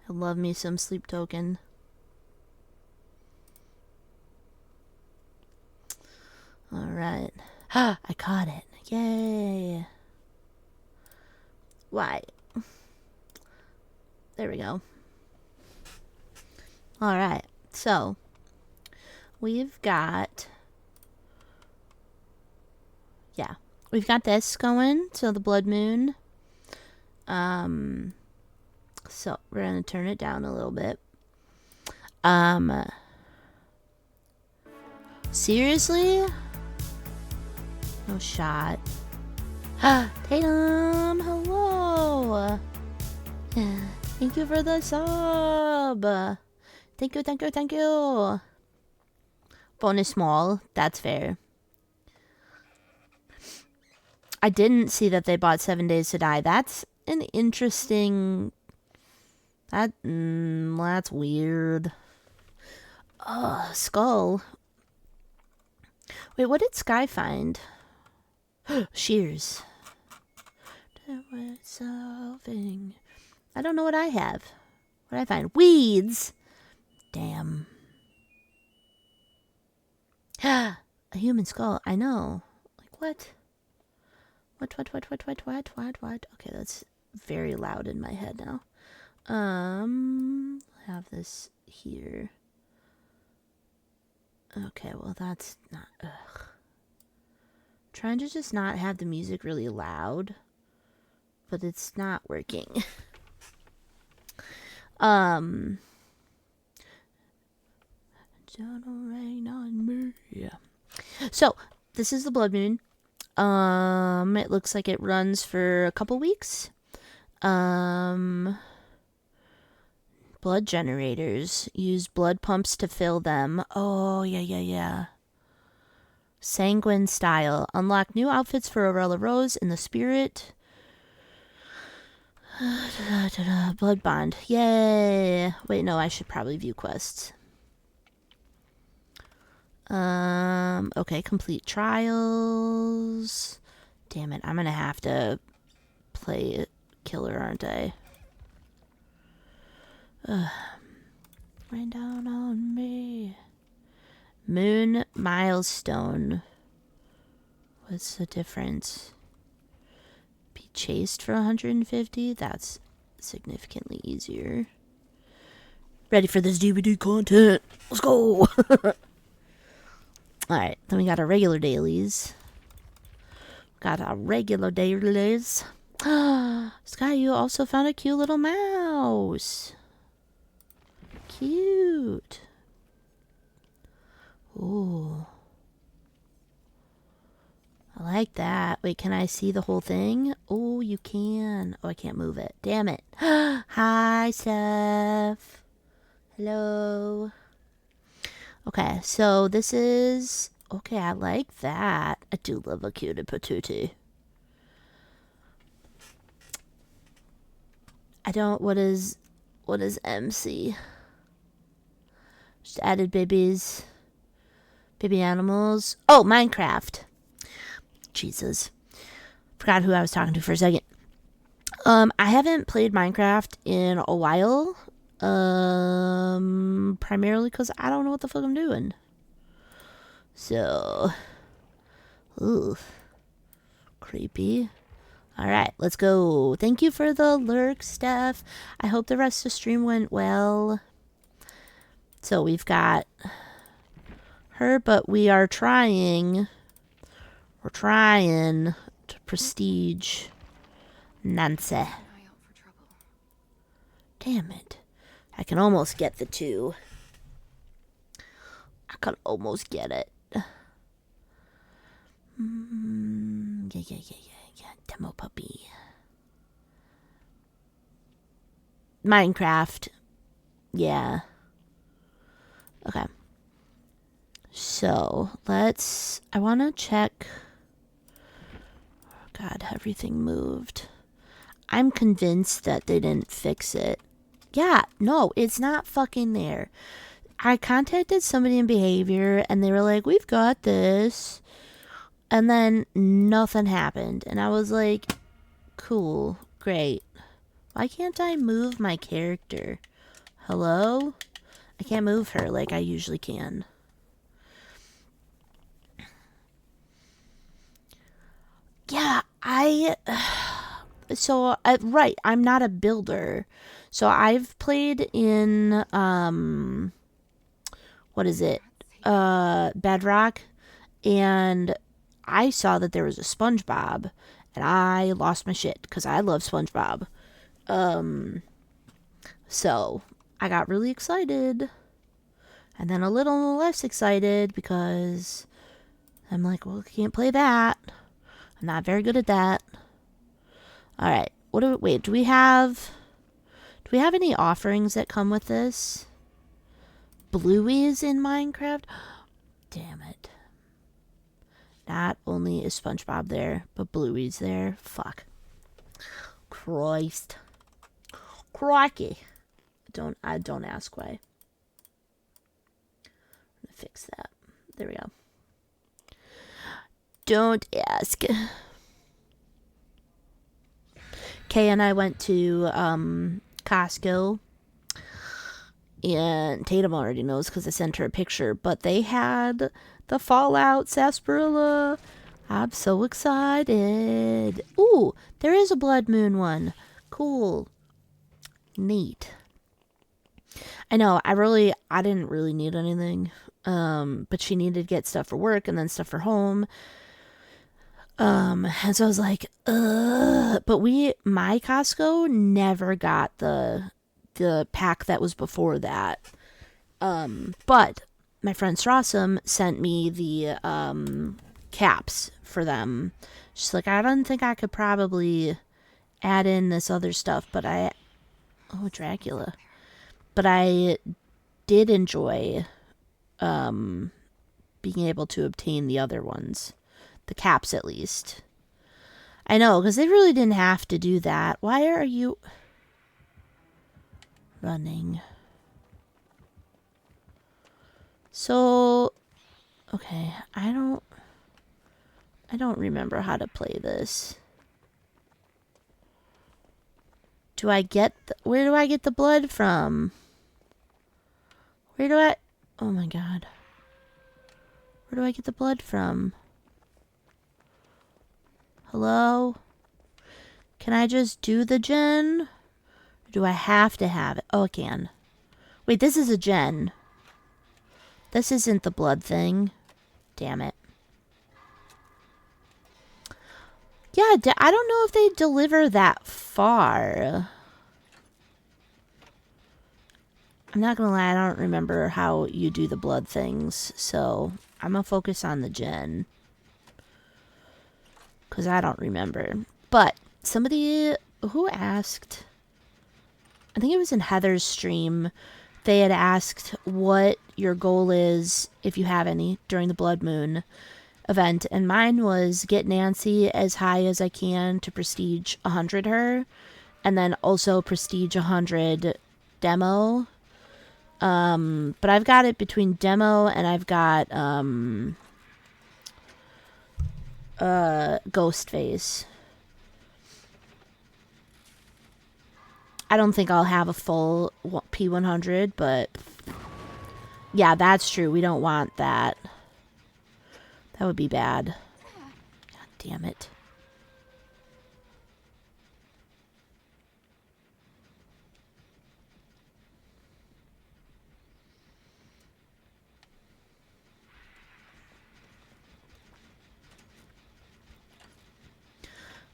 I love me some sleep token. Alright. I caught it. Yay. Why? There we go. Alright. So, we've got... Yeah. We've got this going. So, the blood moon. So, we're going to turn it down a little bit. Seriously? No shot. Tatum, hello. Thank you for the sub. Thank you, thank you, thank you. Bonus small. That's fair. I didn't see that they bought 7 Days to Die. That's an interesting... That's weird. Skull. Wait, what did Sky find? Shears. I don't know what I have. What did I find? Weeds! Damn. A human skull. I know. Like, what? What? Okay, that's very loud in my head now. I have this here. Okay, well, that's not... Ugh. Trying to just not have the music really loud, but it's not working. Don't rain on me. Yeah. So, this is the blood moon. It looks like it runs for a couple weeks. Blood generators. Use blood pumps to fill them. Oh, yeah. Sanguine style. Unlock new outfits for Aurora Rose in the spirit. Blood bond. Yay. Wait, no, I should probably view quests. Okay, complete trials. Damn it, I'm gonna have to play killer, aren't I? Rain down on me. Moon milestone. What's the difference? Be chased for 150? That's significantly easier. Ready for this DVD content. Let's go. Alright, then we got our regular dailies. Sky, you also found a cute little mouse. Cute. Ooh. I like that. Wait, can I see the whole thing? Oh, you can. Oh, I can't move it. Damn it. Hi, Steph. Hello. Okay, so this is... Okay, I like that. I do love a cutie patootie. I don't... What is MC? Just added babies. Baby animals. Oh, Minecraft. Jesus. Forgot who I was talking to for a second. I haven't played Minecraft in a while. Primarily because I don't know what the fuck I'm doing. So. Ooh. Creepy. Alright, let's go. Thank you for the lurk, Steph. I hope the rest of the stream went well. So we've got her, but we are trying... We're trying to prestige Nancy. Damn it. I can almost get the two. I can almost get it. Yeah. Demo puppy. Minecraft. Yeah. Okay. So, let's... I want to check... Oh God, everything moved. I'm convinced that they didn't fix it. Yeah, no, it's not fucking there. I contacted somebody in behavior, and they were like, we've got this. And then nothing happened. And I was like, cool, great. Why can't I move my character? Hello? I can't move her like I usually can. Yeah, right, I'm not a builder. So I've played in, what is it? Bedrock, and I saw that there was a SpongeBob, and I lost my shit because I love SpongeBob. So I got really excited, and then a little less excited because I'm like, well, I can't play that. I'm not very good at that. All right. Wait, do we have any offerings that come with this? Bluey's in Minecraft? Damn it. Not only is SpongeBob there, but Bluey's there. Fuck. Christ. Crikey. Don't ask why. I'm gonna fix that. There we go. Don't ask. Kay and I went to Costco, and Tatum already knows because I sent her a picture, but they had the Fallout sarsaparilla. I'm so excited. Ooh, there is a blood moon one. Cool. Neat. I know, I didn't really need anything. But she needed to get stuff for work and then stuff for home. And so I was like, ugh. But my Costco never got the pack that was before that. But my friend Strawsome sent me the caps for them. She's like, I don't think I could probably add in this other stuff, but Dracula. But I did enjoy being able to obtain the other ones. The caps, at least. I know, because they really didn't have to do that. Why are you running? So, okay, I don't remember how to play this. Where do I get the blood from? Oh my god. Where do I get the blood from? Hello? Can I just do the gen? Or do I have to have it? Oh, I can. Wait, this is a gen. This isn't the blood thing. Damn it. Yeah, I don't know if they deliver that far. I'm not gonna lie, I don't remember how you do the blood things, so I'm gonna focus on the gen. Because I don't remember. But somebody who asked, I think it was in Heather's stream, they had asked what your goal is, if you have any, during the Blood Moon event. And mine was get Nancy as high as I can to prestige 100 her. And then also prestige 100 demo. But I've got it between demo and I've got ghost phase. I don't think I'll have a full P100, but yeah, that's true. We don't want that. That would be bad. God damn it.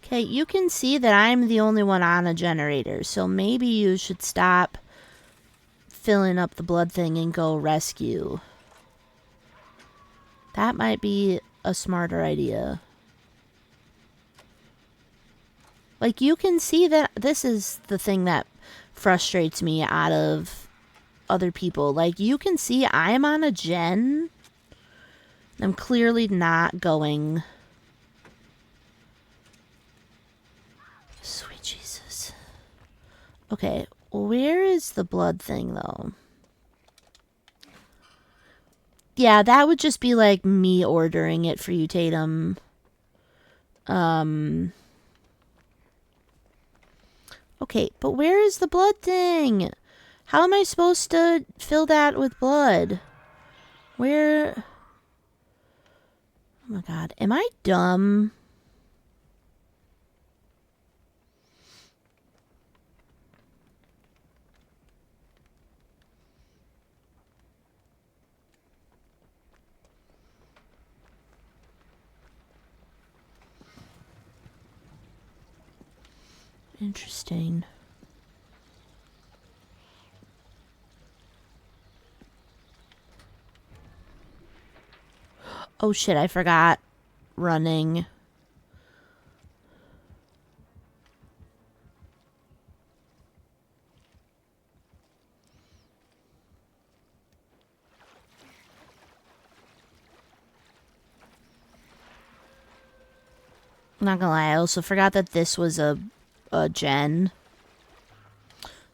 Okay, you can see that I'm the only one on a generator, so maybe you should stop filling up the blood thing and go rescue. That might be a smarter idea. Like, you can see that this is the thing that frustrates me out of other people. Like, you can see I'm on a gen. I'm clearly not going. Sweet Jesus. Okay, where is the blood thing, though? Yeah, that would just be like me ordering it for you, Tatum. Okay, but where is the blood thing? How am I supposed to fill that with blood? Where? Oh my god. Am I dumb? Interesting. Oh shit, I forgot running. Not gonna lie, I also forgot that this was a gen.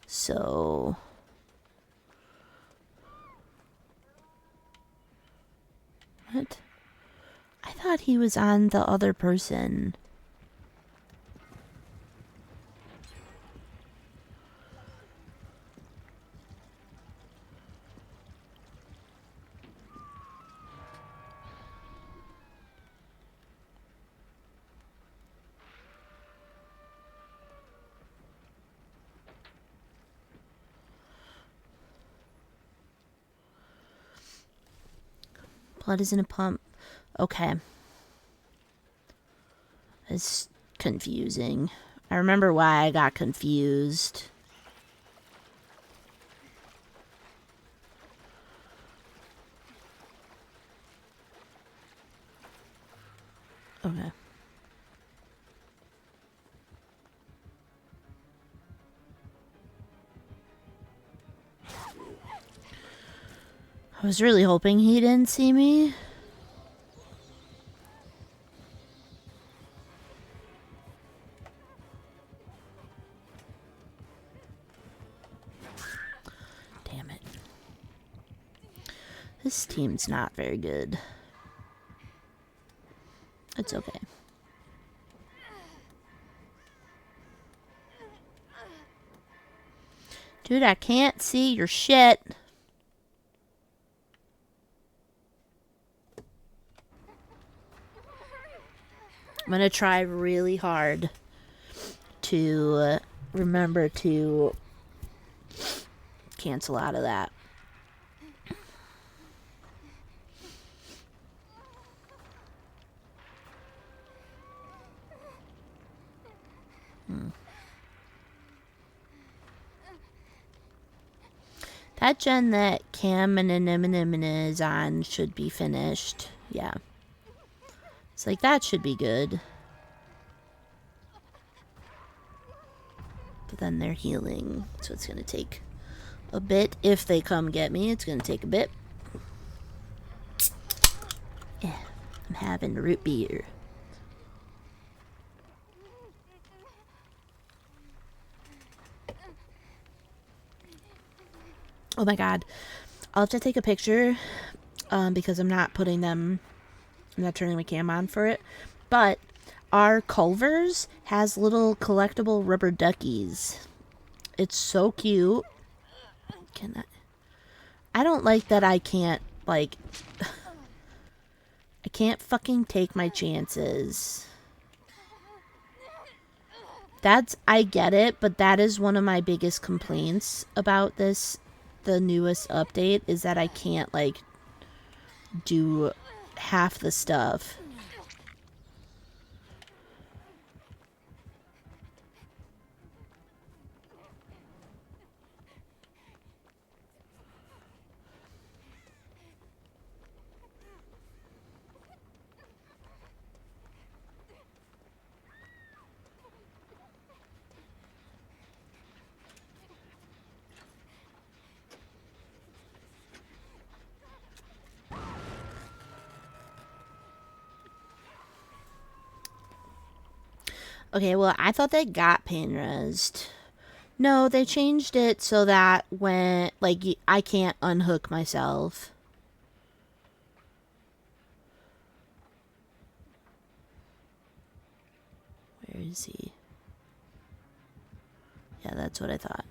So... What? I thought he was on the other person. Blood is in a pump. Okay. It's confusing. I remember why I got confused. Okay. I was really hoping he didn't see me. Damn it. This team's not very good. It's okay. Dude, I can't see your shit. I'm gonna try really hard to remember to cancel out of that. That gen that Cam and is on should be finished. Yeah. It's like, that should be good. But then they're healing, so it's gonna take a bit. If they come get me, it's gonna take a bit. Yeah, I'm having root beer. Oh my god. I'll have to take a picture because I'm not turning my cam on for it. But our Culver's has little collectible rubber duckies. It's so cute. I don't like that I can't, like... I can't fucking take my chances. I get it, but that is one of my biggest complaints about this, the newest update, is that I can't, like, do half the stuff. Okay, well, I thought they got pain resed. No, they changed it so that when, like, I can't unhook myself. Where is he? Yeah, that's what I thought.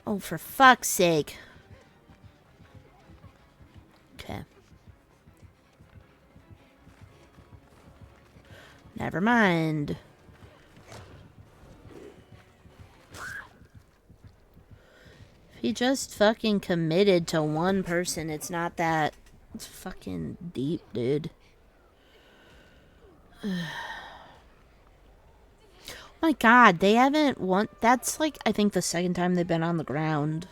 Oh, for fuck's sake. Okay. Never mind. If he just fucking committed to one person, it's not that... It's fucking deep, dude. My god, they haven't won... That's, like, I think the second time they've been on the ground.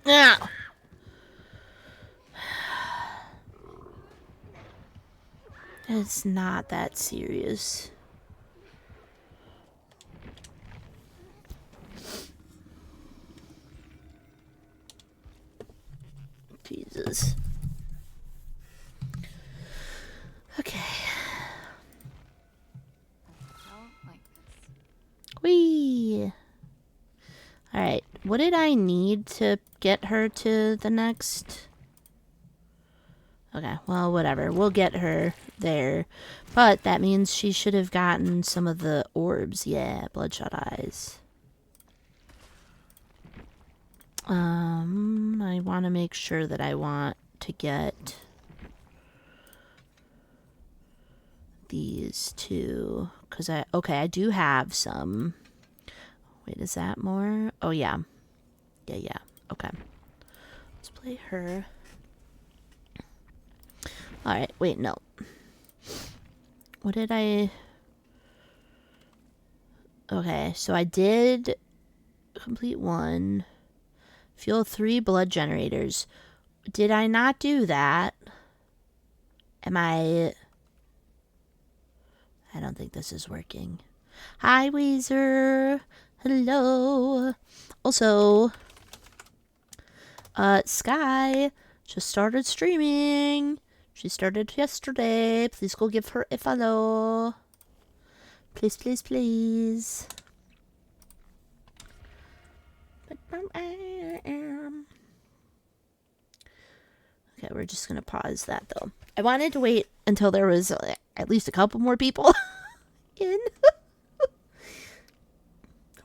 Yeah. It's not that serious. Jesus. Okay. Whee! Alright, what did I need to get her to the next? Okay, well, whatever. We'll get her there. But that means she should have gotten some of the orbs. Yeah, bloodshot eyes. I want to make sure that I want to get these two. Because I do have some. Wait, is that more? Oh, yeah. Yeah. Okay. Let's play her. Alright, wait, no. What did I... Okay, so I did complete one. Fuel 3 blood generators. Did I not do that? I don't think this is working. Hi, Weezer. Hello. Also, Sky just started streaming. She started yesterday. Please go give her a follow. Please, please, please. Okay, we're just gonna pause that though. I wanted to wait until there was at least a couple more people in. I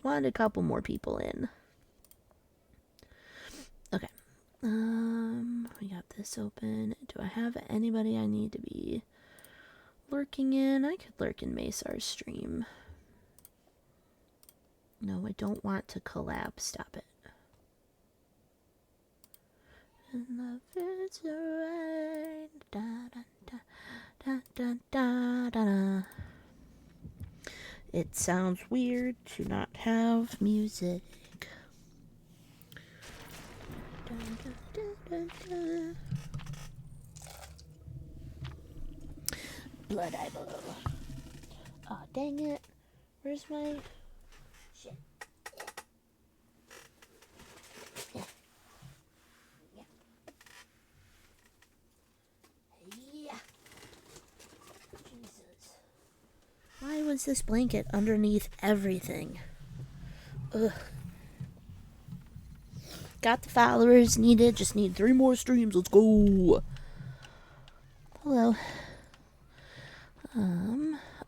wanted a couple more people in. Okay. We got this open. Do I have anybody I need to be lurking in? I could lurk in Mesar's stream. No, I don't want to collab. Stop it. And love is the rain. Da, da, da, da, da, da, da. It sounds weird to not have music. Da, da, da, da, da. Blood eyeball. Oh, dang it. Where's my... Shit. Yeah. Yeah. Jesus. Why was this blanket underneath everything? Ugh. Got the followers needed. Just need 3 more streams. Let's go. Hello.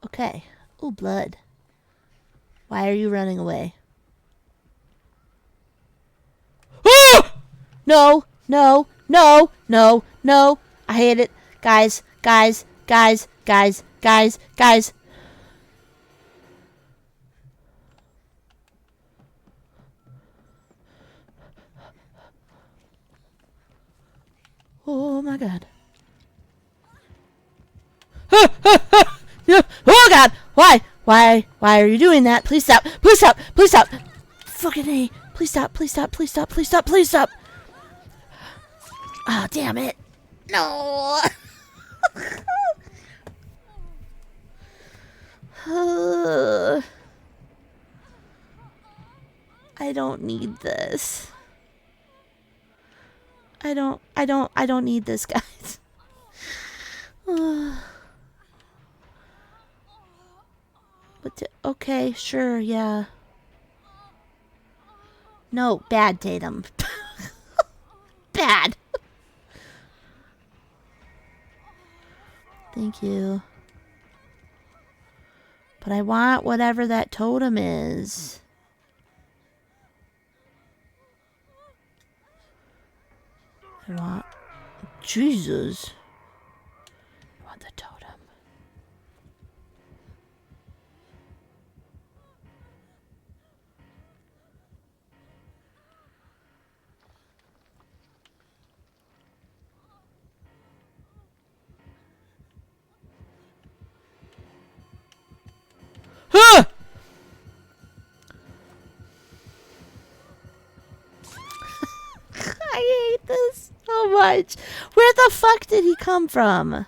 Okay. Oh, blood. Why are you running away? Ah! No. I hate it. Guys. Oh my god. Oh god! Why are you doing that? Please stop! Fucking A! Please stop! Oh, damn it! No! I don't need this. I don't need this, guys. But okay, sure, yeah. No, bad, Tatum. Bad. Thank you. But I want whatever that totem is. I want... Jesus. I want the totem. Huh! I hate this so much. Where the fuck did he come from?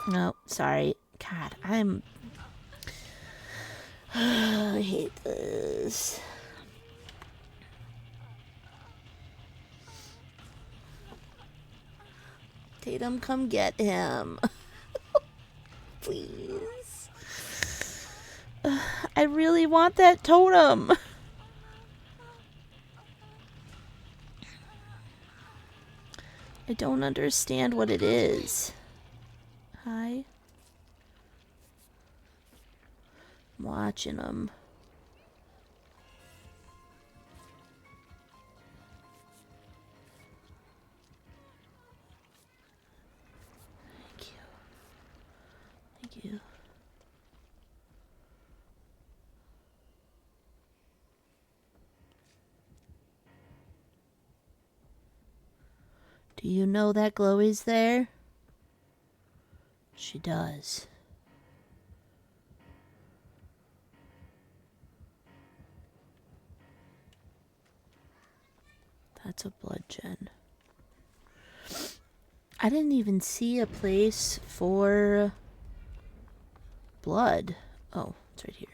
No, sorry. God, I hate this. Tatum, come get him. Please. I really want that totem. I don't understand what it is. Hi. I'm watching him. Thank you. Thank you. Do you know that Chloe's there? She does. That's a blood gen. I didn't even see a place for blood. Oh, it's right here.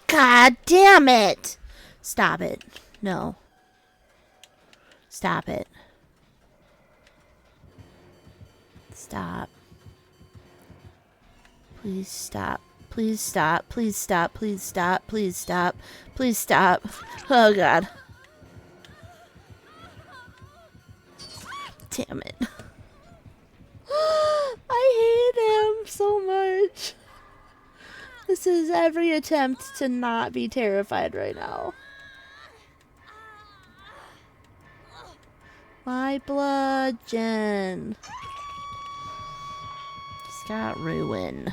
God damn it! Stop it. No. Stop it. Stop. Please stop. Please stop. Please stop. Please stop. Please stop. Please stop. Oh god. Damn it. I hate him so much. This is every attempt to not be terrified right now. My blood, Jen. Just got ruined.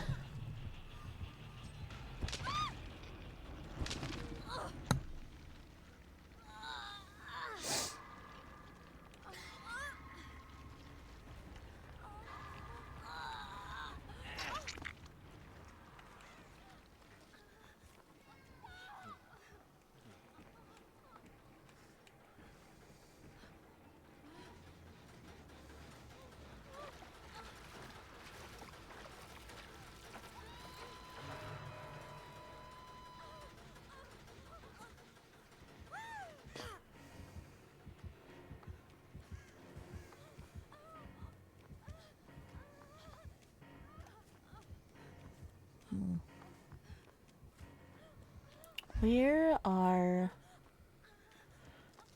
Where are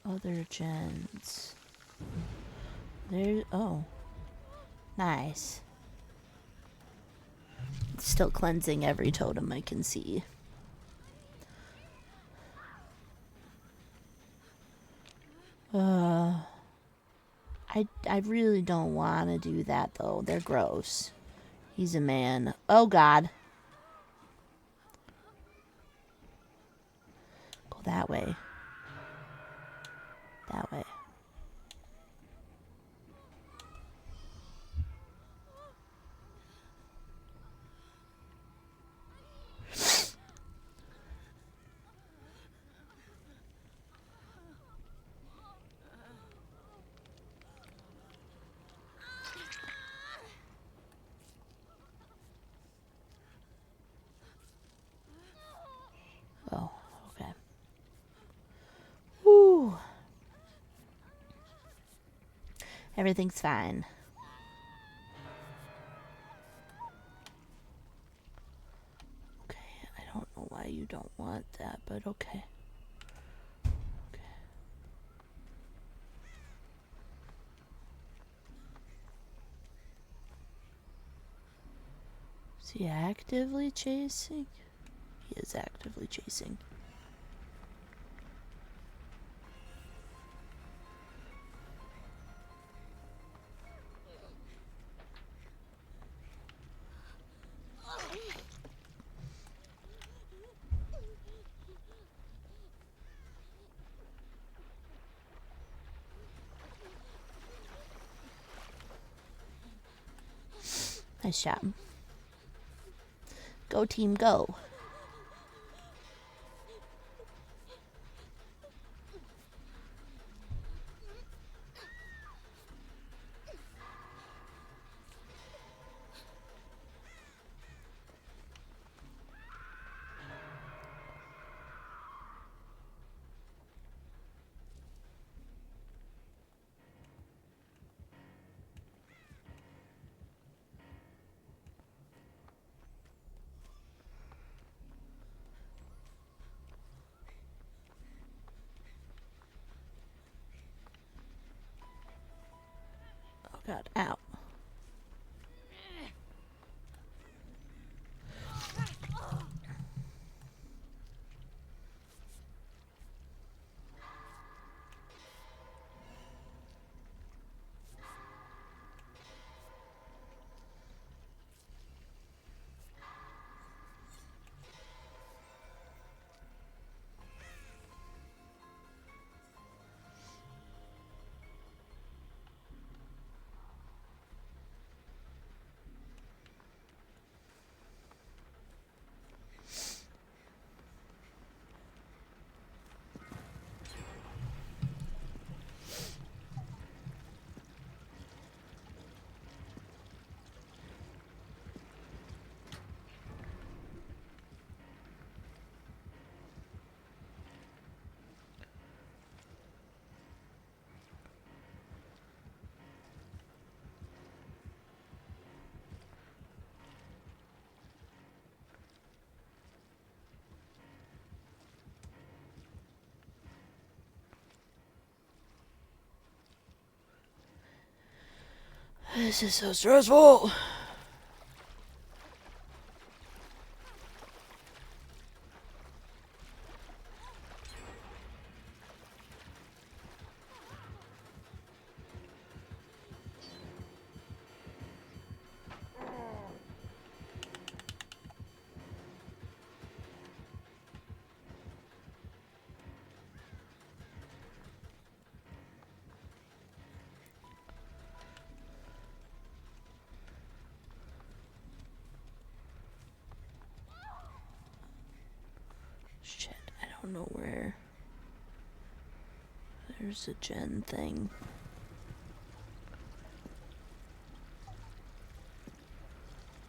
other gens? There. Oh. Nice. It's still cleansing every totem I can see. I really don't want to do that, though. They're gross. He's a man. Oh, God. Go that way. That way. Oh, okay. Whew. Everything's fine. Okay, I don't know why you don't want that, but okay. Okay. Is he actively chasing? He is actively chasing. Nice job. Go team, go. Oh God, ow. This is so stressful. Shit, I don't know where. There's a gen thing.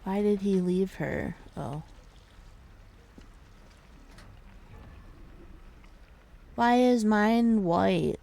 Why did he leave her? Oh. Why is mine white?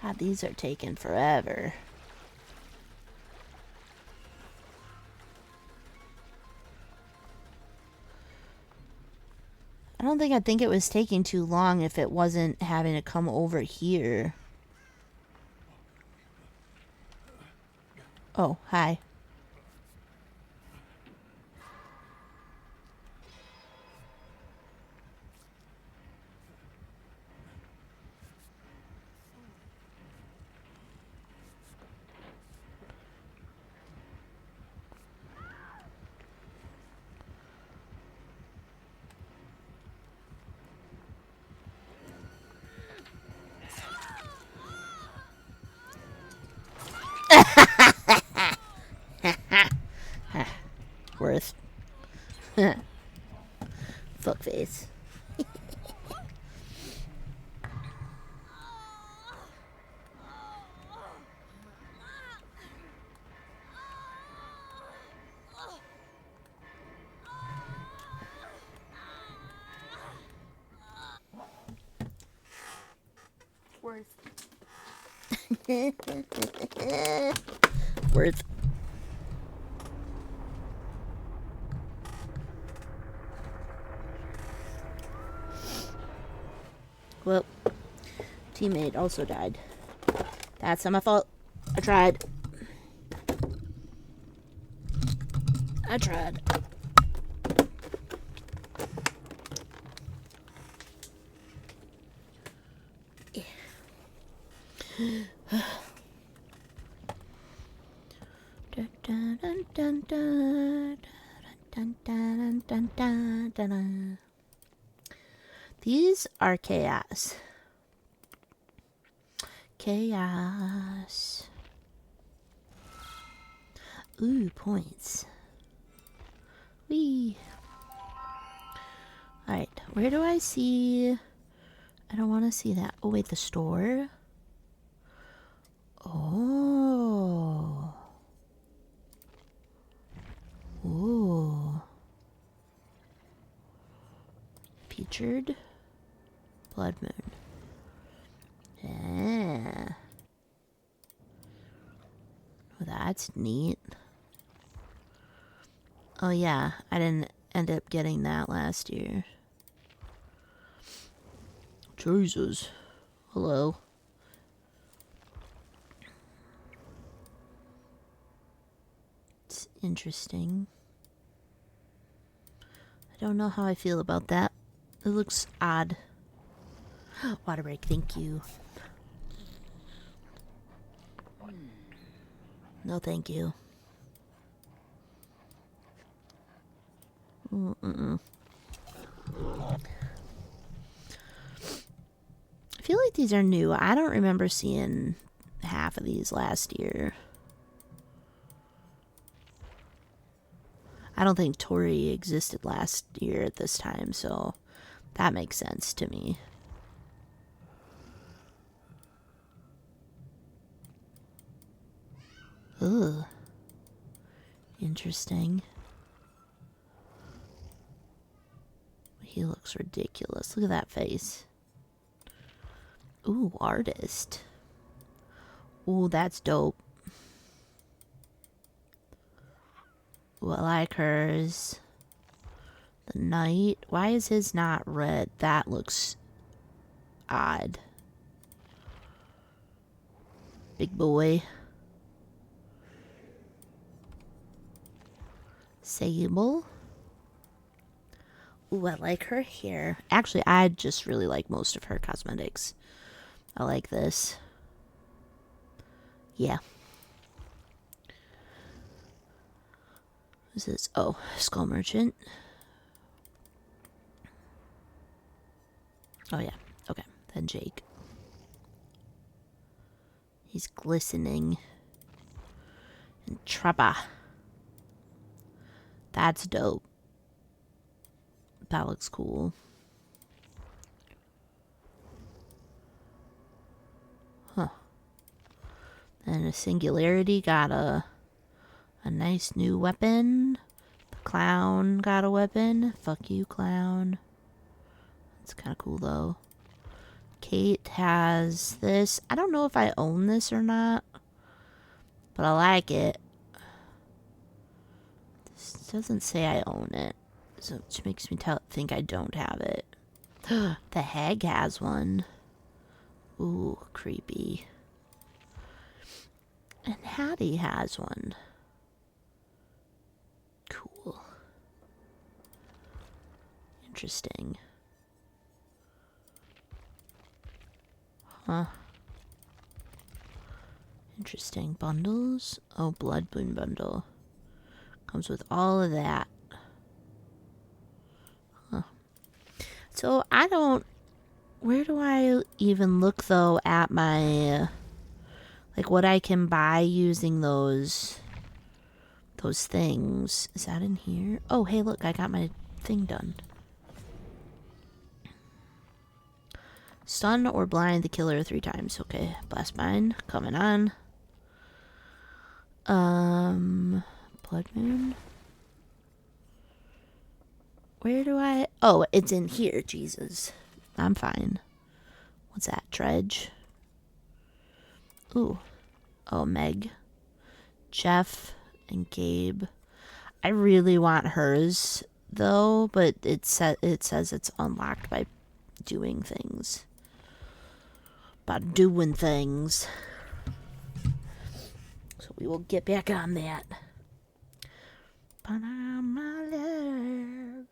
God, these are taking forever. I don't think it was taking too long if it wasn't having to come over here. Oh, hi. Worth. Fuckface. Worth. Worth. Well, teammate also died. That's not my fault. I tried. I tried. These are chaos. Chaos. Ooh, points. Whee. Alright, where do I see... I don't want to see that. Oh, wait, the store? Oh. Ooh. Featured. Blood moon. Yeah. Oh, that's neat. Oh, yeah. I didn't end up getting that last year. Jesus. Hello. It's interesting. I don't know how I feel about that. It looks odd. Water break, thank you. No, thank you. I feel like these are new. I don't remember seeing half of these last year. I don't think Tori existed last year at this time, so that makes sense to me. Ugh. Interesting. He looks ridiculous. Look at that face. Ooh, artist. Ooh, that's dope. Ooh, I like hers. The knight. Why is his not red? That looks odd. Big boy. Sable. Ooh, I like her hair. Actually, I just really like most of her cosmetics. I like this. Yeah. Who's this? Oh, Skull Merchant. Oh, yeah. Okay. Then Jake. He's glistening. And Trappa. That's dope. That looks cool. Huh. And a Singularity got a nice new weapon. The Clown got a weapon. Fuck you, Clown. It's kind of cool, though. Kate has this. I don't know if I own this or not, but I like it. This doesn't say I own it, so it makes me think I don't have it. The hag has one. Ooh, creepy. And Hattie has one. Cool. Interesting. Huh. Interesting. Bundles? Oh, blood boon bundle. Comes with all of that. Huh. So I don't... Where do I even look, though, at my... Like, what I can buy using those things. Is that in here? Oh, hey, look, I got my thing done. Stun or blind the killer 3 times. Okay, blast mine. Coming on. Blood moon. Where do I... Oh, it's in here. Jesus. I'm fine. What's that? Dredge. Ooh. Oh, Meg. Jeff and Gabe. I really want hers, though, but it says it's unlocked by doing things. By doing things. So we will get back on that. But I'm my love.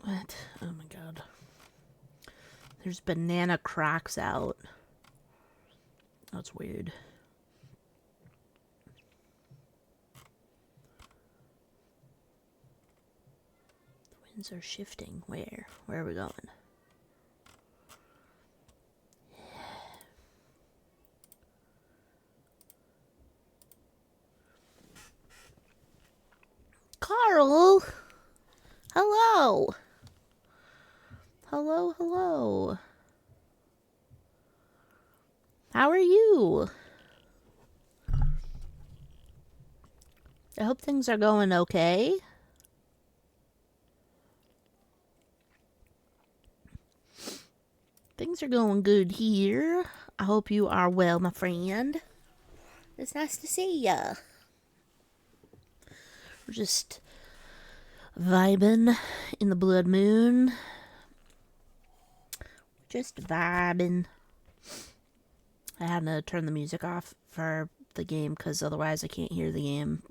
What? Oh my god. There's banana Crocs out. That's weird. The winds are shifting. Where? Where are we going? Carl! Hello! Hello, hello. How are you? I hope things are going okay. Things are going good here. I hope you are well, my friend. It's nice to see ya. We're just vibing in the blood moon. Just vibing. I had to turn the music off for the game because otherwise I can't hear the game.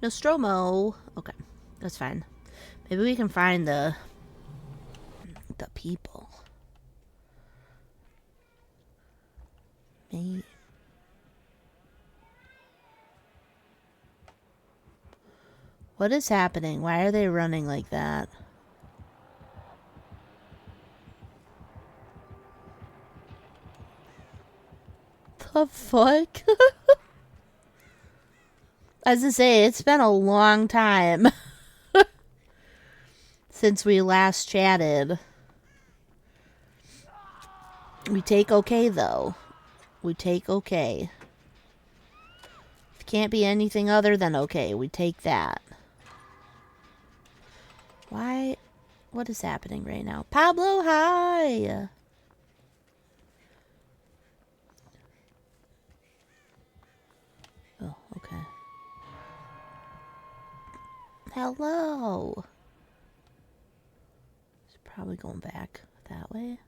Nostromo. Okay, that's fine. Maybe we can find the people. Maybe. What is happening? Why are they running like that? The fuck? As I say, it's been a long time since we last chatted. We take okay, though. We take okay. It can't be anything other than okay. We take that. Why? What is happening right now? Pablo, hi! Oh, okay. Hello. It's probably going back that way.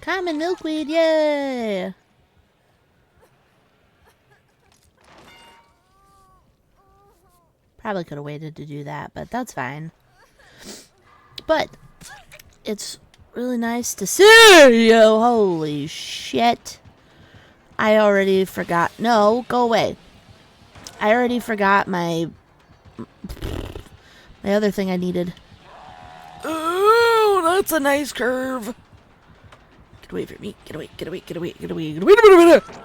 Common milkweed, yay! Probably could have waited to do that, but that's fine. But it's really nice to see you. Holy shit. I already forgot. No, go away. I already forgot my other thing I needed. Oh, that's a nice curve. Get away from me. Get away, get away, get away, get away, get away, get away, get away.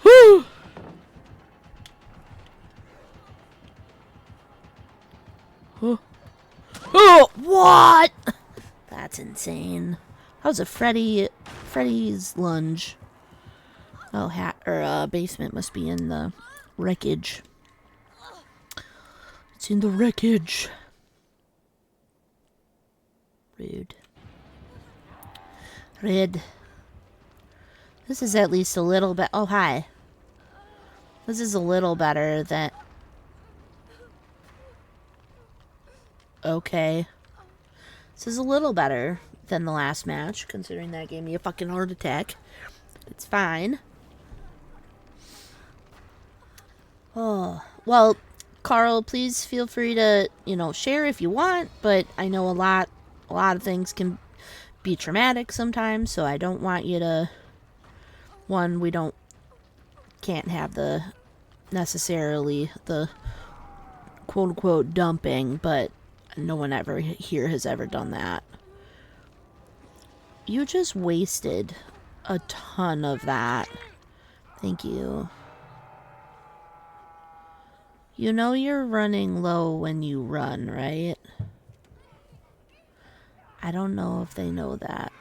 Woo! Oh, what? That's insane. That was a Freddy's lunge. Oh, basement must be in the wreckage. It's in the wreckage. Rude. Red. This is at least a little bit. Oh, hi. This is a little better than. Okay. This is a little better than the last match, considering that gave me a fucking heart attack. It's fine. Oh, well, Carl, please feel free to, share if you want, but I know a lot of things can be traumatic sometimes, so I don't want you to, we can't have necessarily the quote-unquote dumping, but no one ever here has ever done that. You just wasted a ton of that. Thank you. You know you're running low when you run, right? I don't know if they know that.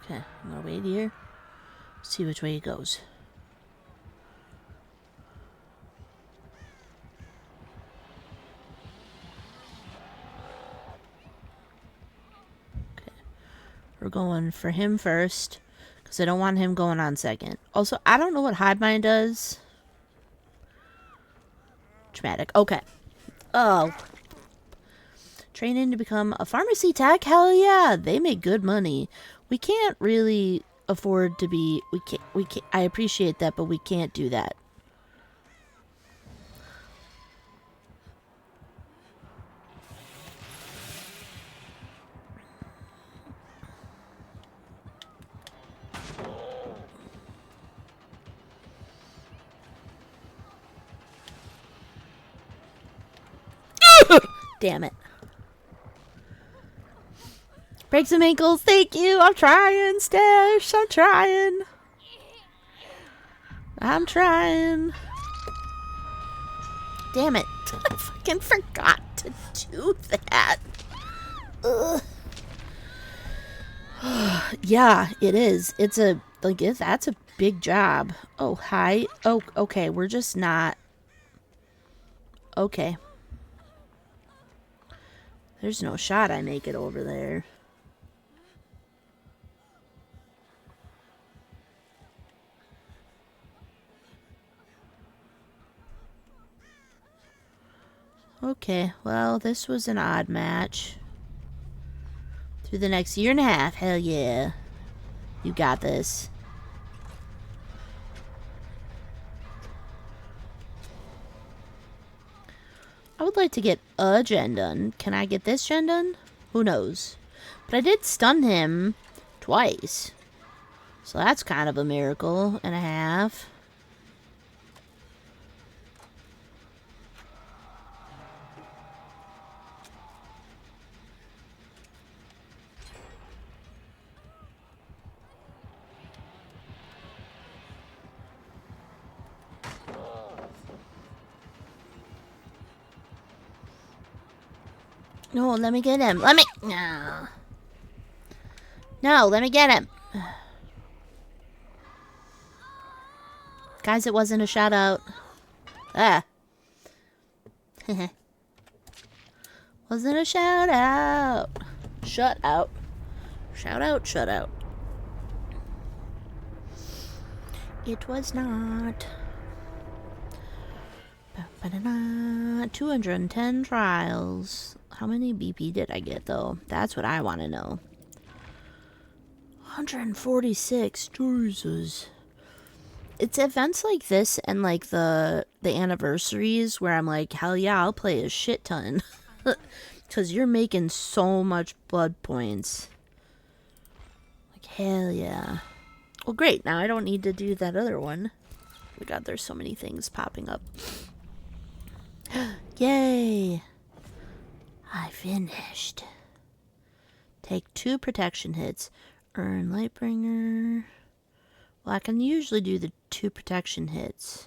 Okay, I'm gonna wait here. See which way it goes. Okay. We're going for him first, because I don't want him going on second. Also, I don't know what hive mind does. Traumatic. Okay. Oh. Training to become a pharmacy tech? Hell yeah. They make good money. We can't really afford to be... We can't. I appreciate that, but we can't do that. Damn it. Break some ankles. Thank you. I'm trying, Stash. I'm trying. I'm trying. Damn it. I fucking forgot to do that. Ugh. Yeah, it is. It's a, that's a big job. Oh, hi. Oh, okay. We're just not. Okay. There's no shot I make it over there. Okay, well, this was an odd match. Through the next year and a half, hell yeah. You got this. I would like to get a gen done. Can I get this gen done? Who knows? But I did stun him twice. So that's kind of a miracle and a half. No, let me get him. Let me... No. No, let me get him. Guys, it wasn't a shout out. Ah. Wasn't a shout out. Shut out. Shout out, shut out. It was not. 210 trials. How many BP did I get, though? That's what I want to know. 146. Jesus. It's events like this and like the anniversaries where I'm like, hell yeah, I'll play a shit ton. Because you're making so much blood points. Like, hell yeah. Well, great. Now I don't need to do that other one. Oh my god, there's so many things popping up. Yay! I finished. Take 2 protection hits. Earn Lightbringer. Well, I can usually do the 2 protection hits.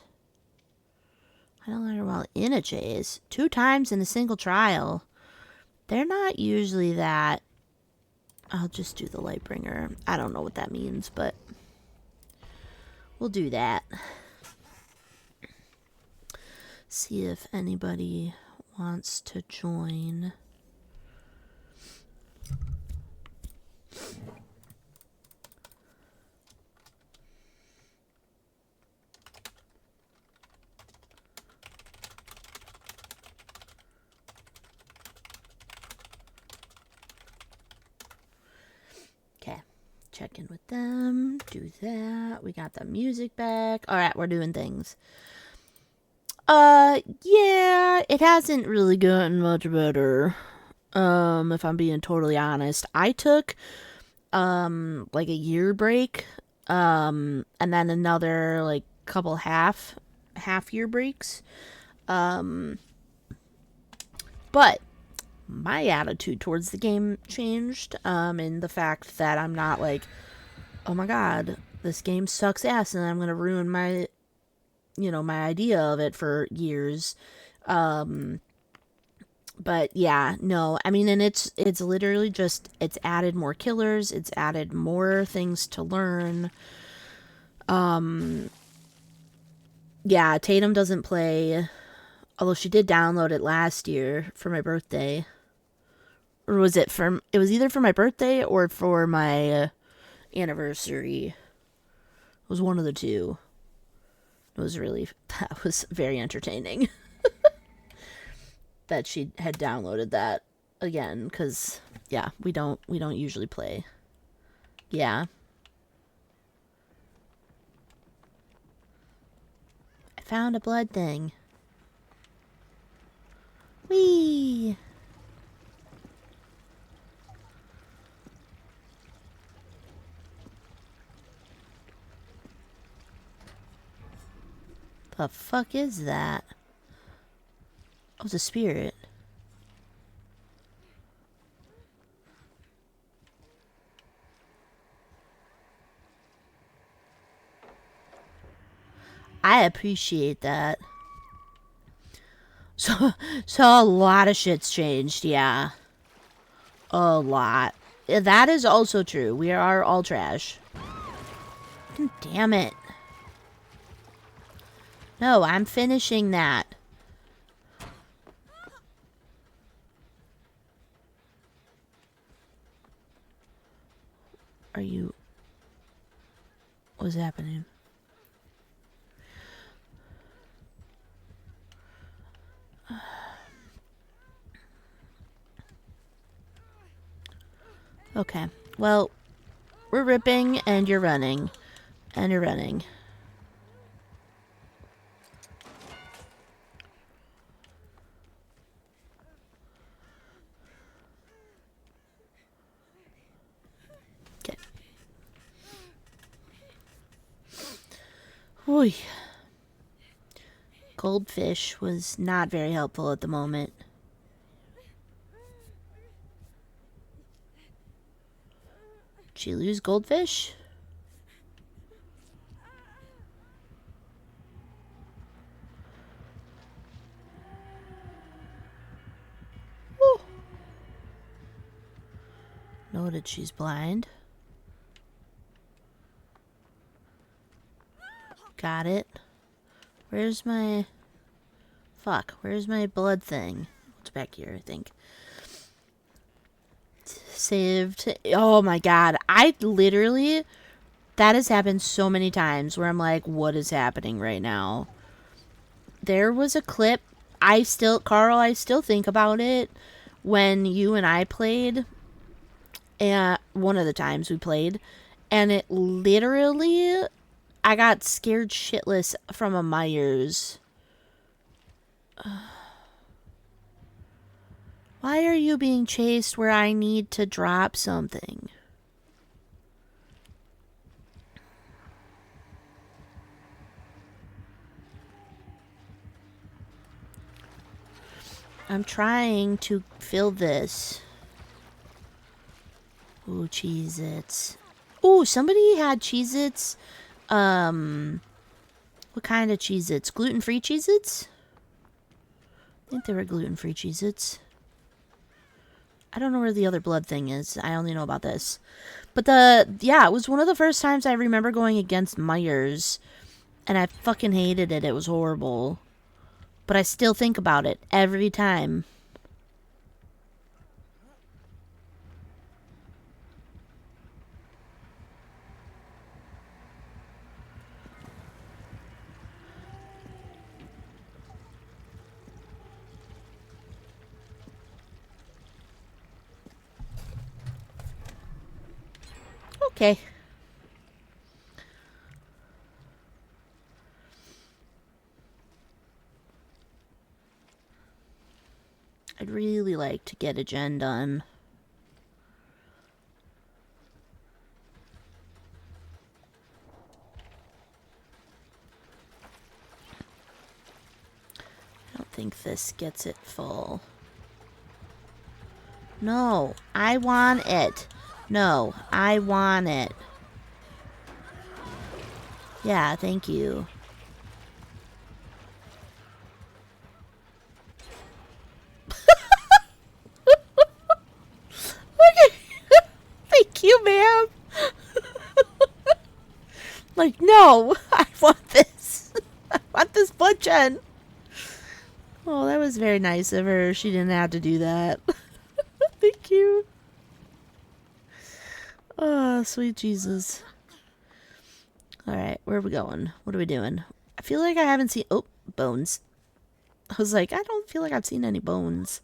I don't know while in a chase. 2 times in a single trial. They're not usually that. I'll just do the Lightbringer. I don't know what that means, but we'll do that. See if anybody wants to join. Okay, check in with them, do that. We got the music back. All right, we're doing things. Yeah, it hasn't really gotten much better. If I'm being totally honest. I took, like a year break, and then another, like, couple half year breaks. But my attitude towards the game changed, in the fact that I'm not like, oh my god, this game sucks ass and I'm gonna ruin my, my idea of it for years. But yeah, no, I mean, and it's literally just, it's added more killers, it's added more things to learn. Yeah, Tatum doesn't play, although she did download it last year for my birthday. Or was it it was either for my birthday or for my anniversary. It was one of the two. That was very entertaining. That she had downloaded that again, because yeah, we don't usually play. Yeah, I found a blood thing. Whee! The fuck is that? Oh, it's a spirit. I appreciate that. So a lot of shit's changed, yeah. A lot. That is also true. We are all trash. Damn it. No, I'm finishing that. Are you... What's happening? Okay. Well, we're ripping and you're running. And you're running. Okay. Ooh. Goldfish was not very helpful at the moment. Did she lose Goldfish? Woo. Noted she's blind. Got it. Where's my... Fuck, where's my blood thing? It's back here, I think. Saved. Oh my god. I literally... That has happened so many times where I'm like, what is happening right now? There was a clip. Carl, I still think about it when you and I played. And one of the times we played. And it literally... I got scared shitless from a Myers. Why are you being chased where I need to drop something? I'm trying to fill this. Ooh, Cheez-Its. Ooh, somebody had Cheez-Its. What kind of Cheez-Its? Gluten-free Cheez-Its? I think they were gluten-free Cheez-Its. I don't know where the other blood thing is. I only know about this. But it was one of the first times I remember going against Myers. And I fucking hated it. It was horrible. But I still think about it every time. Okay. I'd really like to get a gen done. I don't think this gets it full. No, I want it. No, I want it. Yeah, thank you. Okay. Thank you, ma'am. Like, no, I want this. I want this blood gen. Oh, that was very nice of her. She didn't have to do that. Thank you. Oh, sweet Jesus. Alright, where are we going? What are we doing? I feel like I haven't seen... Oh, bones. I was like, I don't feel like I've seen any bones.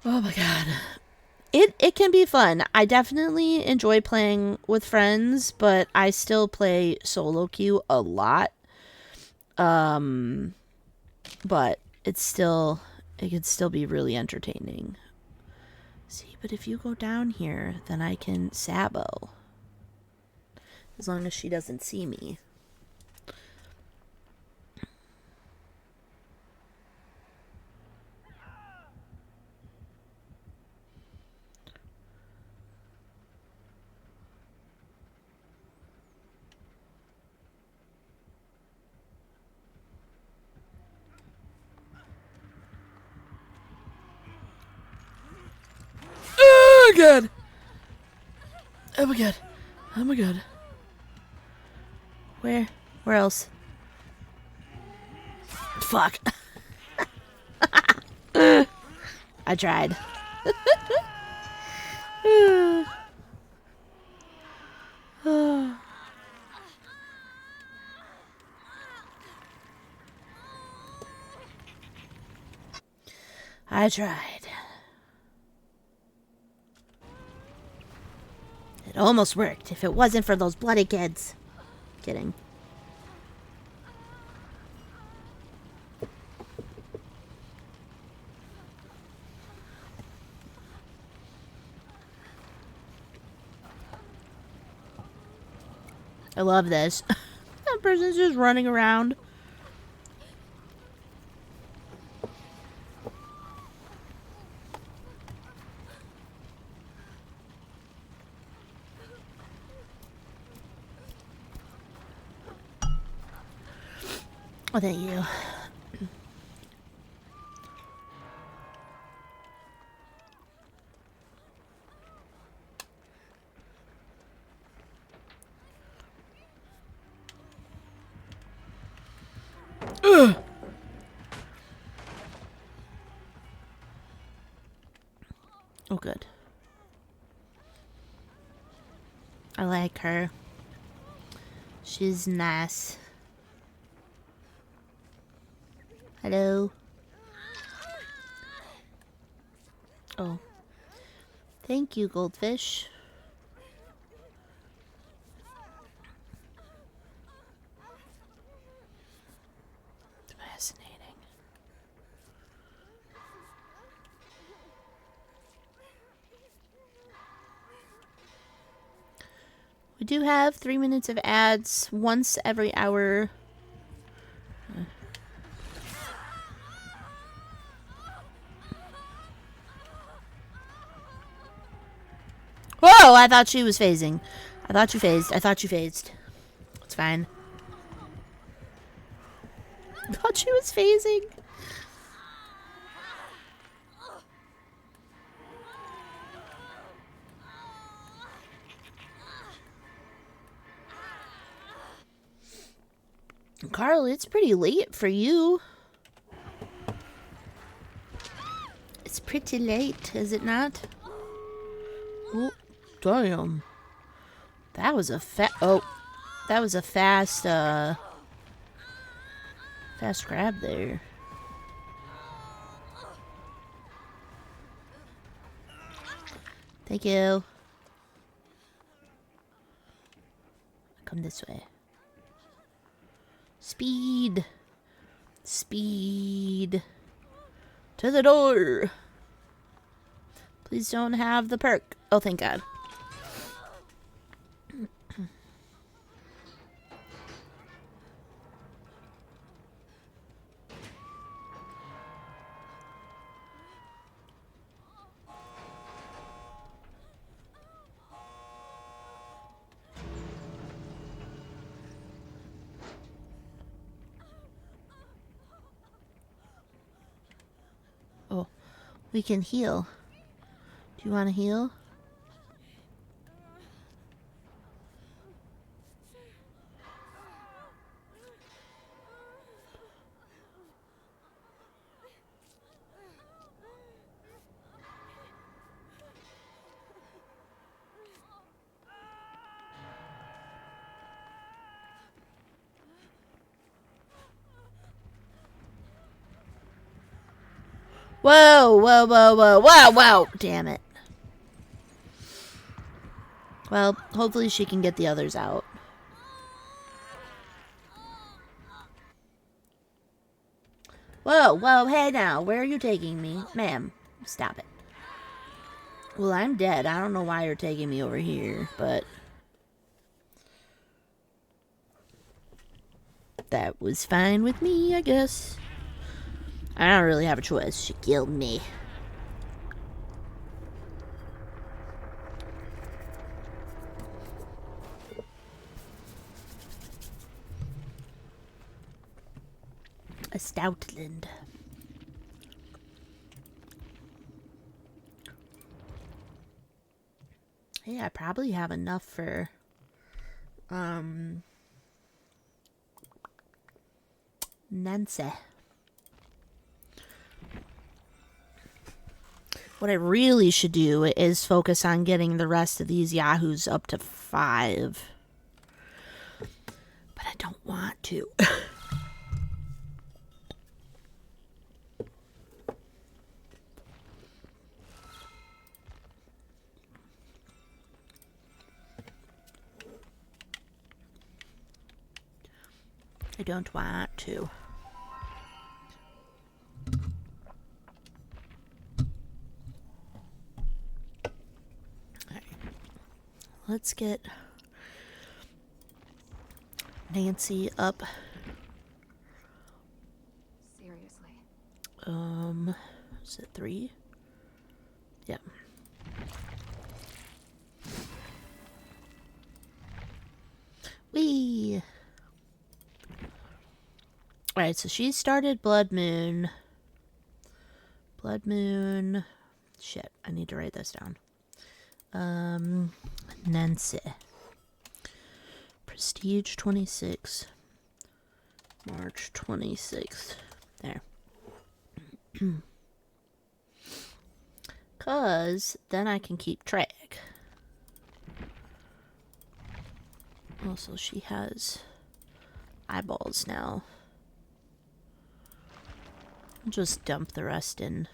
Oh my god. It can be fun. I definitely enjoy playing with friends, but I still play solo queue a lot. But it can still be really entertaining. See, but if you go down here, then I can sabo. As long as she doesn't see me. Oh my god! Oh my god. Oh my god. Where? Where else? Fuck. I tried. I tried. It almost worked if it wasn't for those bloody kids. Kidding. I love this. That person's just running around. Oh, thank you. Oh, good. I like her. She's nice. Hello. Oh. Thank you, goldfish. Fascinating. We do have 3 minutes of ads once every hour. Whoa! I thought she was phasing. I thought you phased. I thought you phased. It's fine. I thought she was phasing. Carl, it's pretty late for you. It's pretty late, is it not? Oh, damn. That was a that was a fast grab there. Thank you. Come this way. Speed. Speed. To the door. Please don't have the perk. Oh, thank God. Oh, we can heal. Do you want to heal? Whoa, whoa, whoa, whoa, whoa, whoa. Damn it. Well, hopefully she can get the others out. Whoa, whoa, hey now. Where are you taking me? Ma'am, stop it. Well, I'm dead. I don't know why you're taking me over here, but that was fine with me, I guess. I don't really have a choice. She killed me. A Stoutland. Hey, I probably have enough for Nancy. What I really should do is focus on getting the rest of these yahoos up to 5. But I don't want to. I don't want to. Alright. Let's get Nancy up. Seriously. Is it 3? Yep. Whee! Alright, so she started Blood Moon. Blood Moon. Shit, I need to write this down. Nancy. Prestige 26. March 26th. There. 'Cause then I can keep track. Also, she has eyeballs now. I'll just dump the rest in.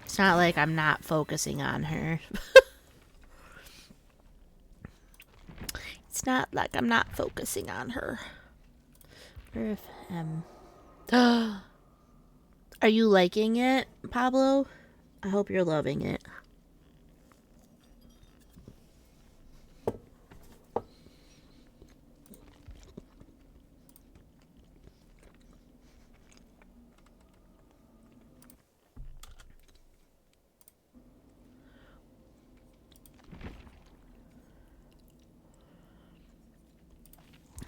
It's not like I'm not focusing on her. It's not like I'm not focusing on her. Where if Are you liking it, Pablo? I hope you're loving it.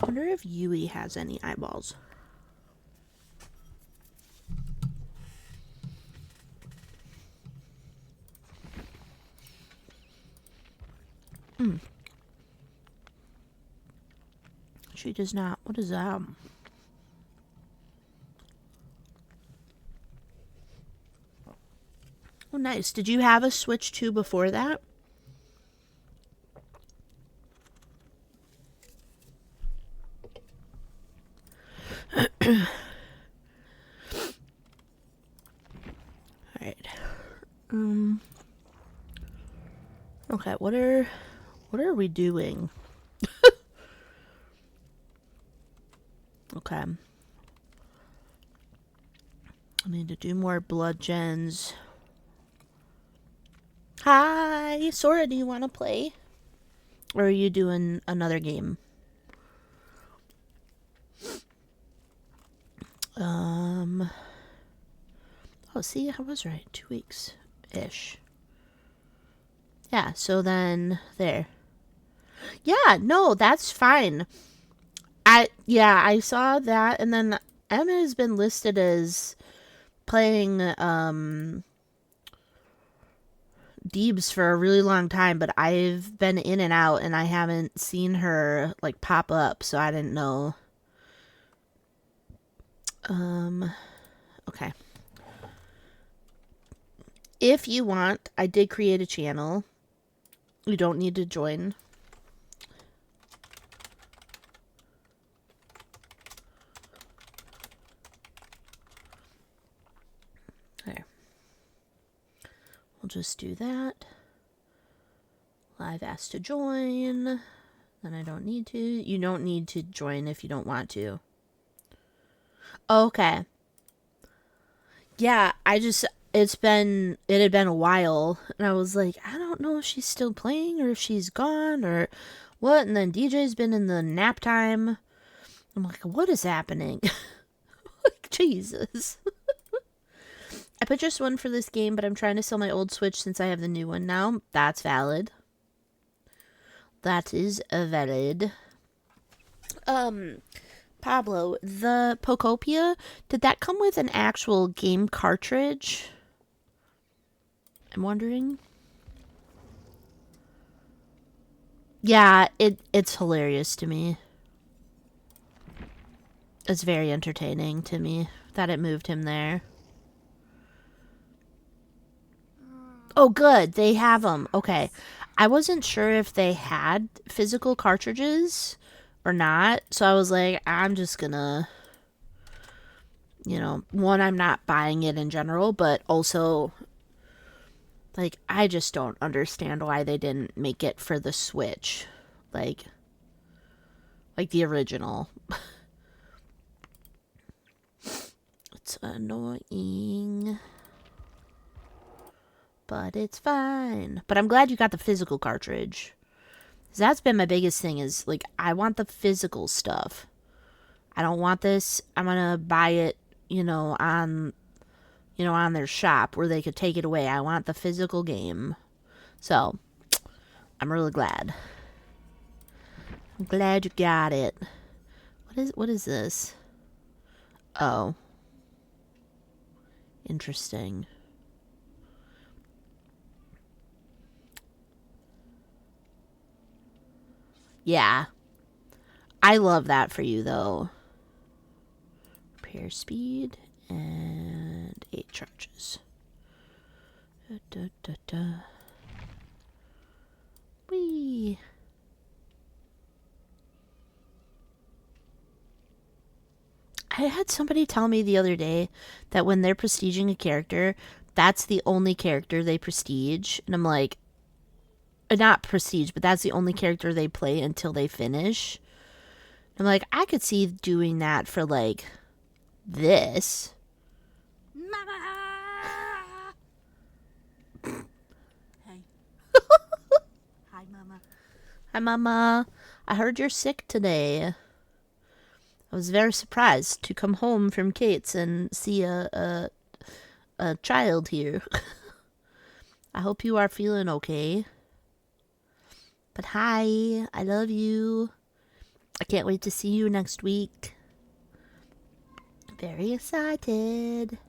I wonder if Yui has any eyeballs. She does not. What is that? Oh, nice. Did you have a Switch 2 before that? Alright. Okay, what are we doing? Okay. I need to do more blood gens. Hi, Sora, do you want to play? Or are you doing another game? Oh, see, I was right. 2 weeks-ish. Yeah, so then, there. Yeah, no, that's fine. I saw that, and then Emma has been listed as playing, Deebs for a really long time, but I've been in and out, and I haven't seen her, like, pop up, so I didn't know. Okay. If you want, I did create a channel. You don't need to join. There. We'll just do that. Live asked to join. Then I don't need to. You don't need to join if you don't want to. Okay. Yeah, it had been a while, and I was like, I don't know if she's still playing or if she's gone or what, and then DJ's been in the nap time. I'm like, what is happening? Like, Jesus. I put just one for this game, but I'm trying to sell my old Switch since I have the new one now. That's valid. That is valid. Pablo, the Pokopia, did that come with an actual game cartridge? I'm wondering. Yeah, it's hilarious to me. It's very entertaining to me that it moved him there. Oh, good. They have them. Okay. I wasn't sure if they had physical cartridges or not. So I was like, I'm just gonna, one, I'm not buying it in general, but also, like, I just don't understand why they didn't make it for the Switch. Like the original. It's annoying. But it's fine. But I'm glad you got the physical cartridge. 'Cause that's been my biggest thing is, like, I want the physical stuff. I don't want this. I'm gonna buy it, on their shop where they could take it away. I want the physical game. So, I'm really glad. I'm glad you got it. What is this? Oh. Interesting. Yeah. I love that for you, though. Repair speed and 8 charges. Da, da, da, da. Whee! I had somebody tell me the other day that when they're prestiging a character, that's the only character they prestige. And I'm like, not prestige, but that's the only character they play until they finish. I'm like, I could see doing that for like this. Mama! Hey. Hi, Mama. Hi, Mama. I heard you're sick today. I was very surprised to come home from Kate's and see a child here. I hope you are feeling okay. But hi, I love you. I can't wait to see you next week. Very excited.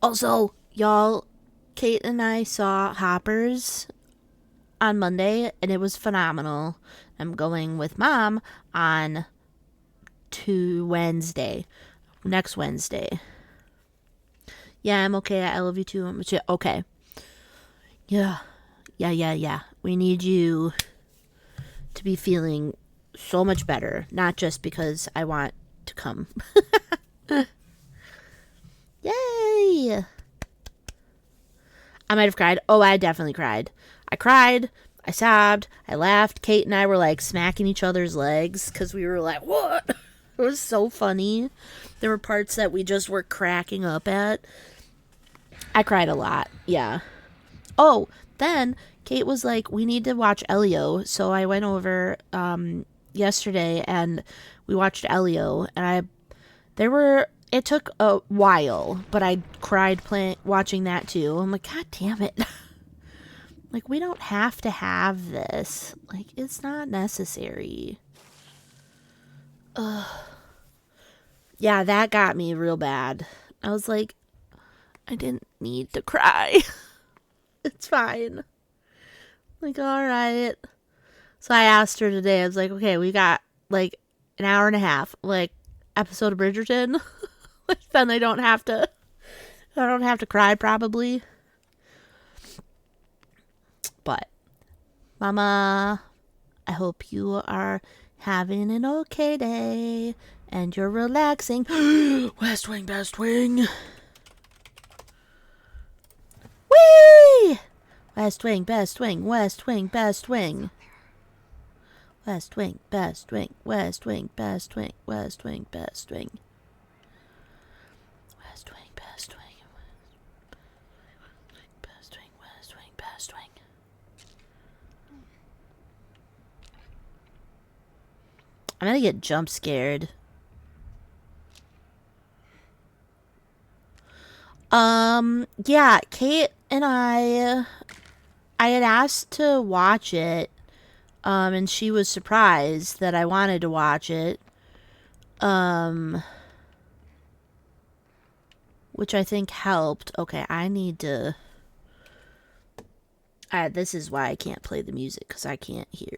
Also, y'all, Kate and I saw Hoppers on Monday, and it was phenomenal. I'm going with Mom on next Wednesday. Yeah, I'm okay. I love you too. Okay. Yeah. We need you to be feeling so much better, not just because I want to come. Yay! I might have cried. Oh, I definitely cried. I cried. I sobbed. I laughed. Kate and I were like smacking each other's legs because we were like, what? It was so funny. There were parts that we just were cracking up at. I cried a lot. Yeah. Oh, then Kate was like, we need to watch Elio. So I went over yesterday and we watched Elio. And it took a while, but I cried watching that too. I'm like, God damn it. Like, we don't have to have this. Like, it's not necessary. Ugh. Yeah, that got me real bad. I was like, I didn't need to cry. It's fine. Like, alright. So I asked her today, I was like, okay, we got like an hour and a half, like, episode of Bridgerton. Then I don't have to cry probably. But Mama, I hope you are having an okay day and you're relaxing. West Wing, best wing. Whee! West Wing, best wing, West Wing, best wing. West Wing, best wing, West Wing, best wing, West Wing, best wing. West Wing, best wing. Best wing, West Wing, best wing. I'm gonna get jump scared. Yeah, Kate and I had asked to watch it, and she was surprised that I wanted to watch it, which I think helped. Okay, I need to, this is why I can't play the music, because I can't hear.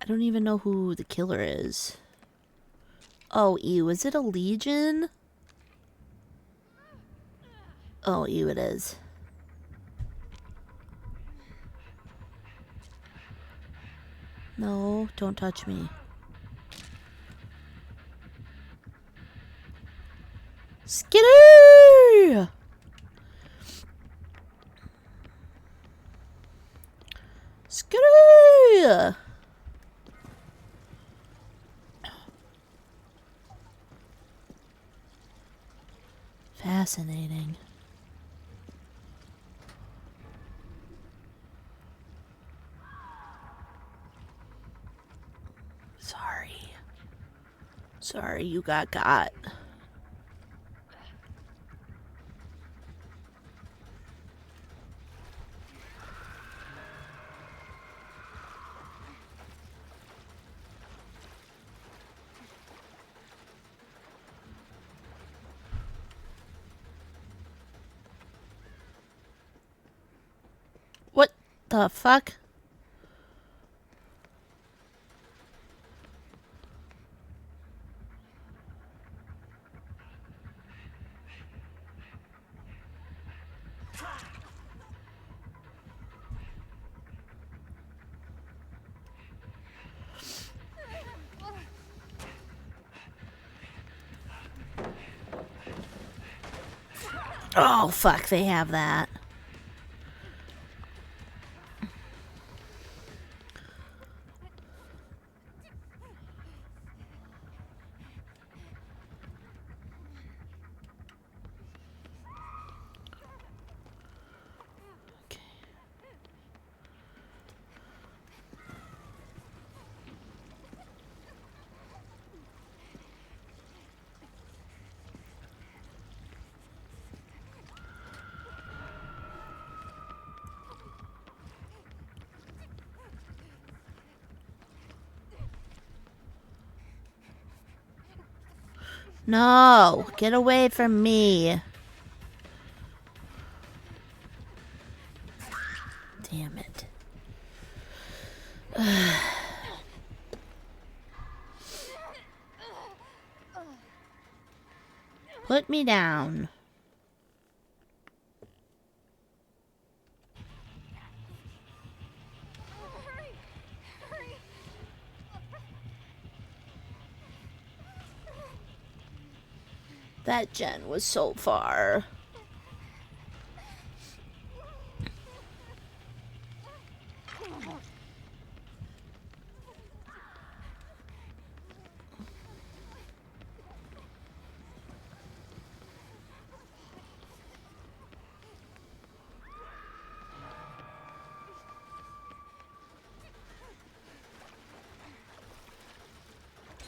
I don't even know who the killer is. Oh, ew, is it a Legion? Oh, ew, it is. No, don't touch me. Skidoo! Skidoo! Fascinating. Sorry you got. What the fuck? Oh, fuck, they have that. No, get away from me. Damn it. Put me down. That gen was so far.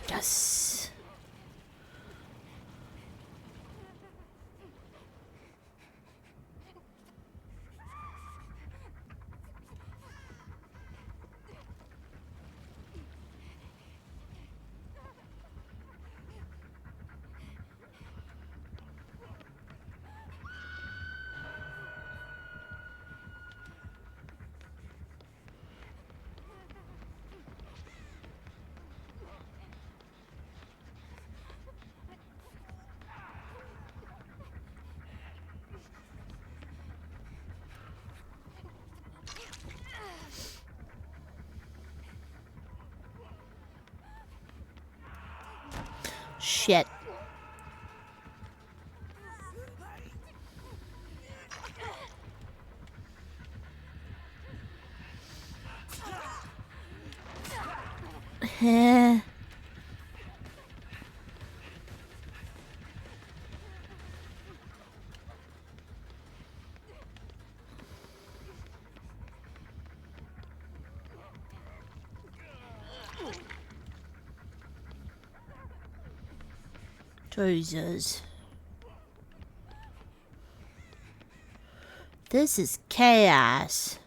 Yes. Shit. Heh. Jesus. This is chaos.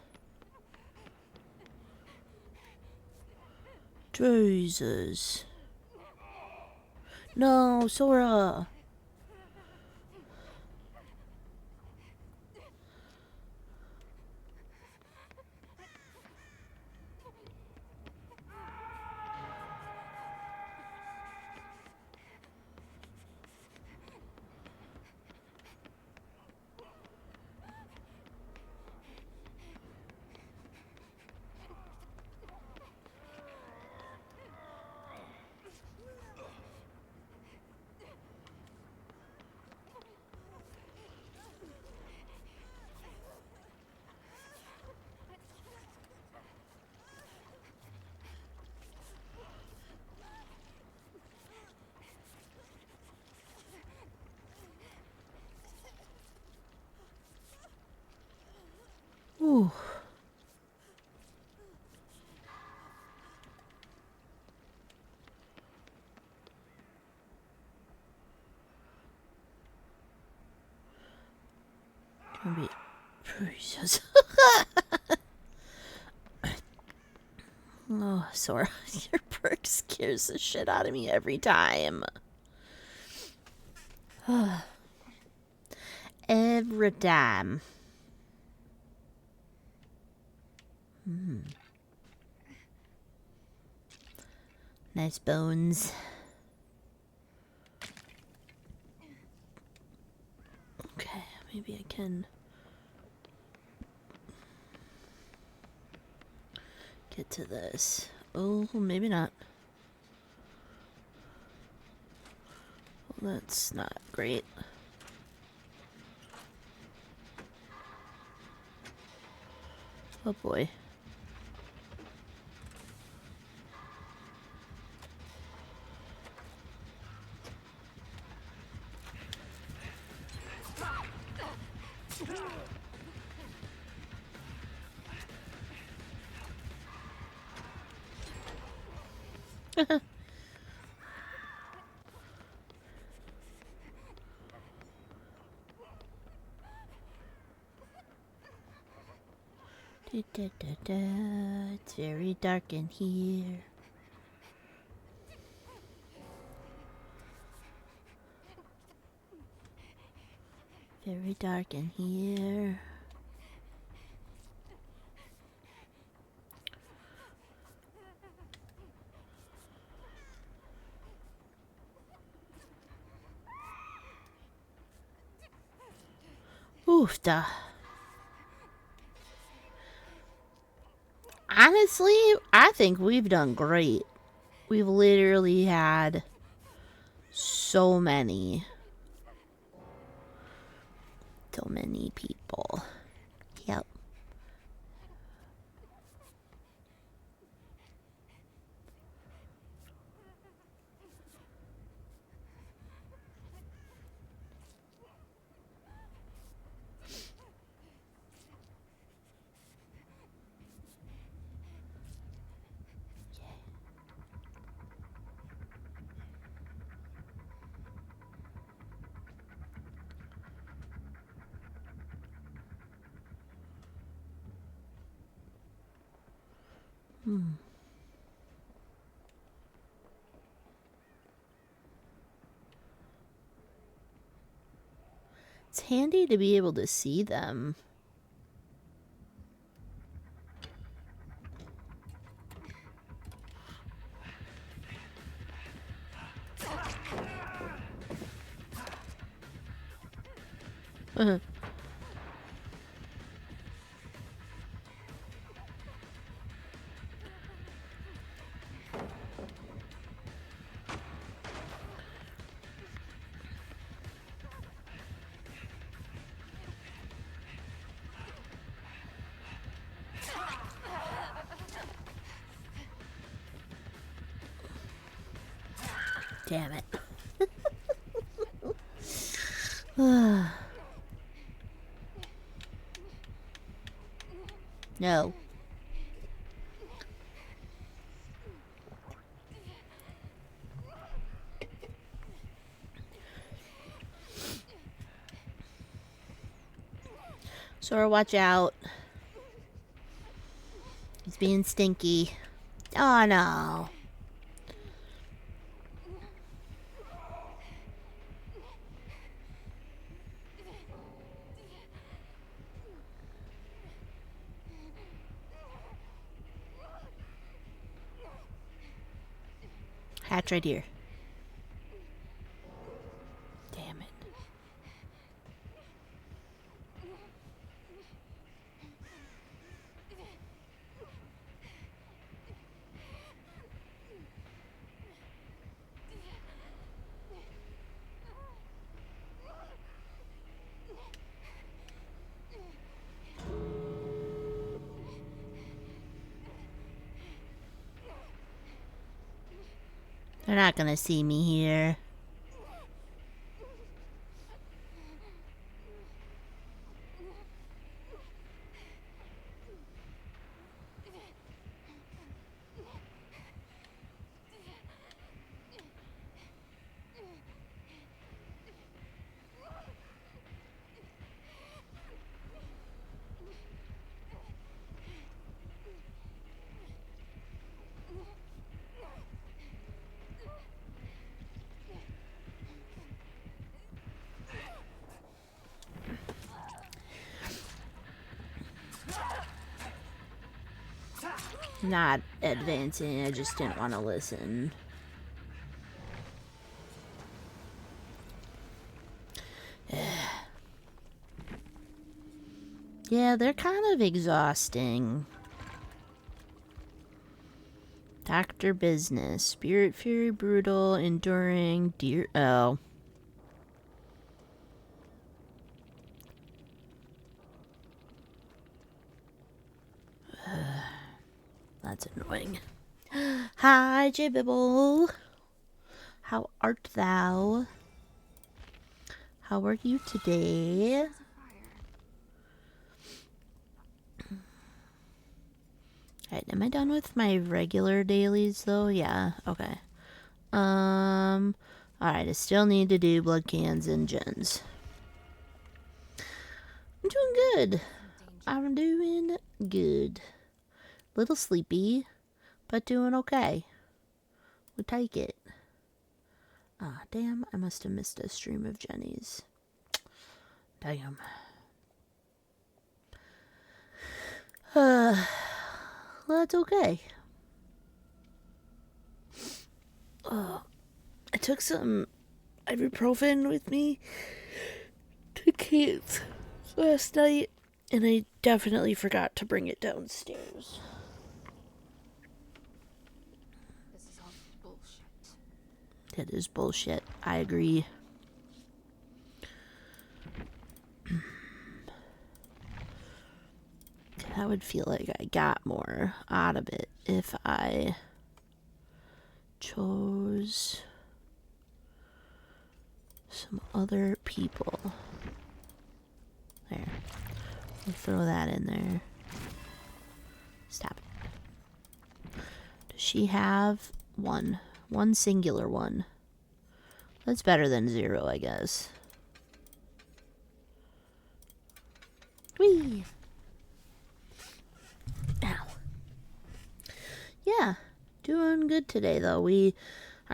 Jesus. No, Sora. Ooh. Gonna be Jesus. Oh, Sora, your perk scares the shit out of me every time. Every time. Nice bones. Okay, maybe I can get to this. Oh, maybe not. Well, that's not great. Oh boy. Da, da, da, da. It's very dark in here. Very dark in here. Oof da. Honestly, I think we've done great. We've literally had so many people. Yep. It's handy to be able to see them. Damn it. No. Sora, watch out. He's being stinky. Oh no. Hatch right here. Damn it. They're not gonna see me here. Not advancing, I just didn't want to listen. Yeah, they're kind of exhausting. Doctor Business. Spirit Fury Brutal. Enduring. Dear. Oh. That's annoying. Hi, Jibibble. How art thou? How are you today? There's a fire. Alright, am I done with my regular dailies though? Yeah, okay. Alright, I still need to do blood cans and gens. I'm doing good. Danger. I'm doing good. Little sleepy, but doing okay. We'll take it. Ah, damn, I must have missed a stream of Jenny's. Damn. Well, that's okay. I took some ibuprofen with me to Kate's last night, and I definitely forgot to bring it downstairs. This is all bullshit. That is bullshit. I agree. I would feel like I got more out of it if I chose some other people. There. We'll throw that in there. Stop it. Does she have one? One singular one. That's better than 0, I guess. Whee! Ow. Yeah, doing good today though. I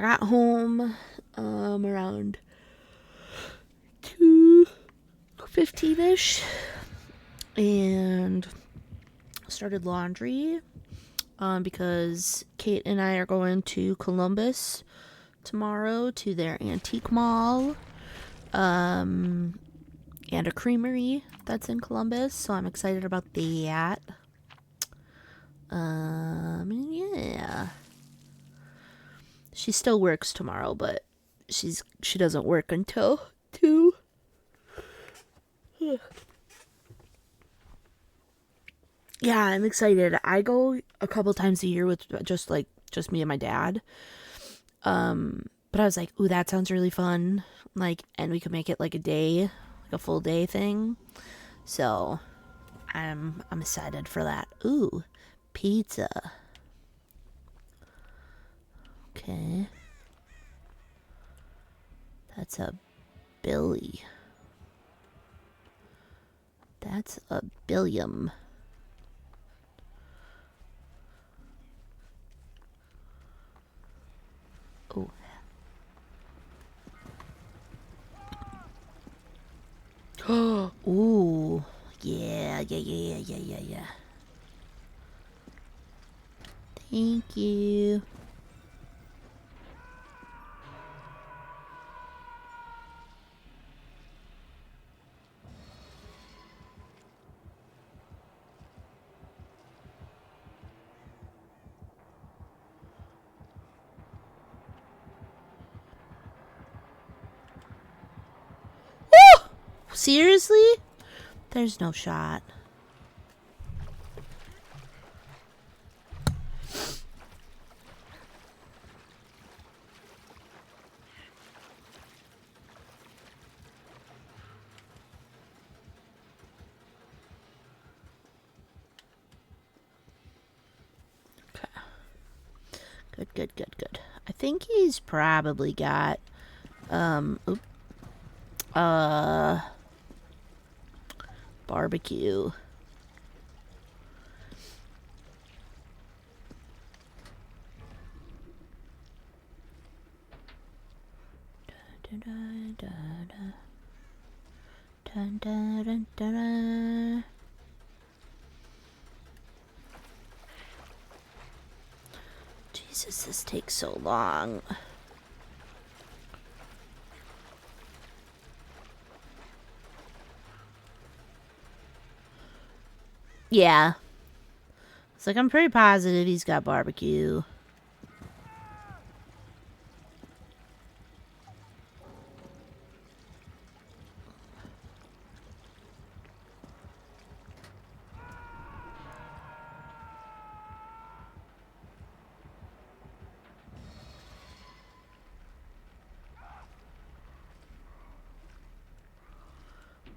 got home around 2:15ish and started laundry because Kate and I are going to Columbus tomorrow to their antique mall and a creamery that's in Columbus, so I'm excited about that. Yeah. She still works tomorrow, but she doesn't work until 2. Yeah, I'm excited. I go a couple times a year with just me and my dad. But I was like, ooh, that sounds really fun. Like, and we could make it like a day, like a full day thing. So I'm excited for that. Ooh, pizza. Okay. That's a Billy. That's a Billiam. Oh. Ooh. Yeah. Thank you. Seriously? There's no shot. Okay. Good. I think he's probably got barbecue. Jesus, this takes so long. Yeah. It's like I'm pretty positive he's got barbecue.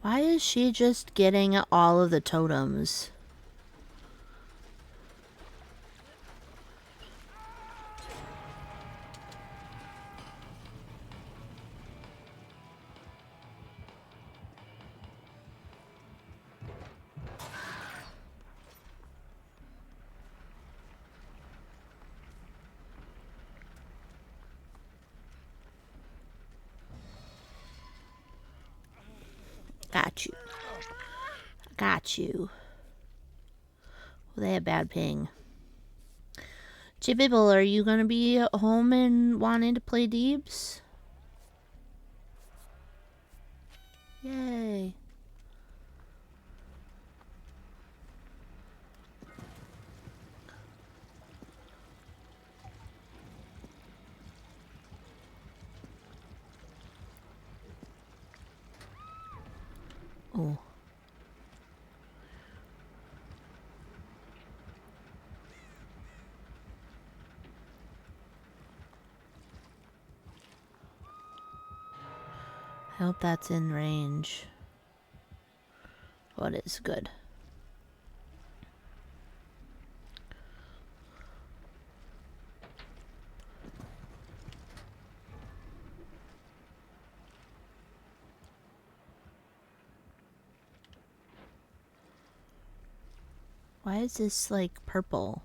Why is she just getting all of the totems? Got you. Got you. Well, they have bad ping. Chibibble, are you gonna be home and wanting to play Deebs? Yay. Oh. I hope that's in range. What is good? Why is this like purple?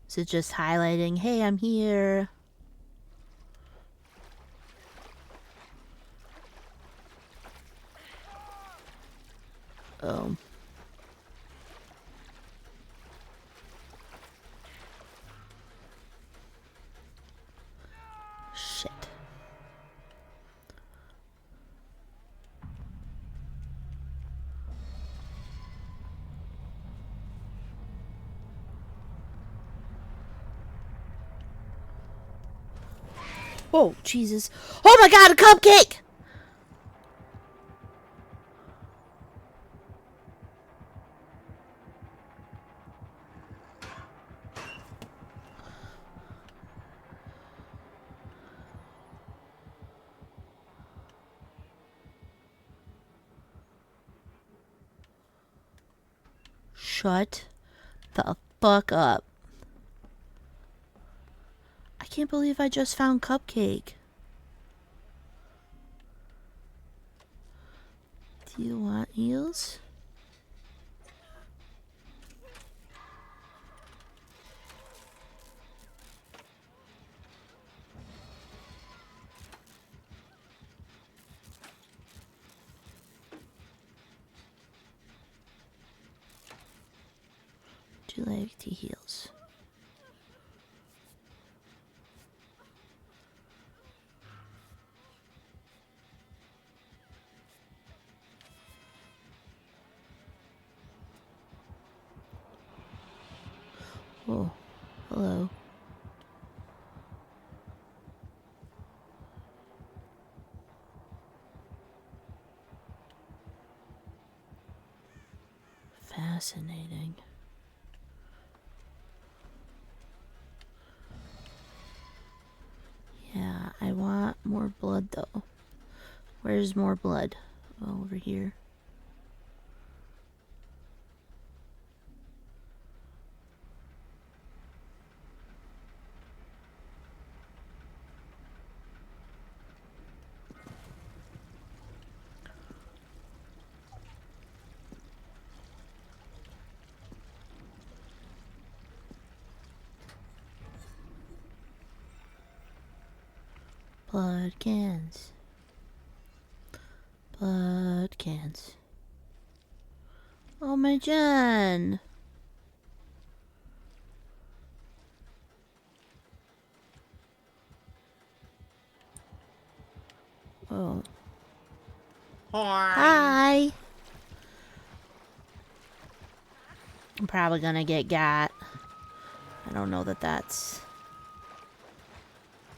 Is it just highlighting, hey, I'm here? Oh. Shit. Oh, Jesus. Oh my god, a cupcake! Shut the fuck up. I can't believe I just found cupcake. Do you want eels? Do you like tea heels? Oh, hello. Fascinating. Yeah, I want more blood though. Where's more blood? Oh, over here. Blood cans. Blood cans. Oh, my Jen. Oh. Hi. I'm probably gonna get got. I don't know that that's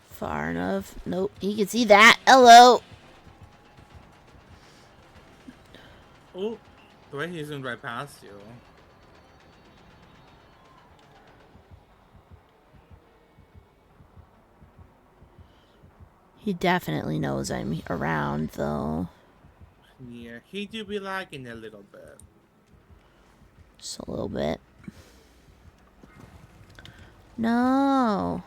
far enough. Nope, you can see that. Hello. Oh, the way he zoomed right past you. He definitely knows I'm around, though. Yeah, he do be lagging a little bit. Just a little bit. No.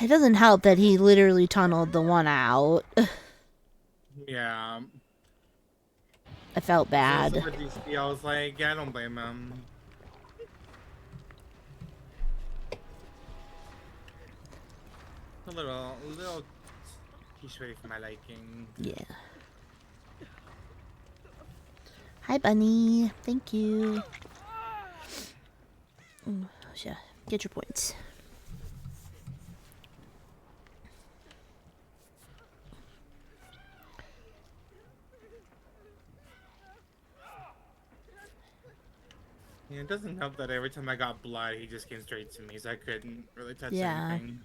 It doesn't help that he literally tunneled the one out. Yeah. I felt Just bad. with DC, I was like, yeah, I don't blame him. A little too sweaty for my liking. Yeah. Hi, Bunny. Thank you. Yeah, get your points. Yeah, it doesn't help that every time I got blood, he just came straight to me, so I couldn't really touch Yeah. anything.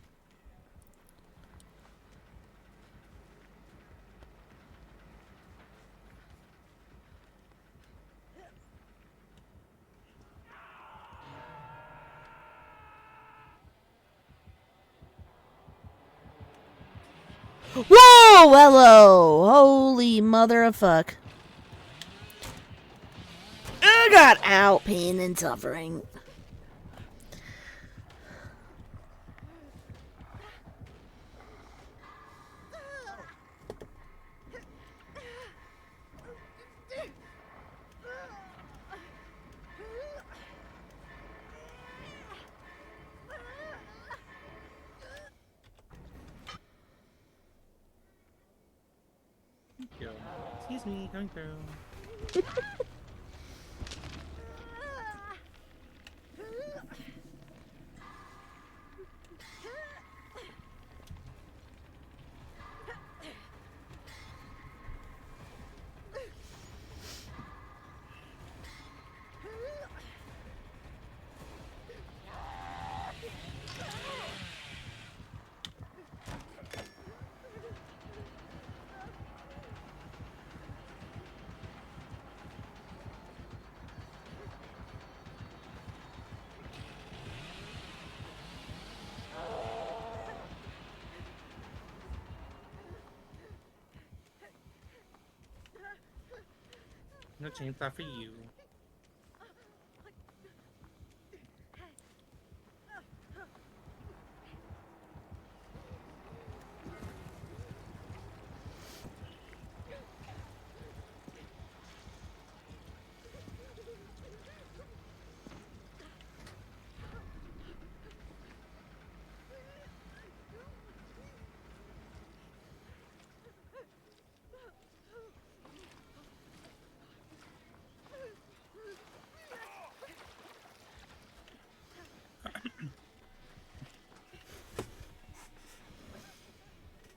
Whoa! Hello! Holy mother of fuck. I got out, pain and suffering. Thank you. Excuse me, coming through. No chainsaw for you.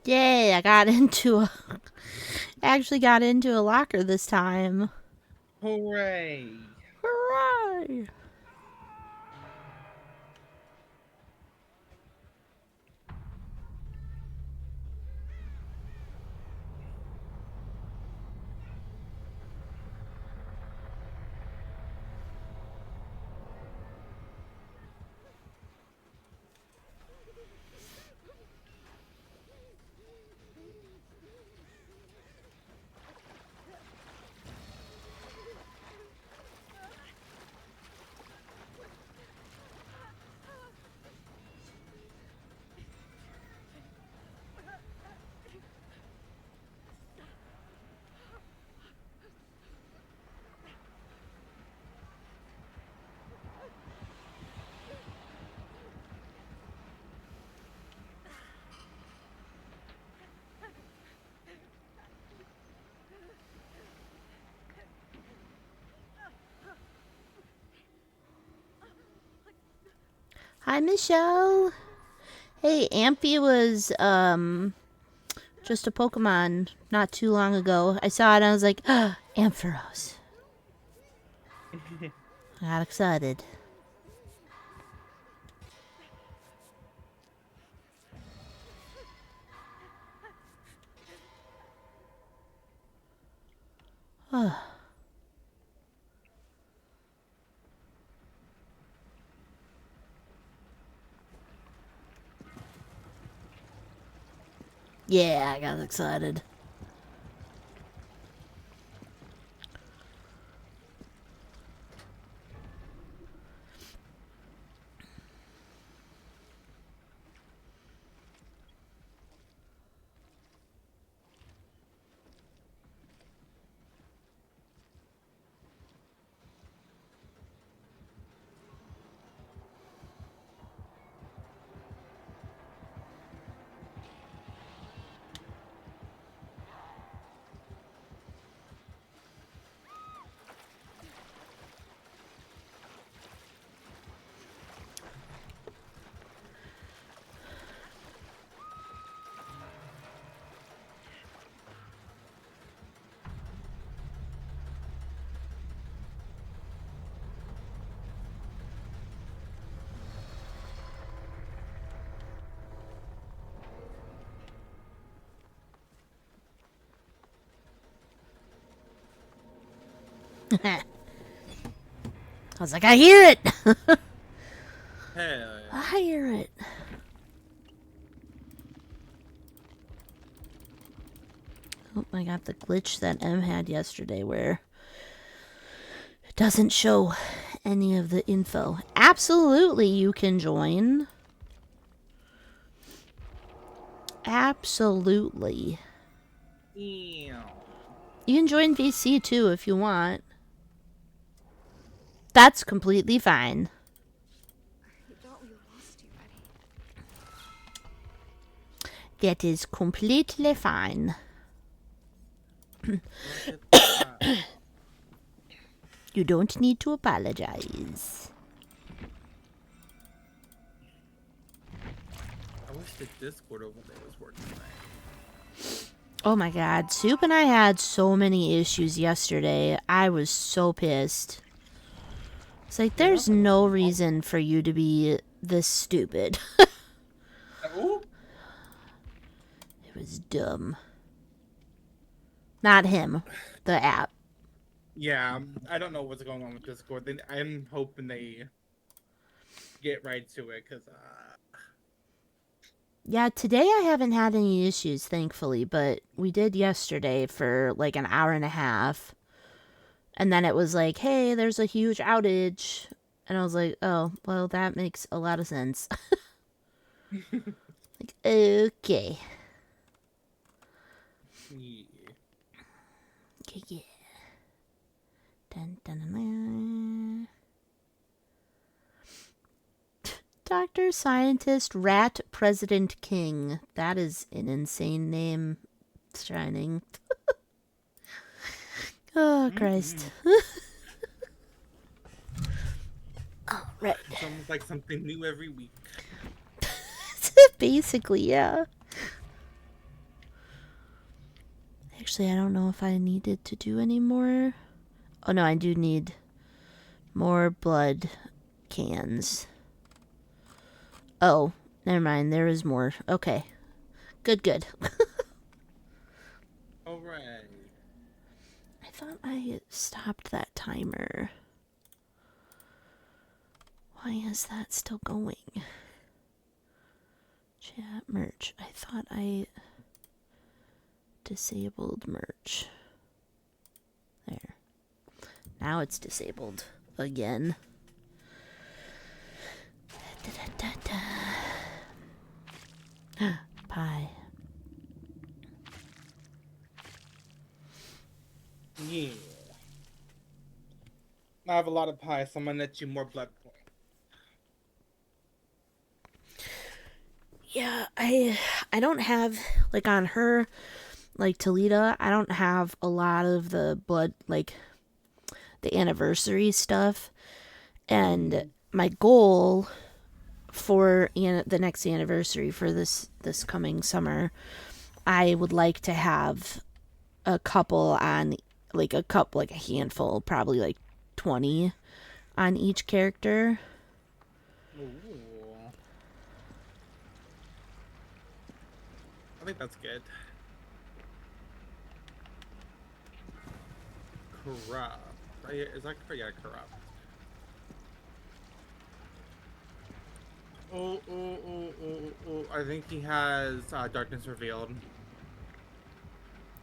Yay, actually got into a locker this time. Hooray! Hooray! Hi, Michelle. Hey, Amphi was just a Pokemon not too long ago. I saw it and I was like, ah, Ampharos. I got excited. Yeah, I got excited. I was like, I hear it. Hell yeah. I hear it. Oh, I got the glitch that M had yesterday where it doesn't show any of the info. Absolutely, you can join. Absolutely. Ew. You can join VC too if you want. That's completely fine. I thought we lost you, Eddie. That is completely fine. Look at that. You don't need to apologize. I wish the Discord over there was working right. Oh my god, Soup and I had so many issues yesterday. I was so pissed. It's like, there's no reason for you to be this stupid. Ooh. It was dumb. Not him, the app. Yeah, I don't know what's going on with Discord. I'm hoping they get right to it, because Yeah, today I haven't had any issues, thankfully, but we did yesterday for like an hour and a half. And then it was like, hey, there's a huge outage. And I was like, oh, well, that makes a lot of sense. Like, okay. yeah. Okay, yeah. Dun, dun, dun, dun. Doctor, Scientist, Rat, President, King. That is an insane name. Shining. Oh, Christ. All right. It's almost like something new every week. Basically, yeah. Actually, I don't know if I needed to do any more. Oh, no, I do need more blood cans. Oh, never mind. There is more. Okay. Good, good. Alright. I thought I stopped that timer. Why is that still going? Chat merch. I thought I disabled merch. There. Now it's disabled again. Pie. Yeah. I have a lot of pie, so I'm gonna net you more blood points. Yeah, I don't have, like, on her, like, Talita, I don't have a lot of the blood, like, the anniversary stuff. And my goal for the next anniversary for this coming summer, I would like to have a couple on, like, a handful, probably like 20 on each character. Ooh. I think that's good. corrupt. Is that correct? Yeah, corrupt. Oh. I think he has darkness revealed.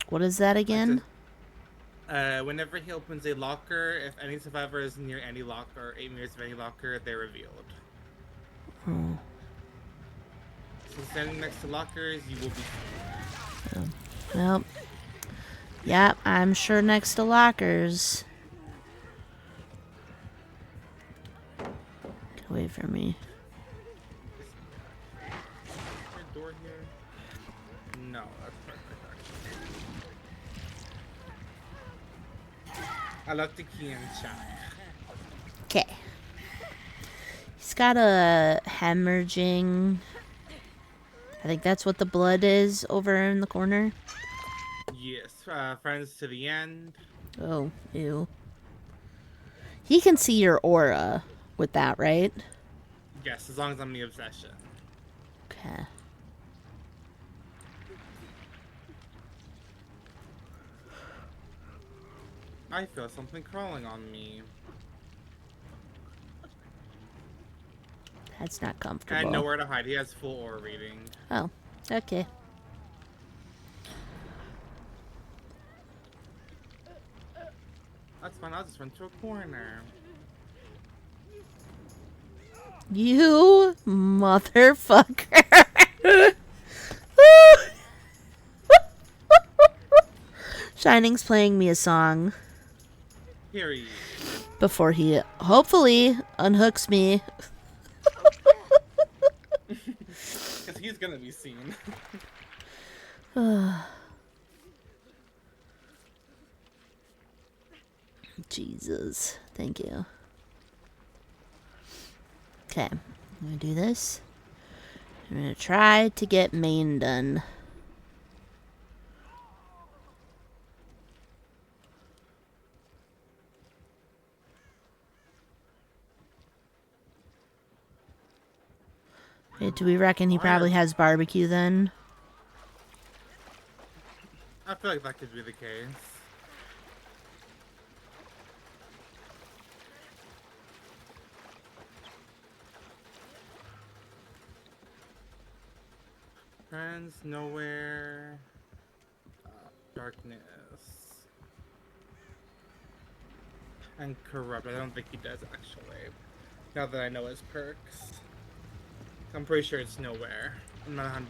What is that Like again? this. Whenever he opens a locker, if any survivor is near any locker or 8 meters of any locker, they're revealed. Oh. So standing next to lockers, you will be seen. Well, yeah, I'm sure next to lockers. Get away from me. Is there a door here? No, that's perfect, actually. I left the key in check. Okay. He's got a hemorrhaging. I think that's what the blood is over in the corner. Yes, friends to the end. Oh, ew. He can see your aura with that, right? Yes, as long as I'm the obsession. Okay. I feel something crawling on me. That's not And comfortable. nowhere to hide. He has full aura reading. Oh, okay. That's fine. I'll just run to a corner. You motherfucker. Shining's playing me a song Period. before he hopefully unhooks me. Because he's gonna be seen. Jesus. Thank you. Okay. I'm gonna do this. I'm gonna try to get main done. Wait, do we reckon he probably has barbecue then? I feel like that could be the case. Friends, nowhere. Darkness. And corrupt. I don't think he does actually. Now that I know his perks. I'm pretty sure it's nowhere. I'm not 100%,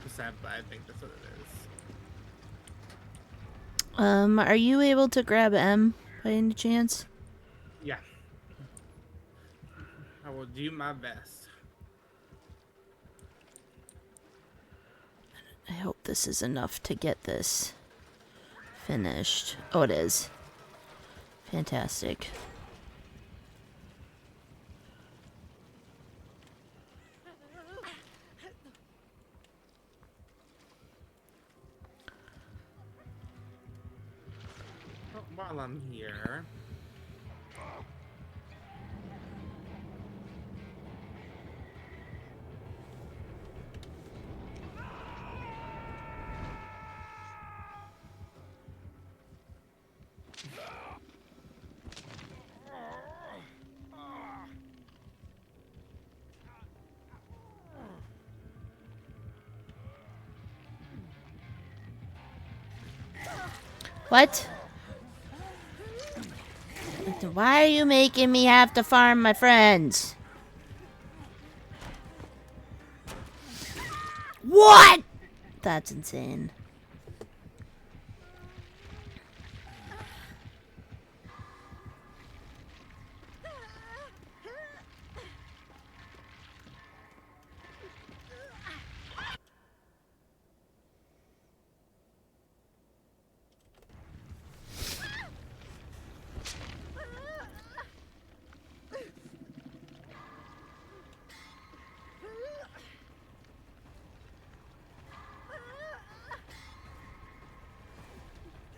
but I think that's what it is. Are you able to grab M by any chance? Yeah. I will do my best. I hope this is enough to get this finished. Oh, it is. Fantastic. Oh, while I'm here. What? Why are you making me have to farm my friends? What? That's insane.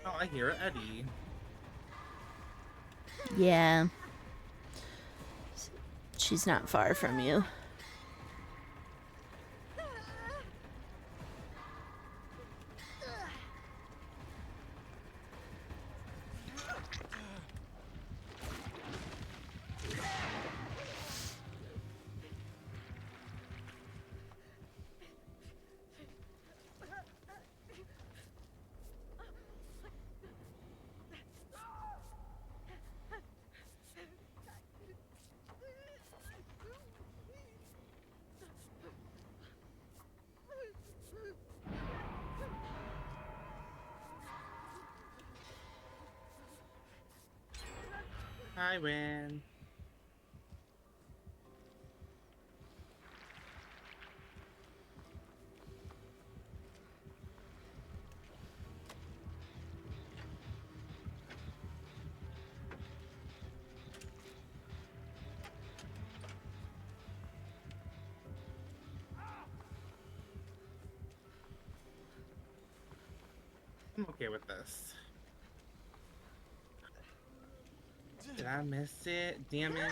Oh, I hear Eddie. Yeah. She's not far from you. I win. I'm okay with this. Did I miss it? Damn it.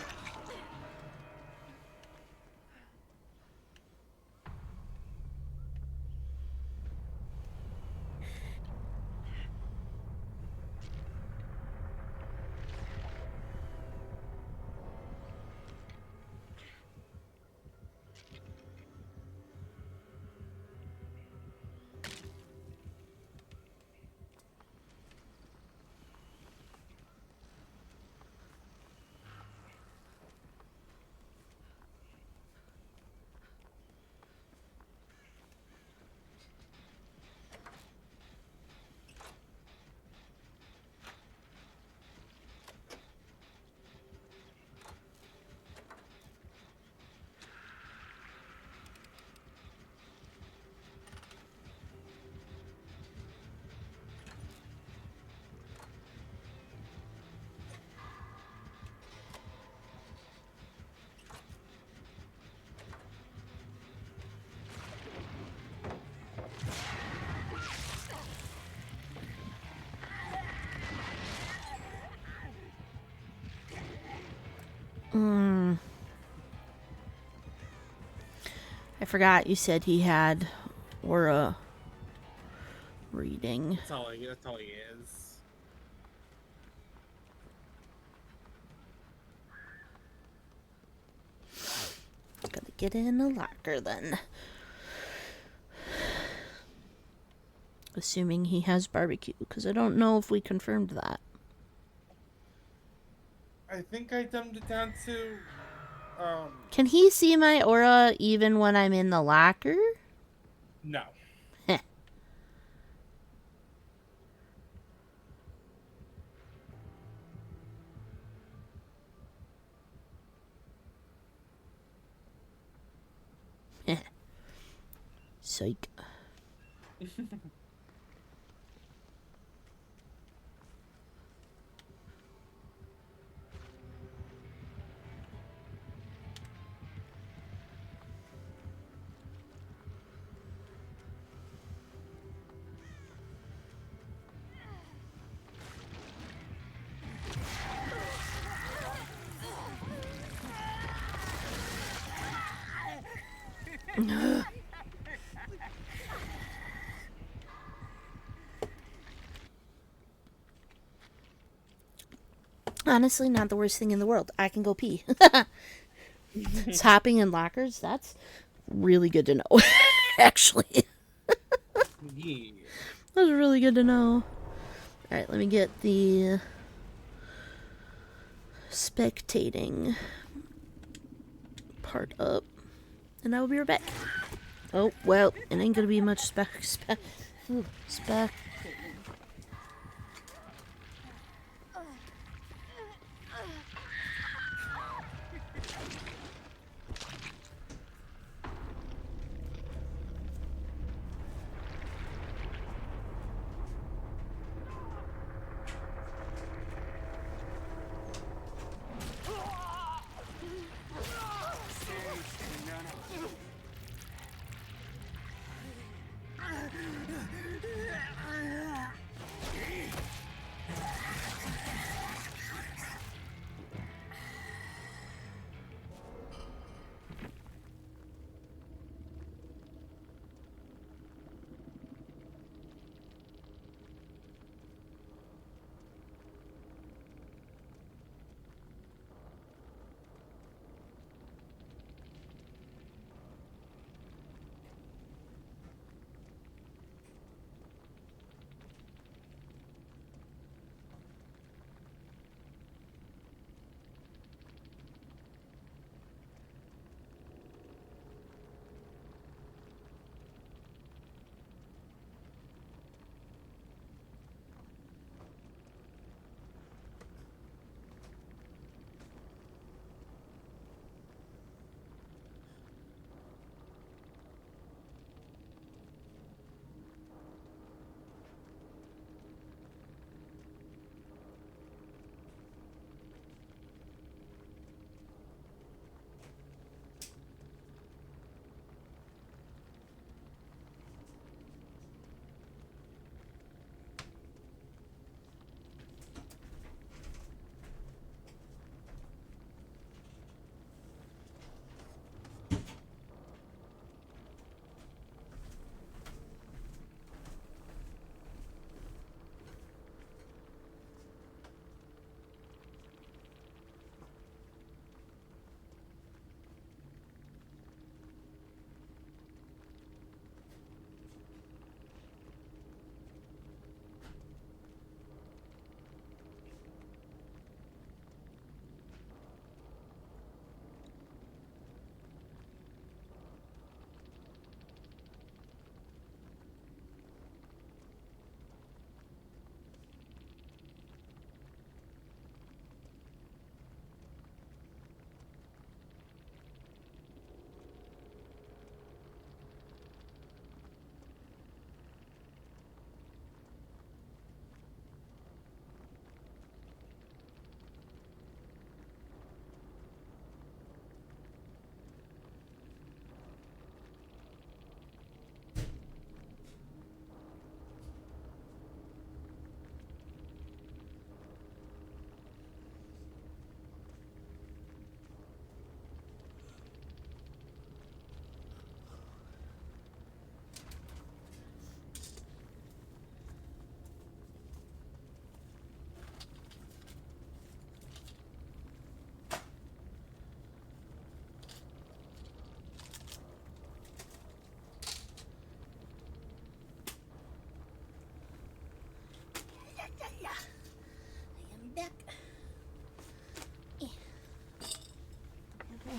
I forgot you said he had aura reading. That's all he is. Gotta get in the locker then. Assuming he has barbecue, because I don't know if we confirmed that. I think I dumbed it down to Can he see my aura even when I'm in the locker? no. Heh. Heh. Psych. Honestly, not the worst thing in the world. I can go pee. Hopping in lockers, that's really good to know. Actually, Yeah. that's really good to know. Alright, let me get the spectating part up. And I will be right back. Oh, well, it ain't gonna be much spec.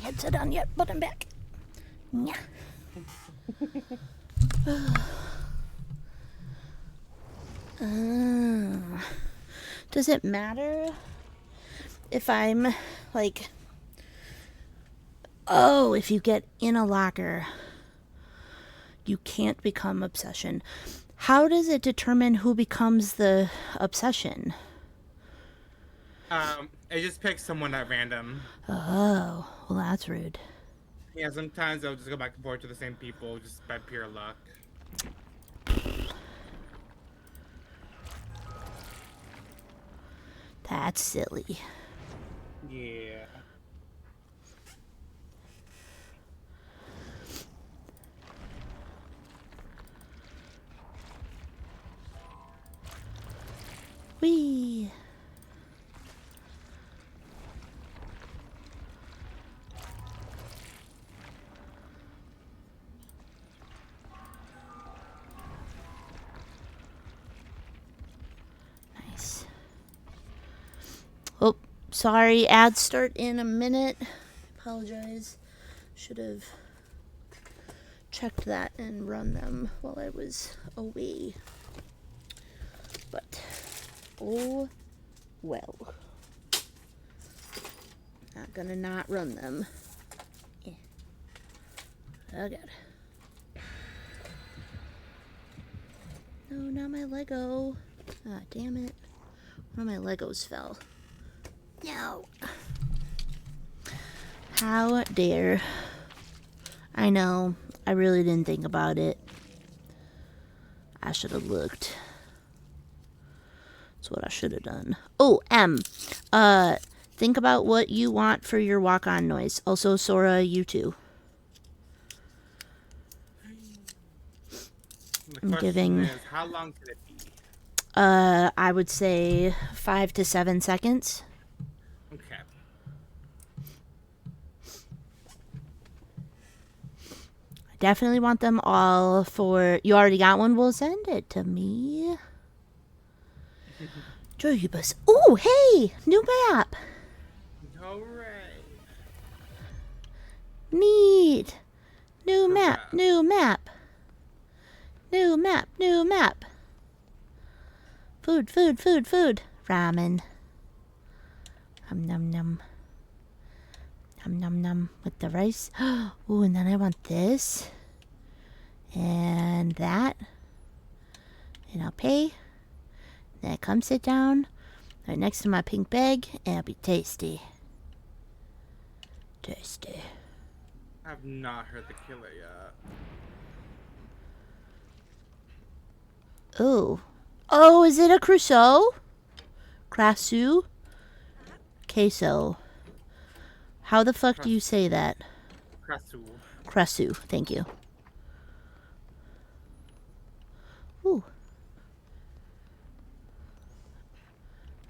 headset on yet, but I'm back. Yeah. Does it matter if I'm like, oh, if you get in a locker, you can't become obsession. How does it determine who becomes the obsession? It just picks someone at random. Oh, well, that's rude. Yeah, sometimes I'll just go back and forth to the same people just by pure luck. That's silly. Yeah. Whee! Nice. Oh, sorry. Ads start in a minute. Apologize. Should have checked that and run them while I was away. But, oh, well. Not gonna not run them. Yeah. Oh, God. No, not my Lego. Ah, damn it. One of my Legos fell. No. How dare. I know. I really didn't think about it. I should have looked. That's what I should have done. Oh, M. Think about what you want for your walk-on noise. Also, Sora, you too. The question giving- is, how long could it be? I would say 5 to 7 seconds. Okay. I definitely want them all for... You already got one? Well, send it to me. Joyubus. Oh, hey! New map! Alright. Neat! New map, new map. New map, new map. Food, food, food, food. Ramen. Num num. Num num num. With the rice. Ooh, and then I want this. And that. And I'll pay. Then I come sit down right next to my pink bag, and it'll be tasty. Tasty. I've not heard the killer yet. Oh. Oh, is it a Crusoe? Crasu? Queso. How the fuck do you say that? Krasu. Crasu. Thank you. Ooh.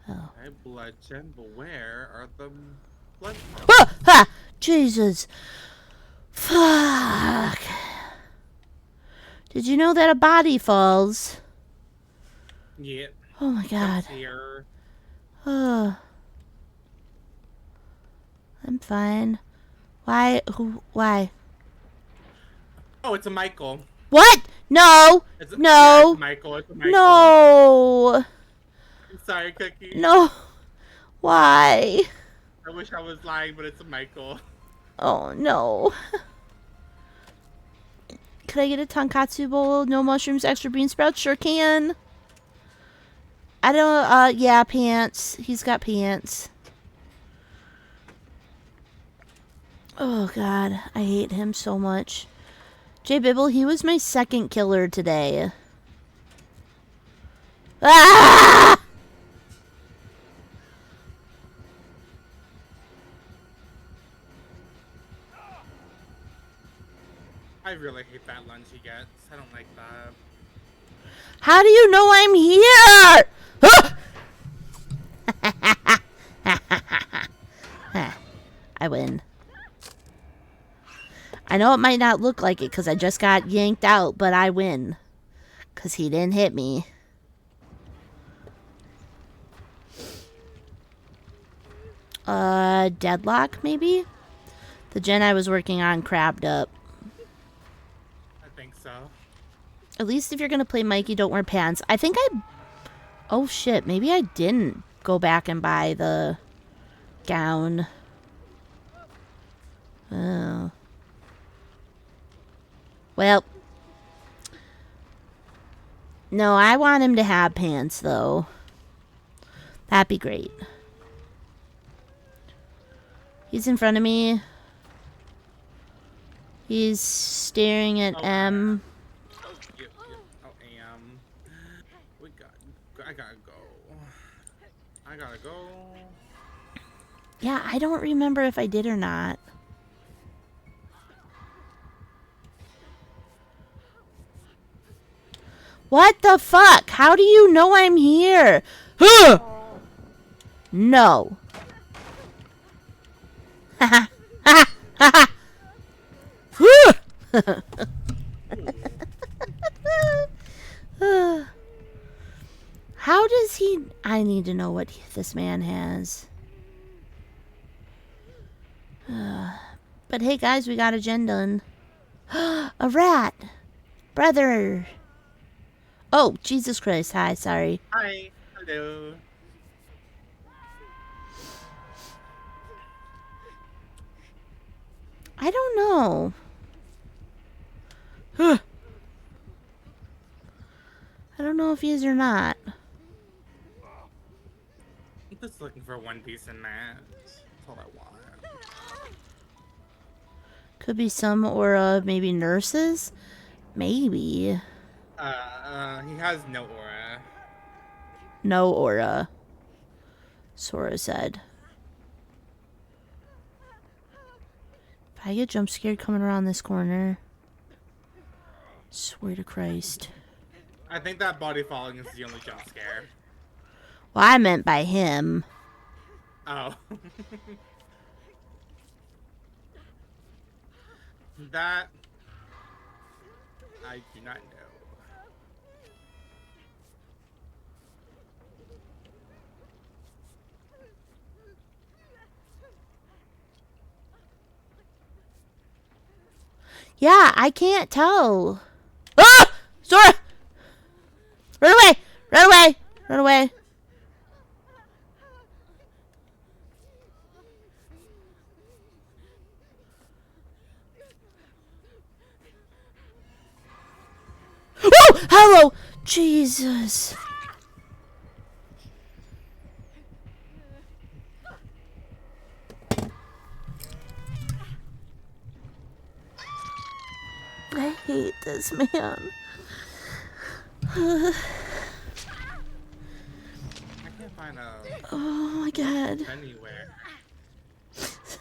Oh. I bludgeon, but where are the blood? Ah! Ha! Jesus. Fuck. Did you know that a body falls? Yeah. Oh my god. Here. Oh. I'm fine. Why? Who? Why? Oh, it's a Michael. What? No! It's a, No! Yeah, it's a Michael. It's a Michael. No! I'm sorry, Cookie. No! Why? I wish I was lying, but it's a Michael. Oh no. Could I get a tonkatsu bowl? No mushrooms, extra bean sprouts? Sure can. I don't, yeah, pants. He's got pants. Oh god, I hate him so much. Jay Bibble, he was my second killer today. Ah! I really hate that lunch he gets. I don't like that. How do you know I'm here? I win. I know it might not look like it because I just got yanked out, but I win. Because he didn't hit me. Deadlock, maybe? The gen I was working on crabbed up. I think so. At least if you're gonna play Mikey, don't wear pants. I think I... Oh shit, maybe I didn't go back and buy the gown. Oh. Well. No, I want him to have pants, though. That'd be great. He's in front of me. He's staring at M. Oh, yep. Oh, I gotta go. I gotta go. Yeah, I don't remember if I did or not. What the fuck? How do you know I'm here? Huh! No. Ha ha ha ha. How does he... I need to know what this man has. But hey guys, we got a gen done. A rat. Brother. Oh, Jesus Christ. Hi, sorry. Hi. Hello. I don't know. I don't know if he is or not. I'm just looking for one decent match. That's all I want. Could be some aura, maybe nurses? Maybe. He has no aura. No aura. Sora said. If I get jump scared coming around this corner, swear to Christ. I think that body falling is the only jump scare. Well, I meant by him. Oh. That I do not know. Yeah, I can't tell. Ah! Sora! Run away! Run away! Run away! Oh! Hello! Jesus. I hate this man. I can't find a Oh my god. anywhere.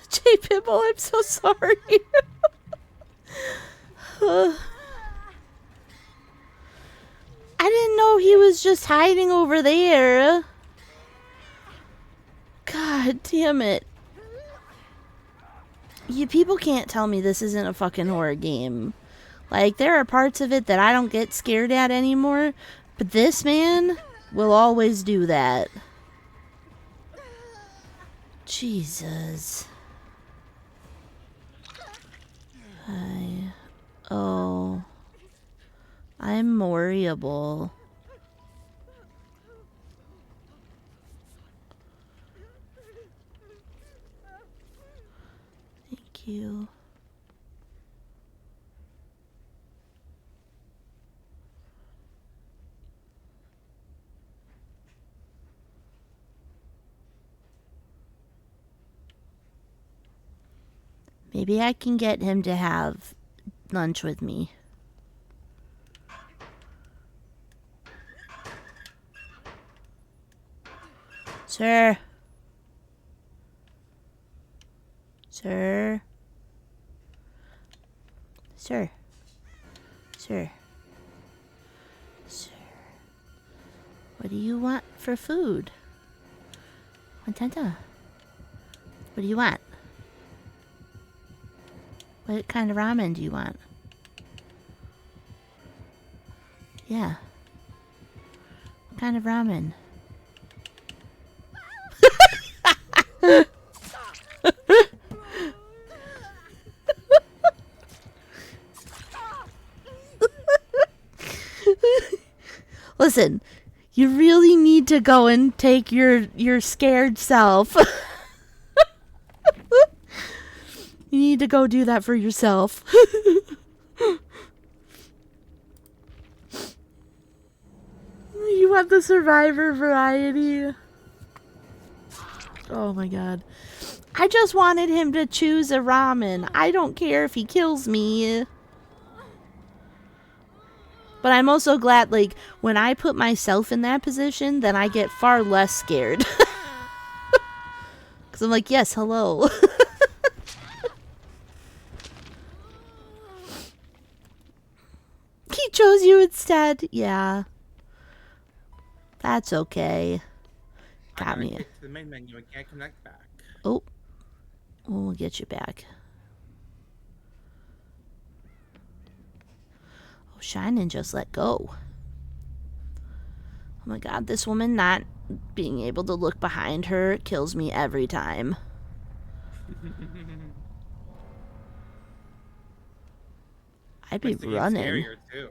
J Pibble, I'm so sorry. I didn't know he was just hiding over there. God damn it. You people can't tell me this isn't a fucking horror game. Like, there are parts of it that I don't get scared at anymore, but this man will always do that. Jesus. Oh. I'm worryable. Thank you. Maybe I can get him to have lunch with me. Sir. Sir. Sir. Sir. Sir. What do you want for food? Contenta. What do you want? What kind of ramen do you want? Yeah. What kind of ramen? Listen, you really need to go and take your scared self. You need to go do that for yourself. You want the survivor variety? Oh my god. I just wanted him to choose a ramen. I don't care if he kills me. But I'm also glad, like, when I put myself in that position, then I get far less scared. Because I'm like, yes, hello. He chose you instead. Yeah. That's okay. Got me. Get to the main menu and can't connect back. Oh. We'll get you back. Oh, shine and just let go. Oh my god, this woman not being able to look behind her kills me every time. I'd be running. Scarier too.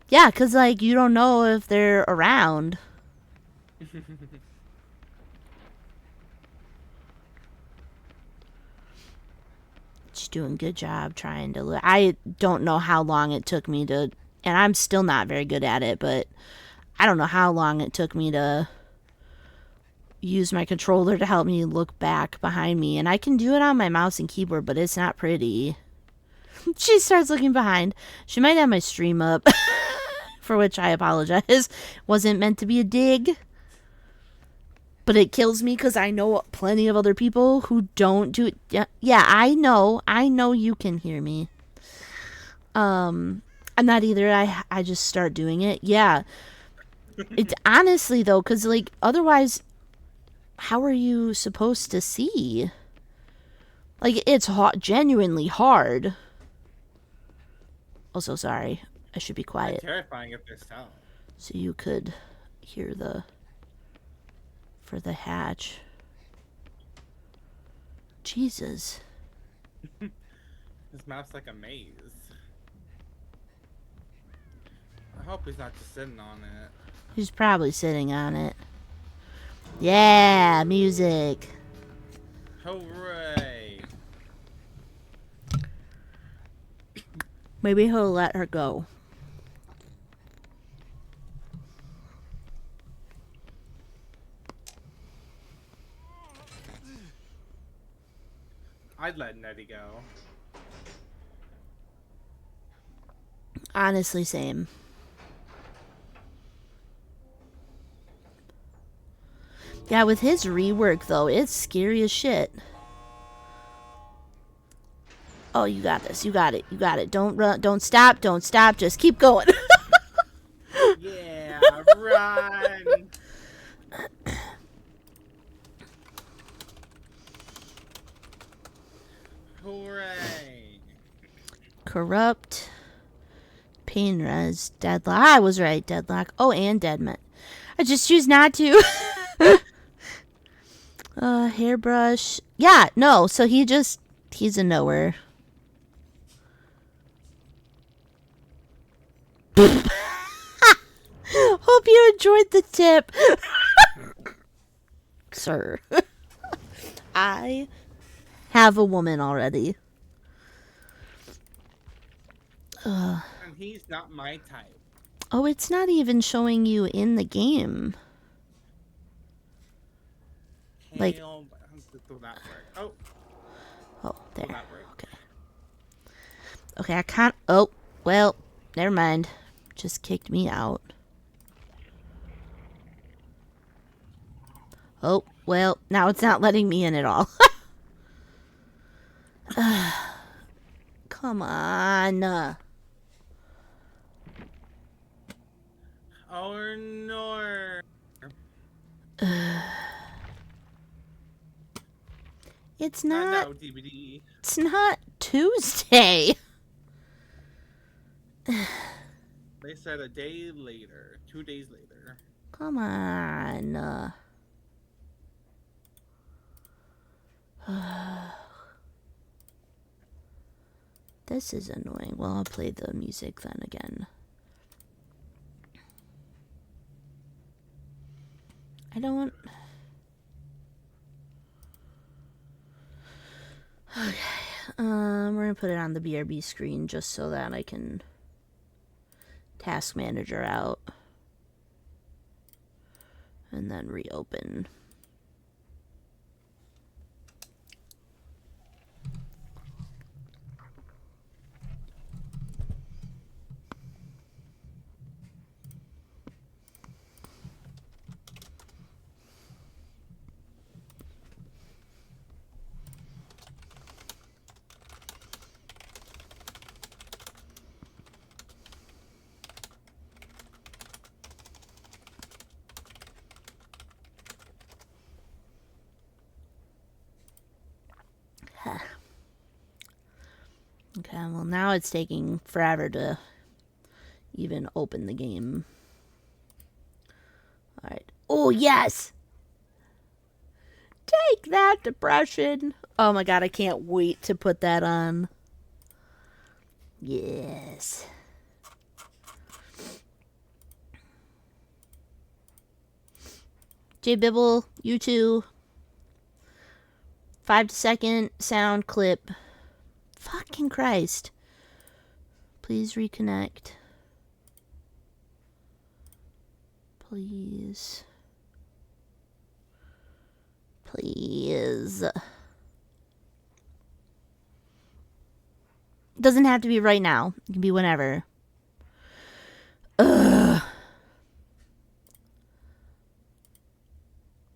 Yeah, because, like, you don't know if they're around. She's doing a good job trying to look. I don't know how long it took me to, and I'm still not very good at it, but I don't know how long it took me to use my controller to help me look back behind me. And I can do it on my mouse and keyboard, but it's not pretty. She starts looking behind. She might have my stream up, for which I apologize. Wasn't meant to be a dig. But it kills me because I know plenty of other people who don't do it. Yeah, I know. I know you can hear me. I'm not either. I just start doing it. Yeah. It's honestly, though, because, like, otherwise, how are you supposed to see? Like, it's genuinely hard. Also, sorry. I should be quiet. It's terrifying if there's sound. So you could hear for the hatch. Jesus. This map's like a maze. I hope he's not just sitting on it. He's probably sitting on it. Yeah, music. Hooray! Maybe he'll let her go. I'd let Nettie go. Honestly, same. Yeah, with his rework, though, it's scary as shit. Oh, you got this. You got it. You got it. Don't run. Don't stop. Don't stop. Just keep going. Yeah, run! Hooray! Corrupt. Pain res. Deadlock. I was right. Deadlock. Oh, and deadman. I just choose not to. Hairbrush. Yeah, no. So he's a knower. Hope you enjoyed the tip. Sir. I have a woman already. And he's not my type. Oh, it's not even showing you in the game. Like, Will that work? oh, there. Will that work? Okay. Okay, I can't. Oh, well, never mind. Just kicked me out. Oh, well, now it's not letting me in at all. Come on. Oh no. It's I not. know, DVD. It's not Tuesday. They said a day later. 2 days later. Come on. This is annoying. Well, I'll play the music then again. I don't... Okay. We're gonna put it on the BRB screen just so that I can task manager out. And then reopen. Okay, well now it's taking forever to even open the game. Alright. Oh, yes! Take that, depression! Oh my god, I can't wait to put that on. Yes. J Bibble, you too. 5-second sound clip. Fucking Christ. Please reconnect. Please. Please. Doesn't have to be right now. It can be whenever. Ugh.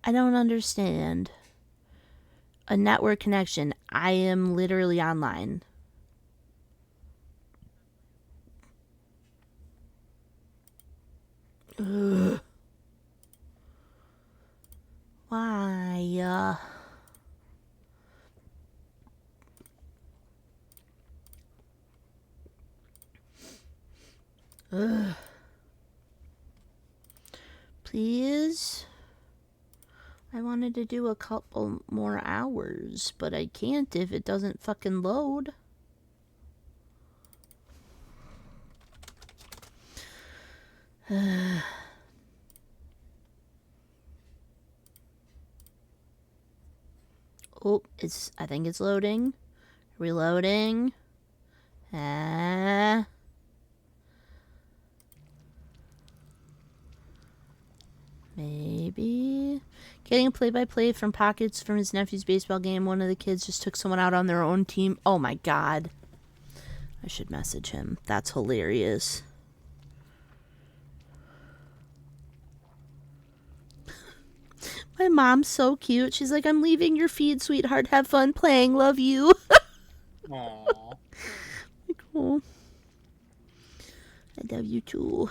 I don't understand. A network connection. I am literally online. Ugh. Why? Ugh. Please? I wanted to do a couple more hours, but I can't if it doesn't fucking load. Oh, I think it's loading. Reloading. Maybe. Getting a play-by-play from pockets from his nephew's baseball game. One of the kids just took someone out on their own team. Oh my god. I should message him. That's hilarious. My mom's so cute. She's like, I'm leaving your feed, sweetheart. Have fun playing. Love you. Aww. Like, oh. I love you too.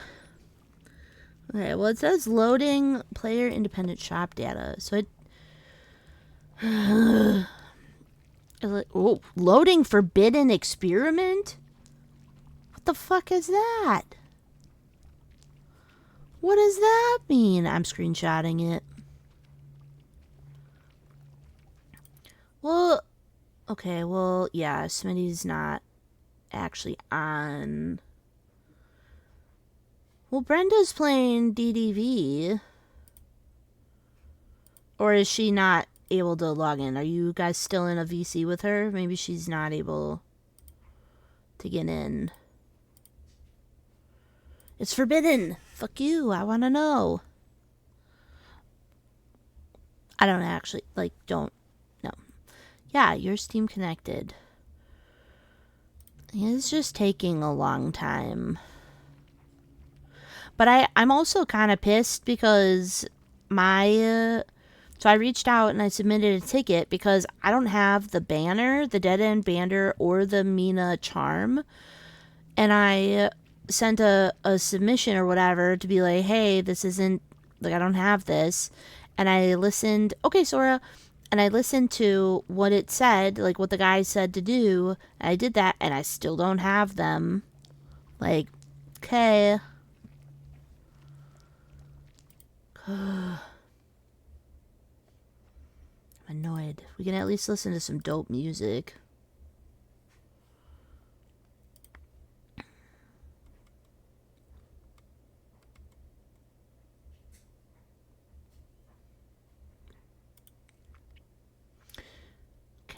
Okay, well, it says loading player independent shop data. So it... oh, loading forbidden experiment? What the fuck is that? What does that mean? I'm screenshotting it. Well, okay, well, yeah, Smitty's not actually on. Well, Brenda's playing DDV. Or is she not able to log in? Are you guys still in a VC with her? Maybe she's not able to get in. It's forbidden. Fuck you. I want to know. I don't actually, like, don't. No. Yeah, your Steam connected. It's just taking a long time. But I'm also kind of pissed because my... so I reached out and I submitted a ticket because I don't have the banner, the Dead End banner, or the Mina charm. And I sent a submission or whatever to be like, hey, this isn't... like, I don't have this. And I listened... okay, Sora... and I listened to what it said, like what the guy said to do. And I did that, and I still don't have them. Like, okay. I'm annoyed. We can at least listen to some dope music.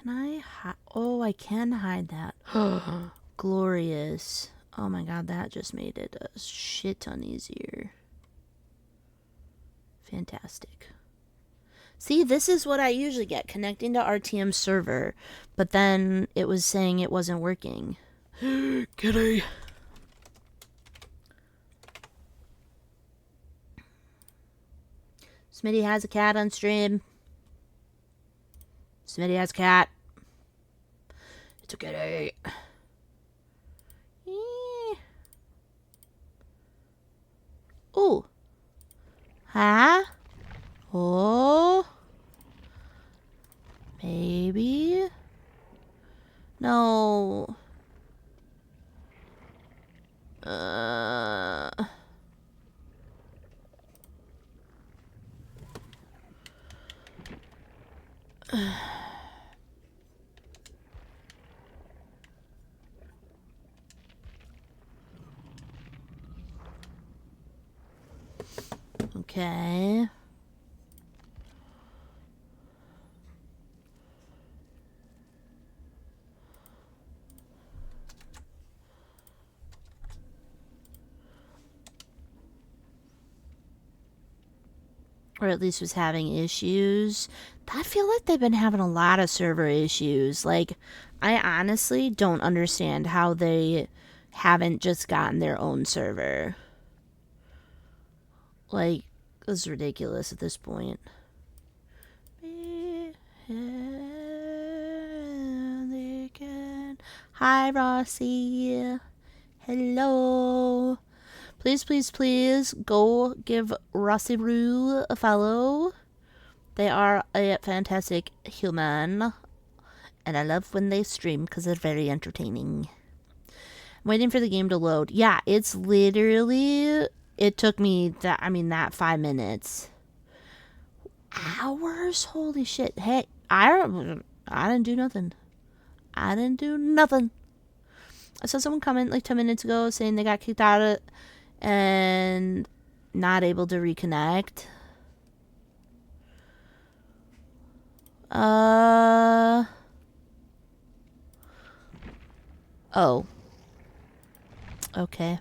Can I oh, I can hide that. Glorious. Oh my god, that just made it a shit ton easier. Fantastic. See, this is what I usually get, connecting to RTM server, but then it was saying it wasn't working. Kitty. Smitty has a cat on stream. Smitty has a cat. It's a kitty. Ooh. Huh? Oh. Maybe. No. Okay. Or at least was having issues. I feel like they've been having a lot of server issues. Like, I honestly don't understand how they haven't just gotten their own server. Like, it's ridiculous at this point. Hi, Rossi. Hello. Please, please, please go give Rossi Roo a follow. They are a fantastic human. And I love when they stream because they're very entertaining. I'm waiting for the game to load. Yeah, it's literally... It took me that 5 minutes. Hours? Holy shit. Hey, I didn't do nothing. I saw someone comment like 10 minutes ago saying they got kicked out of and not able to reconnect. Oh. Okay.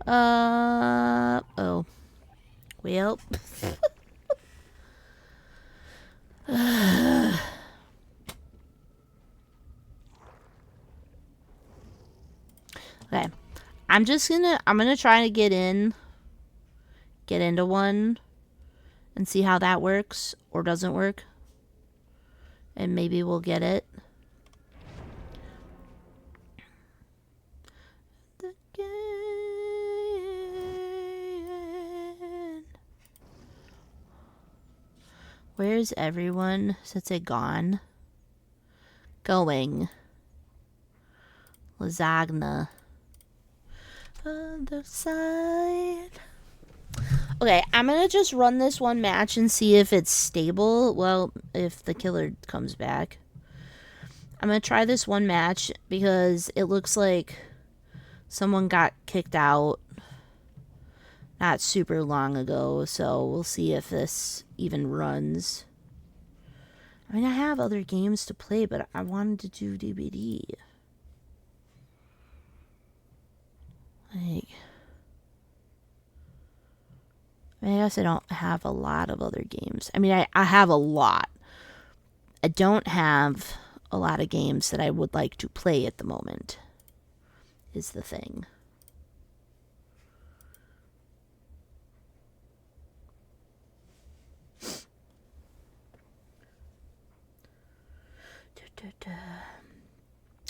Oh. Well. Okay. I'm gonna try to get into one and see how that works or doesn't work. And maybe we'll get it. Where's everyone since they gone? Going. Lasagna. Other side. Okay, I'm gonna just run this one match and see if it's stable. Well, if the killer comes back. I'm gonna try this one match because it looks like someone got kicked out not super long ago, so we'll see if this even runs. I mean, I have other games to play, but I wanted to do DBD. Like, I guess I don't have a lot of other games. I mean, I have a lot. I don't have a lot of games that I would like to play at the moment, is the thing.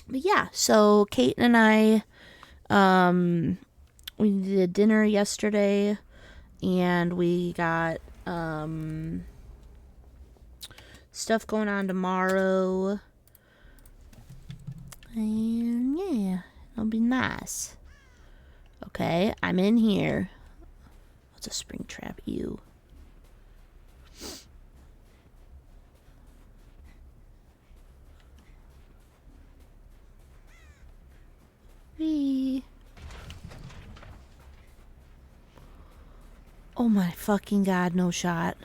But yeah, so Kate and I, we did dinner yesterday, and we got stuff going on tomorrow, and yeah, it'll be nice. Okay, I'm in here. What's a spring trap? You. Oh my fucking god, no shot.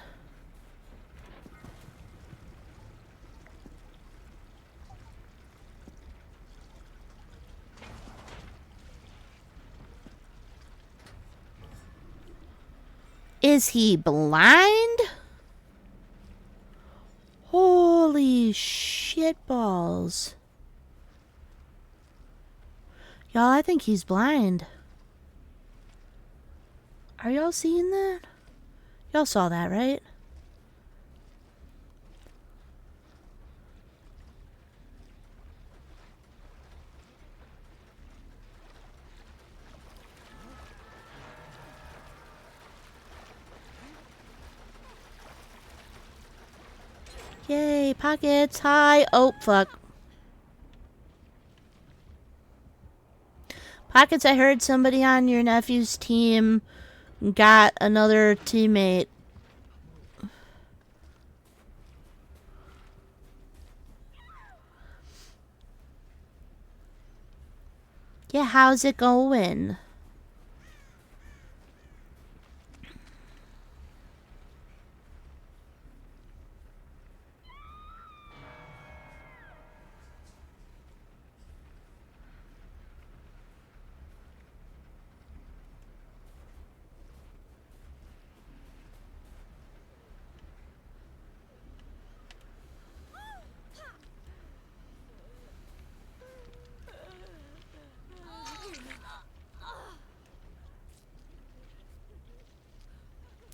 Is he blind? Holy shitballs. Y'all, I think he's blind. Are y'all seeing that? Y'all saw that, right? Yay, pockets, hi. Oh, fuck. Pockets, I heard somebody on your nephew's team got another teammate. Yeah, how's it going?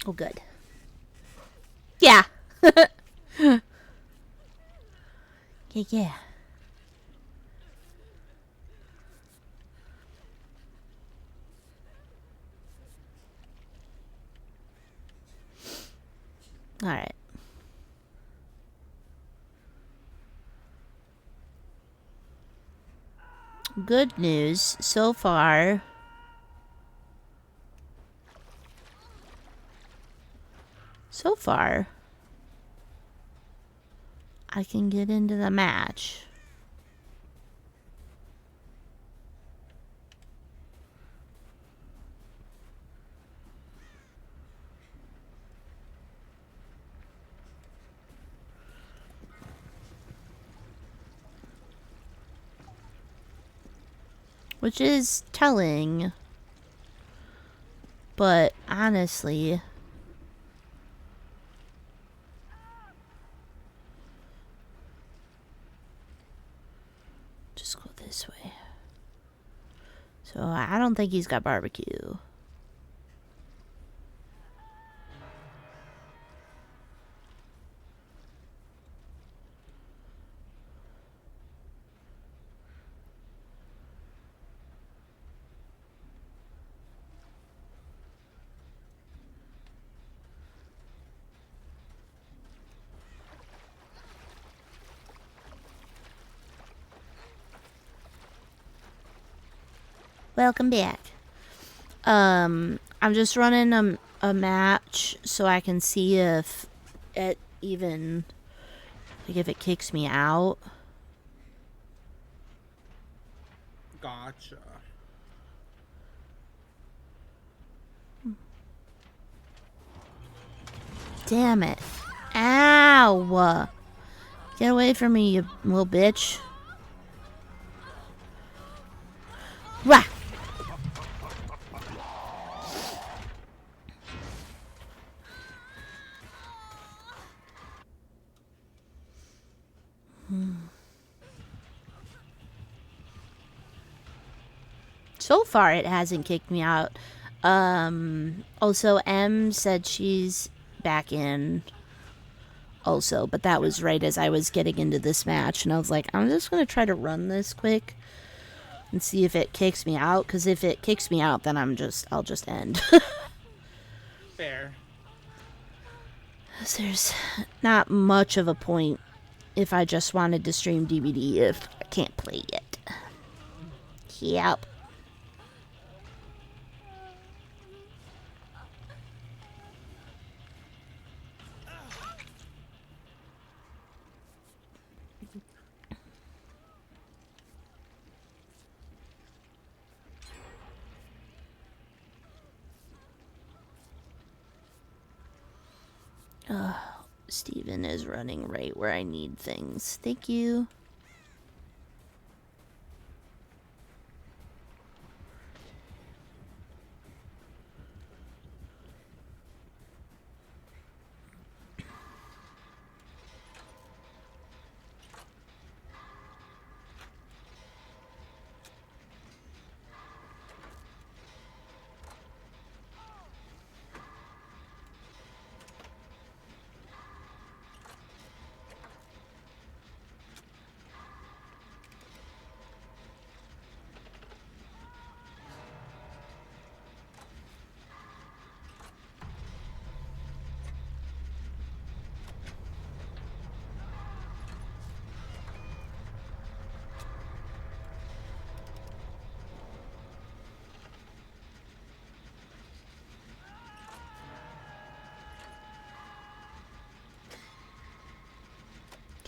Oh, good. Yeah. Yeah. Alright. Good news so far. So far, I can get into the match. Which is telling. But honestly, just go this way. So I don't think he's got barbecue. Welcome back. I'm just running a match so I can see if it even, like, if it kicks me out. Gotcha. Damn it. Ow! Get away from me, you little bitch. Rah! So far, it hasn't kicked me out. Also, M said she's back in also, but that was right as I was getting into this match, and I was like, I'm just gonna try to run this quick and see if it kicks me out, because if it kicks me out, then I'll just end. Fair. There's not much of a point if I just wanted to stream DVD if I can't play it. Yep. Steven is running right where I need things. Thank you.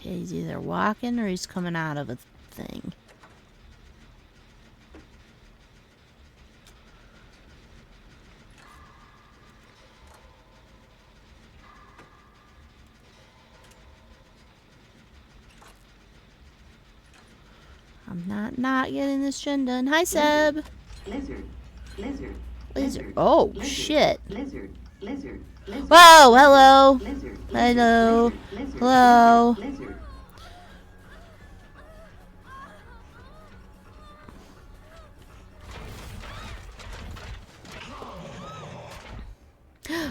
Okay, he's either walking or he's coming out of a thing. I'm not getting this gen done. Hi, Seb. Lizard. Lizard. Lizard. Oh, Lizard. shit. Lizard. Lizard. Lizard. Whoa, hello. Lizard. Hello. Lizard. Hello. Lizard.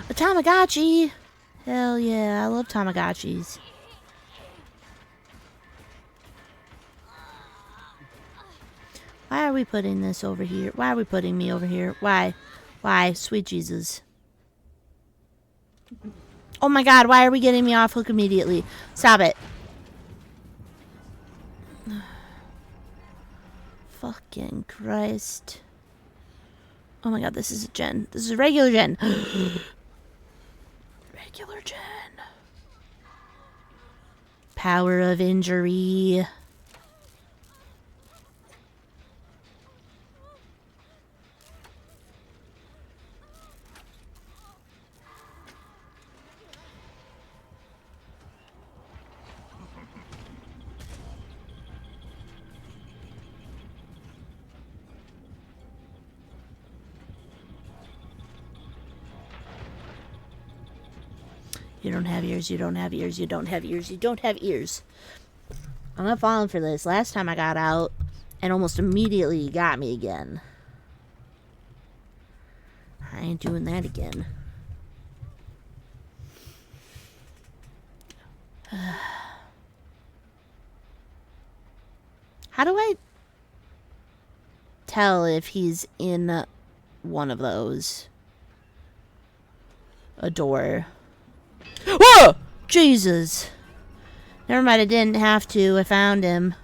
A Tamagotchi. Hell yeah, I love Tamagotchis. Why are we putting this over here? Why are we putting me over here? Why? Why? Sweet Jesus. Oh my god, why are we getting me off hook immediately? Stop it. Fucking Christ. Oh my god, this is a gen. This is a regular gen. Regular gen. Power of injury. You don't have ears, you don't have ears, you don't have ears, you don't have ears. I'm not falling for this. Last time I got out and almost immediately got me again. I ain't doing that again. How do I tell if he's in one of those? A door. Whoa! Jesus. Never mind, I didn't have to. I found him.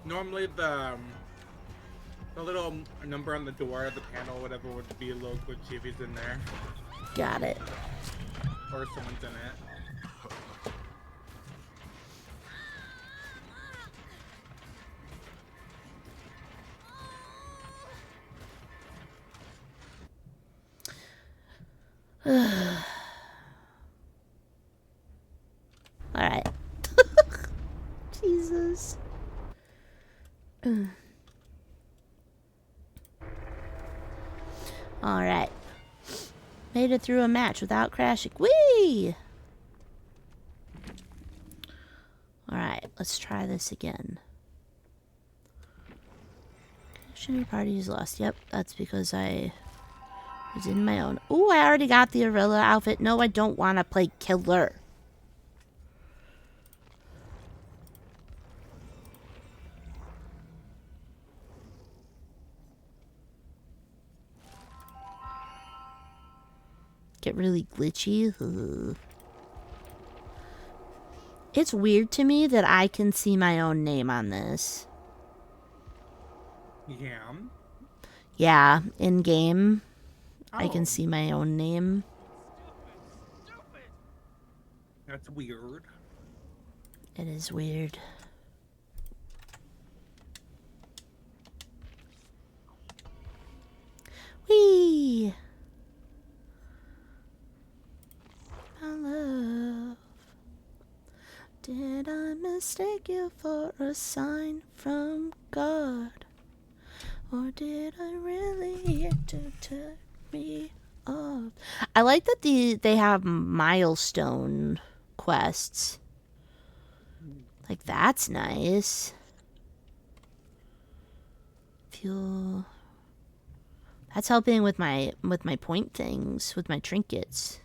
Normally the little number on the door, the panel, whatever, would be a little glitchy if he's in there. Got it. Or someone's in it. Alright. Jesus. Alright. Made it through a match without crashing. Whee! Alright, let's try this again. Connection party is lost. Yep, that's because I was in my own. Ooh, I already got the Arilla outfit. No, I don't want to play killer. Get really glitchy. Ugh. It's weird to me that I can see my own name on this. Yeah. Yeah, in game, I can Oh. see my own name. That's weird. It is weird. Whee! My love, did I mistake you for a sign from God? Or did I really hear to turn me off? I like that they have milestone quests. Like, that's nice. Feel that's helping with my point things, with my trinkets.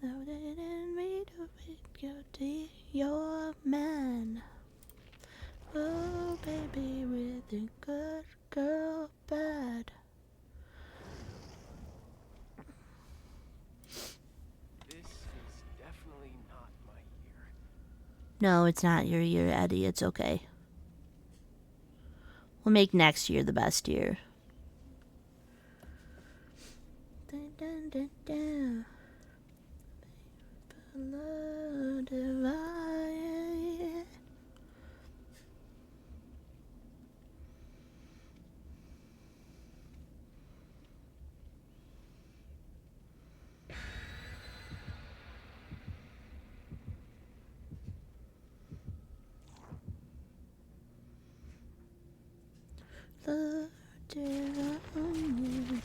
Though didn't mean to be guilty, you're a man. Oh, baby, with a good girl bad. This is definitely not my year. No, it's not your year, Eddie. It's okay. We'll make next year the best year. dun, dun. Below divine. The divine.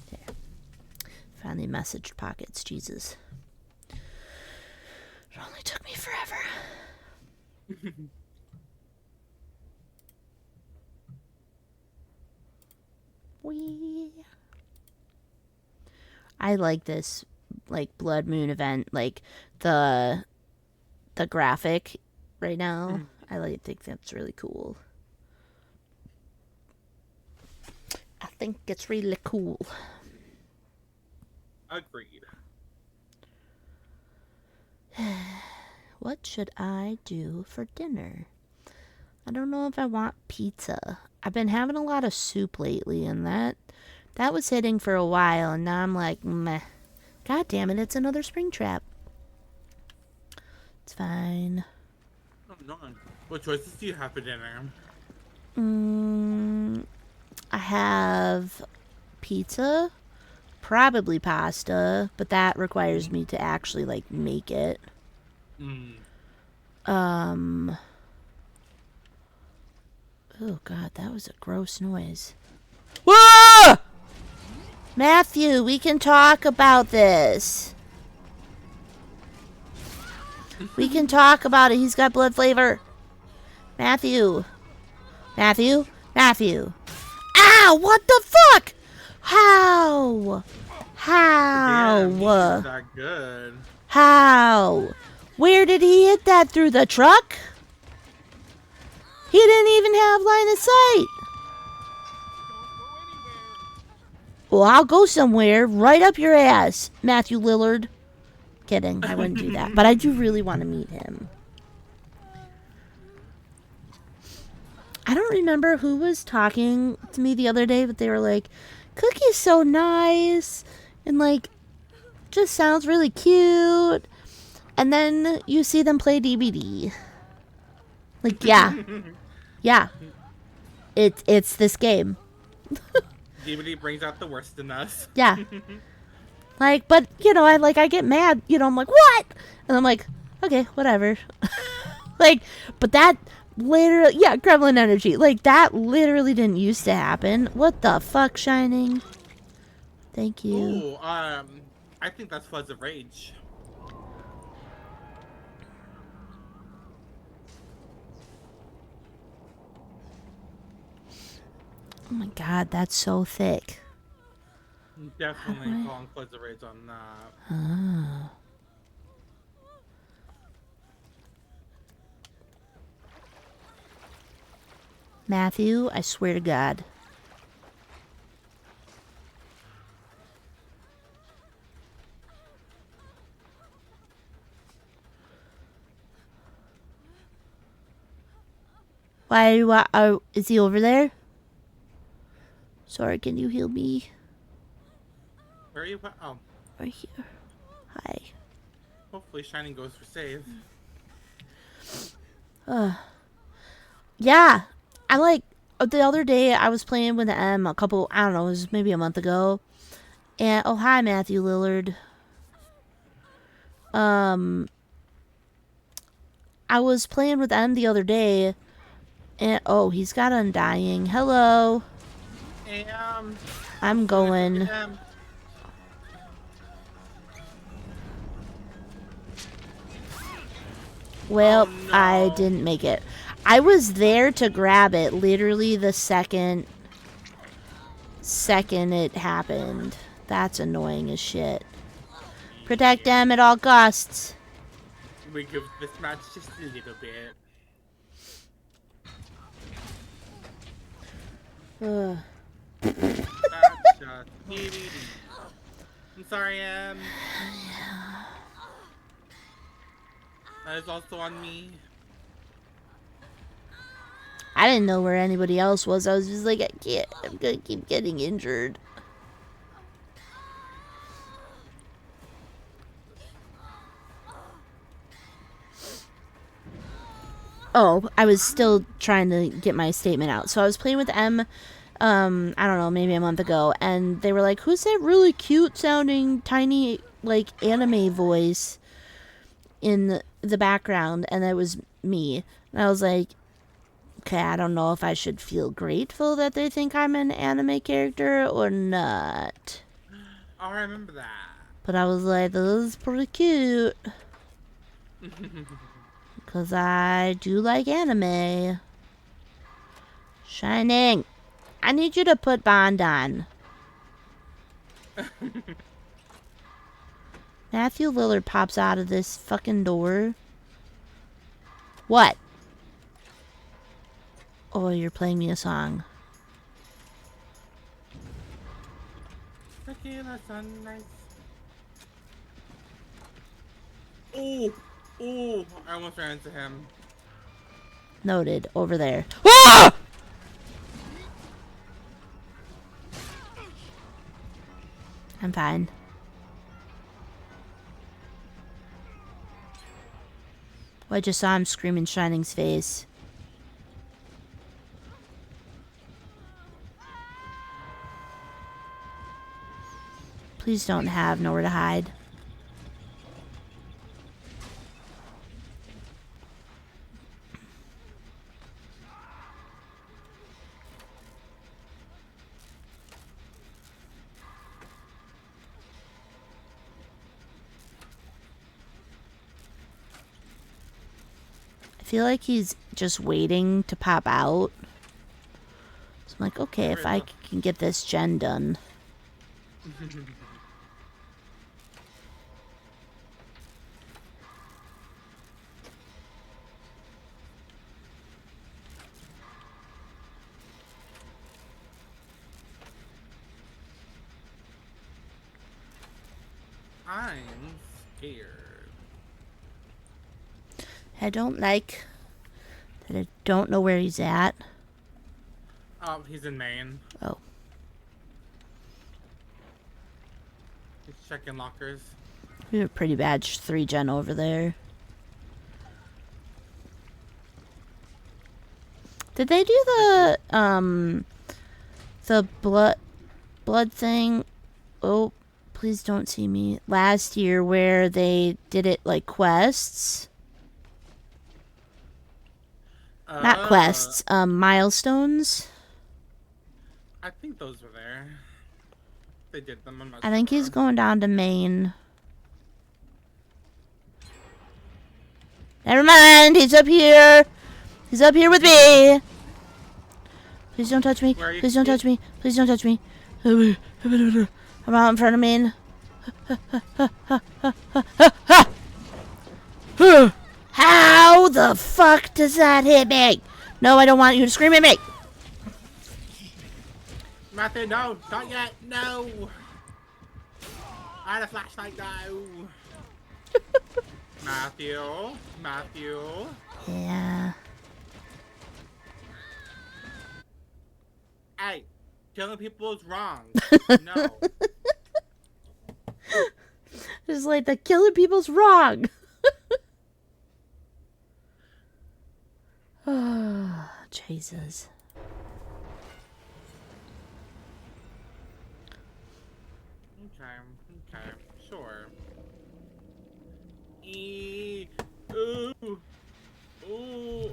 There. Finally messaged Pockets, Jesus. It only took me forever. Wee. I like this, like, Blood Moon event, like the graphic right now. I think that's really cool. I think it's really cool. Agreed. What should I do for dinner? I don't know if I want pizza. I've been having a lot of soup lately, and that was hitting for a while, and now I'm like, meh. God damn it, it's another spring trap. It's fine. Oh, no. What choices do you have for dinner? I have pizza, probably pasta, but that requires me to actually, like, make it. Oh god, that was a gross noise. Whoa! Matthew, we can talk about this. We can talk about it. He's got blood flavor. Matthew. Matthew? Matthew. Ow! What the fuck? How? How? Damn, he's that good. How? Where did he hit that? Through the truck? He didn't even have line of sight. Well, I'll go somewhere right up your ass, Matthew Lillard. Kidding, I wouldn't do that. But I do really want to meet him. I don't remember who was talking to me the other day, but they were like, Cookie's so nice. And, like, just sounds really cute. And then you see them play DVD. Like, yeah. Yeah. It's this game. DVD brings out the worst in us. Yeah. Like, but, you know, I get mad. You know, I'm like, what? And I'm like, okay, whatever. Like, but that literally, yeah, gremlin energy. Like, that literally didn't used to happen. What the fuck, Shining? Thank you. Ooh, I think that's Floods of Rage. Oh my god, that's so thick. Definitely calling Floods of Rage on that. Ah. Matthew, I swear to God. Is he over there? Sorry, can you heal me? Where are you? Oh, Right here. Hi. hopefully Shining goes for save. Yeah. I like, the other day I was playing with M I don't know, it was maybe a month ago. And, oh, hi, Matthew Lillard. I was playing with M the other day. And, oh, he's got Undying. Hello. Hey, I'm going. Well, Oh, no. I didn't make it. I was there to grab it literally the second it happened. That's annoying as shit. Protect them at all costs. We give this match just a little bit. Ugh. That's just DVD. I'm sorry, That is also on me. I didn't know where anybody else was. I was just like, I can't. I'm gonna keep getting injured. Oh, I was still trying to get my statement out. So I was playing with M, I don't know, maybe a month ago, and they were like, who's that really cute sounding tiny, like, anime voice in the background? And that was me. And I was like, okay, I don't know if I should feel grateful that they think I'm an anime character or not. Oh, I remember that. But I was like, this is pretty cute. Because I do like anime. Shining, I need you to put Bond on. Matthew Lillard pops out of this fucking door. What? Oh, you're playing me a song. Tequila sunrise. Ooh, ooh! I almost ran into him. Noted. Over there. Ah! I'm fine. Oh, I just saw him screaming Shining's face. Please don't have nowhere to hide. I feel like he's just waiting to pop out. So I'm like, okay, if I can get this gen done. I'm scared. I don't like that I don't know where he's at. Oh, he's in Maine. Oh. He's checking lockers. We have a pretty bad 3 gen over there. Did they do the blood thing? Oh, please don't see me. Last year where they did it like quests? Not quests, milestones. I think those were there. They did them. I'm not I think sure. he's going down to Maine. Never mind, he's up here. He's up here with me. Please don't touch me. Where are you? Please don't touch me. Please don't touch me. I'm out in front of Maine. How the fuck does that hit me? No, I don't want you to scream at me. Matthew, no, not yet, no. I had a flashlight, no. Matthew. Yeah. Hey, killing people is wrong. No. It's like the killing people's wrong. Oh, Jesus. Okay, sure. Ooh. Ooh. Oh.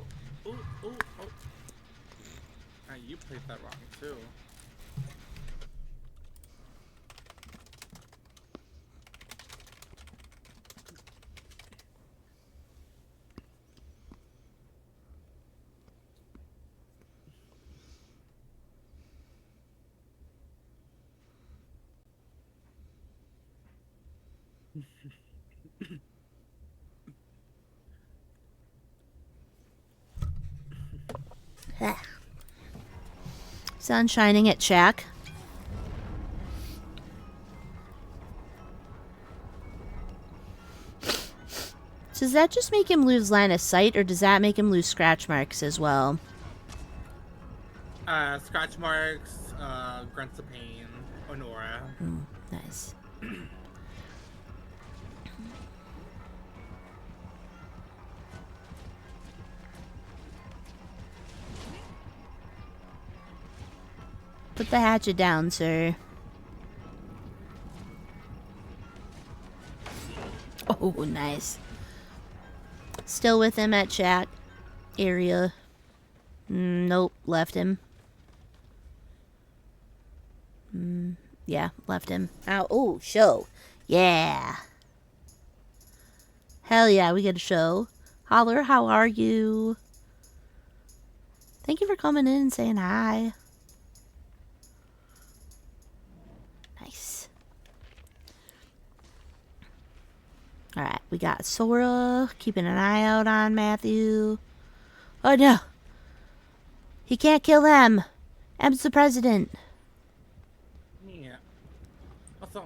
You played that wrong, too. Sun shining at Shaq. Does that just make him lose line of sight, or does that make him lose scratch marks as well? Scratch marks, grunts of pain, Honora. Nice. Put the hatchet down, sir. Oh, nice. Still with him at chat area. Nope, left him. Yeah, left him. Ow, oh, show. Yeah. Hell yeah, we get a show. Holler, how are you? Thank you for coming in and saying hi. Nice. Alright, we got Sora. Keeping an eye out on Matthew. Oh no. He can't kill M. M's the president. Yeah. Also,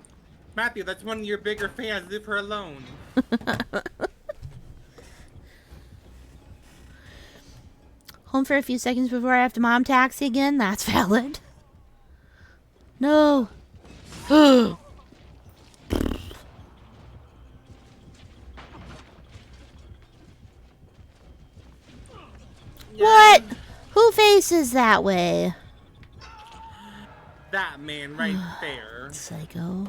Matthew, that's one of your bigger fans. Leave her alone. Home for a few seconds before I have to mom taxi again? That's valid. No. What? Who faces that way? That man right there. Psycho.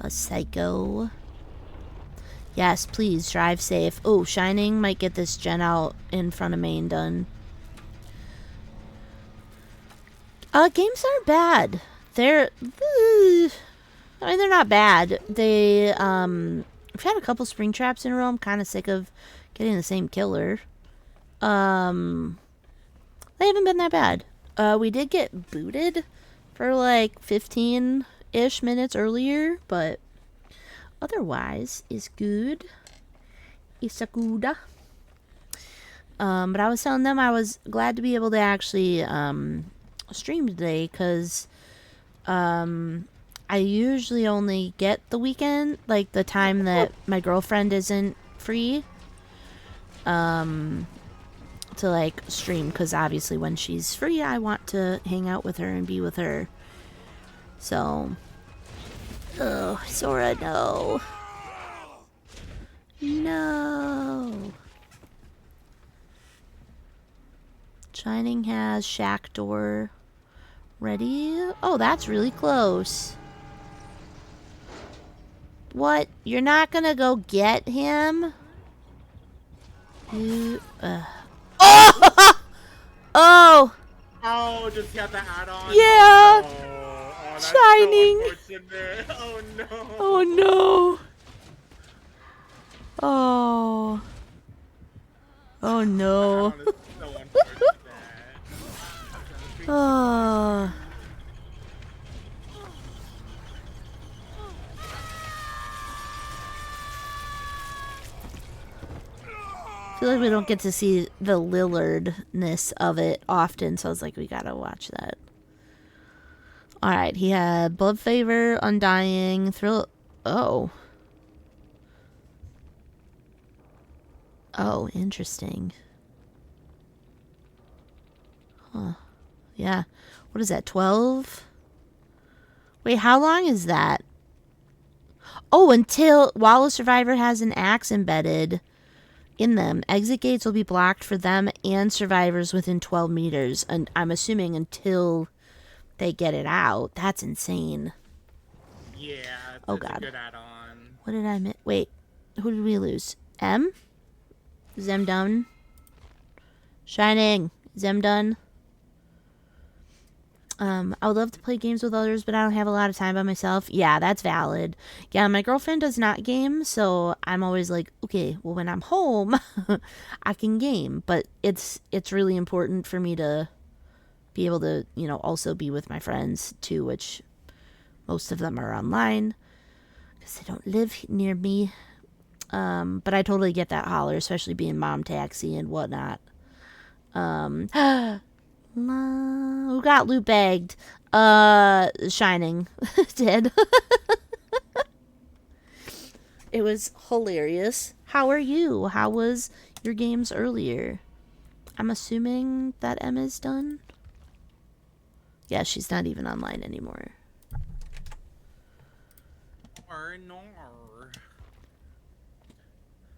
A psycho. Yes, please drive safe. Oh, Shining might get this gen out in front of Maine done. Games aren't bad. They're I mean, they're not bad. They I've had a couple spring traps in a row. I'm kind of sick of getting the same killer. They haven't been that bad. We did get booted for like 15-ish minutes earlier, but otherwise is good. It's a good. But I was telling them I was glad to be able to actually stream today because I usually only get the weekend, like the time that my girlfriend isn't free, to like stream, because obviously when she's free I want to hang out with her and be with her. So, oh, Sora, no. No. Shining has shack door ready. Oh, that's really close. What? You're not gonna go get him? You, Oh! Oh! Oh, just got the hat on? Yeah! Oh, no. Oh, that's Shining! So unfortunate. Oh, no. Oh, no. Oh. Oh, no. That is so unfortunate. Oh. I feel like we don't get to see the Lillardness of it often, so I was like, we gotta watch that. Alright, he had Blood Favor, Undying, Thrill. Oh. Oh, interesting. Huh. Yeah. What is that, 12? Wait, how long is that? Oh, while a survivor has an axe embedded in them, exit gates will be blocked for them and survivors within 12 meters. And I'm assuming until they get it out. That's insane. Yeah, Oh, it's a God. good add-on. What did I miss? Wait, who did we lose? M? Is M done? Shining. Is M done? I would love to play games with others, but I don't have a lot of time by myself. Yeah, that's valid. Yeah, my girlfriend does not game, so I'm always like, okay, well, when I'm home, I can game. But it's really important for me to be able to, also be with my friends too, which most of them are online because they don't live near me. But I totally get that holler, especially being mom taxi and whatnot. Who got loot bagged? Shining did. It was hilarious. How are you? How was your games earlier? I'm assuming that Emma's done. Yeah, she's not even online anymore. Or no.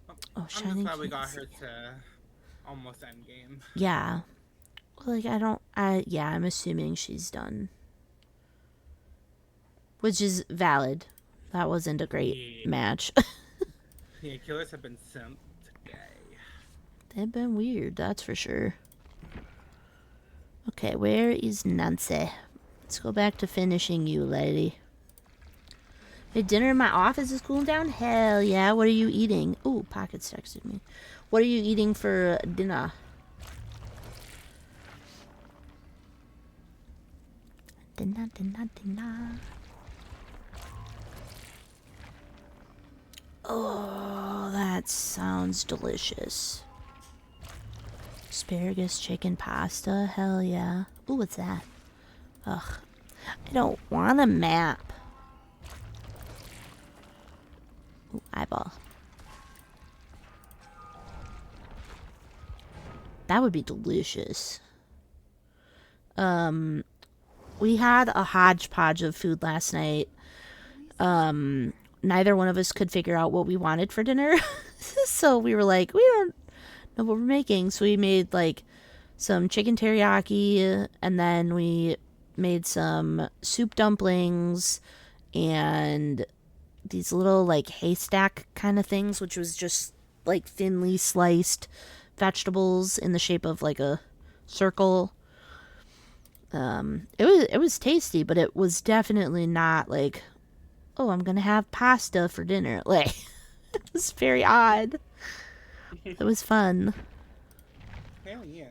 Oh, I'm just Shining glad we got can't her see. to almost end game. Yeah. Like, yeah, I'm assuming she's done. Which is valid. That wasn't a great Yeah. match. Yeah, killers have been sent today. They've been weird, that's for sure. Okay, where is Nancy? Let's go back to finishing you, lady. Hey, dinner in my office is cooling down? Hell yeah. What are you eating? Ooh, Pockets texted me. What are you eating for dinner? Dinner. Oh, that sounds delicious. Asparagus chicken pasta? Hell yeah. Ooh, what's that? Ugh. I don't want a map. Ooh, eyeball. That would be delicious. We had a hodgepodge of food last night. Neither one of us could figure out what we wanted for dinner. So we were like, we don't know what we're making. So we made like some chicken teriyaki, and then we made some soup dumplings and these little like haystack kind of things, which was just like thinly sliced vegetables in the shape of like a circle. It was tasty, but it was definitely not like, oh, I'm gonna have pasta for dinner. Like, it was very odd. It was fun. Hell yeah.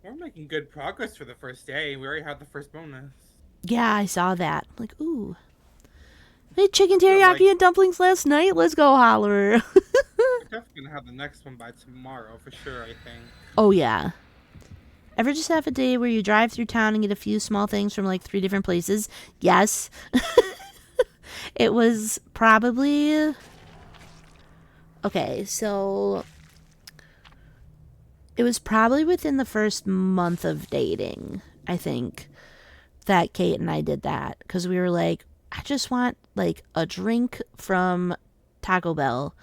We're making good progress for the first day. We already had the first bonus. Yeah, I saw that. I'm like, ooh, made chicken feel teriyaki like- and dumplings last night. Let's go, holler. We're definitely gonna have the next one by tomorrow for sure, I think. Oh yeah. Ever just have a day where you drive through town and get a few small things from like 3 different places? Yes. It was probably... Okay, so... It was probably within the first month of dating, I think, that Kate and I did that. Because we were like, I just want like a drink from Taco Bell,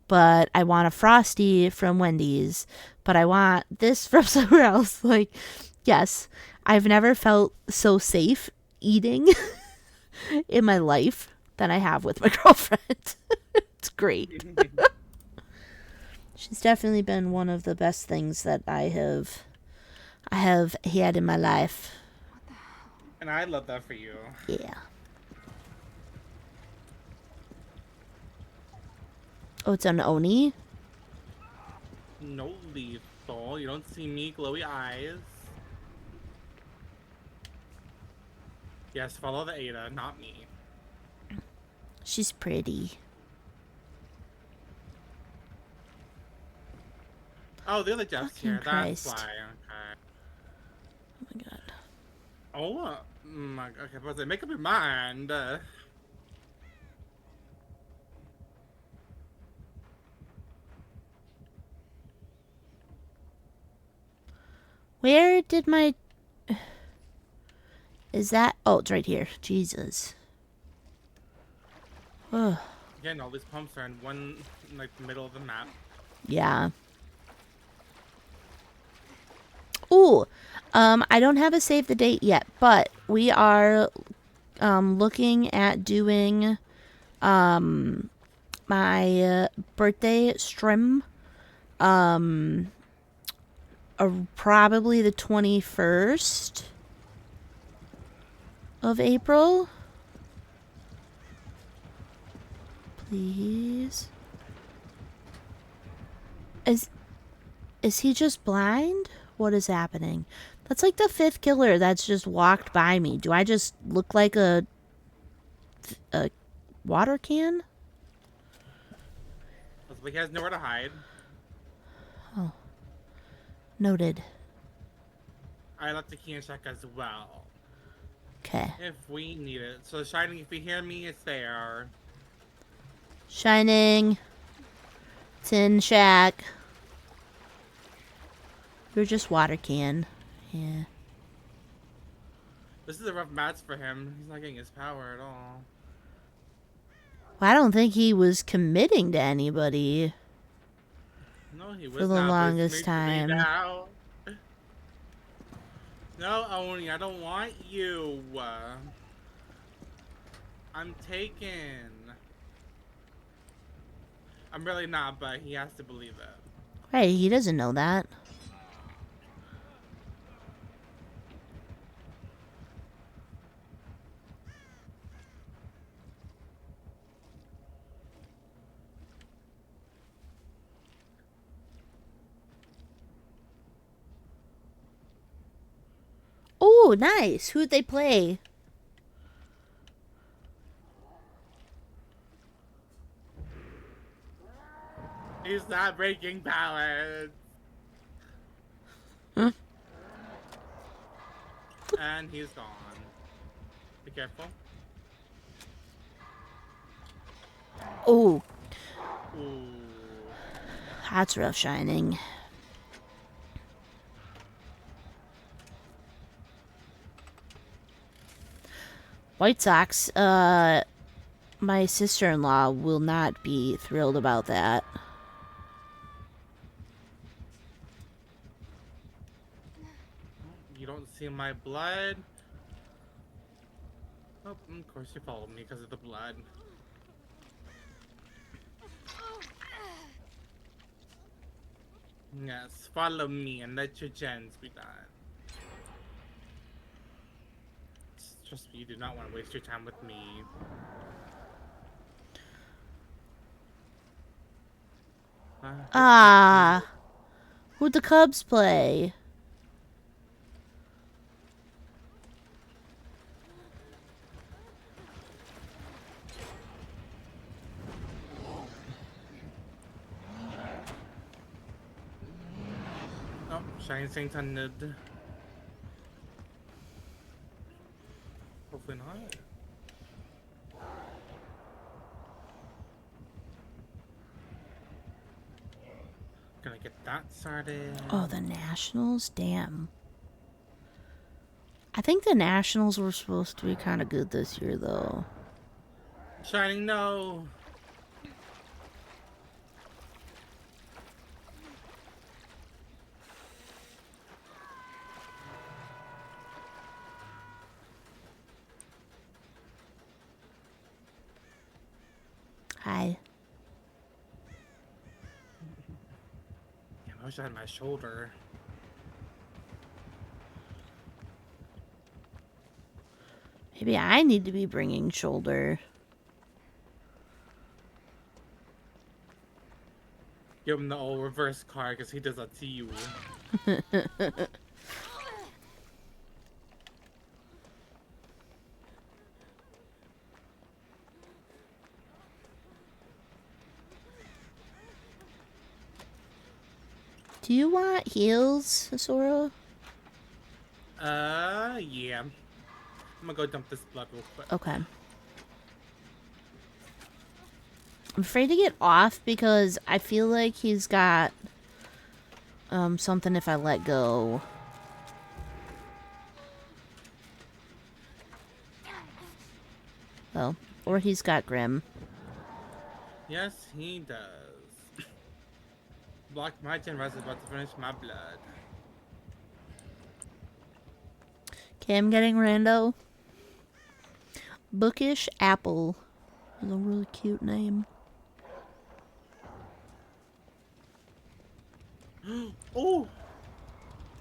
but I want a Frosty from Wendy's, but I want this from somewhere else. Like, yes, I've never felt so safe eating in my life than I have with my girlfriend. It's great. She's definitely been one of the best things that I have had in my life. And I love that for you. Yeah. Oh, it's an Oni? No lethal. You don't see me glowy eyes. Yes, follow the Ada, not me. She's pretty. Oh, the other Jeff's Fucking here. Christ. That's why. Okay. Oh my god. Oh, my. Okay, but say, make up your mind. Where did my... Is that... Oh, it's right here. Jesus. Ugh. Again, all these pumps are in one, like, the middle of the map. Yeah. Ooh. I don't have a save the date yet, but we are looking at doing my birthday stream probably the 21st of April. Please. Is he just blind? What is happening? That's like the 5th killer that's just walked by me. Do I just look like a water can? He has nowhere to hide. Oh. Noted. I left the key in check as well. Okay. If we need it. So, Shining, if you hear me, it's there. Shining. Tin Shack. You're just water can. Yeah. This is a rough match for him. He's not getting his power at all. Well, I don't think he was committing to anybody No, he for was the not. But it's longest me time. now. No, Oni, I don't want you. I'm taken. I'm really not, but he has to believe it. Right, he doesn't know that. Oh, nice. Who'd they play? He's not breaking balance. Huh? And he's gone. Be careful. Oh, Ooh. that's rough, Shining. White Sox, my sister-in-law will not be thrilled about that. You don't see my blood? Oh, of course you followed me because of the blood. Yes, follow me and let your gens be done. Trust me, you do not want to waste your time with me. Ah, who'd the Cubs play? Oh, Shine Saint ended. Hopefully not. Gonna get that started. Oh, the Nationals? Damn. I think the Nationals were supposed to be kind of good this year, though. Shining, no. Hi. Damn, I wish I had my shoulder. Maybe I need to be bringing shoulder. Give him the old reverse card because he does that to you. Do you want heals, Sora? Yeah. I'm gonna go dump this blood real quick. Okay. I'm afraid to get off because I feel like he's got something if I let go. Oh, or he's got Grim. Yes, he does. Block my gen res is about to finish my blood. Okay, I'm getting rando. Bookish Apple is a really cute name. Oh!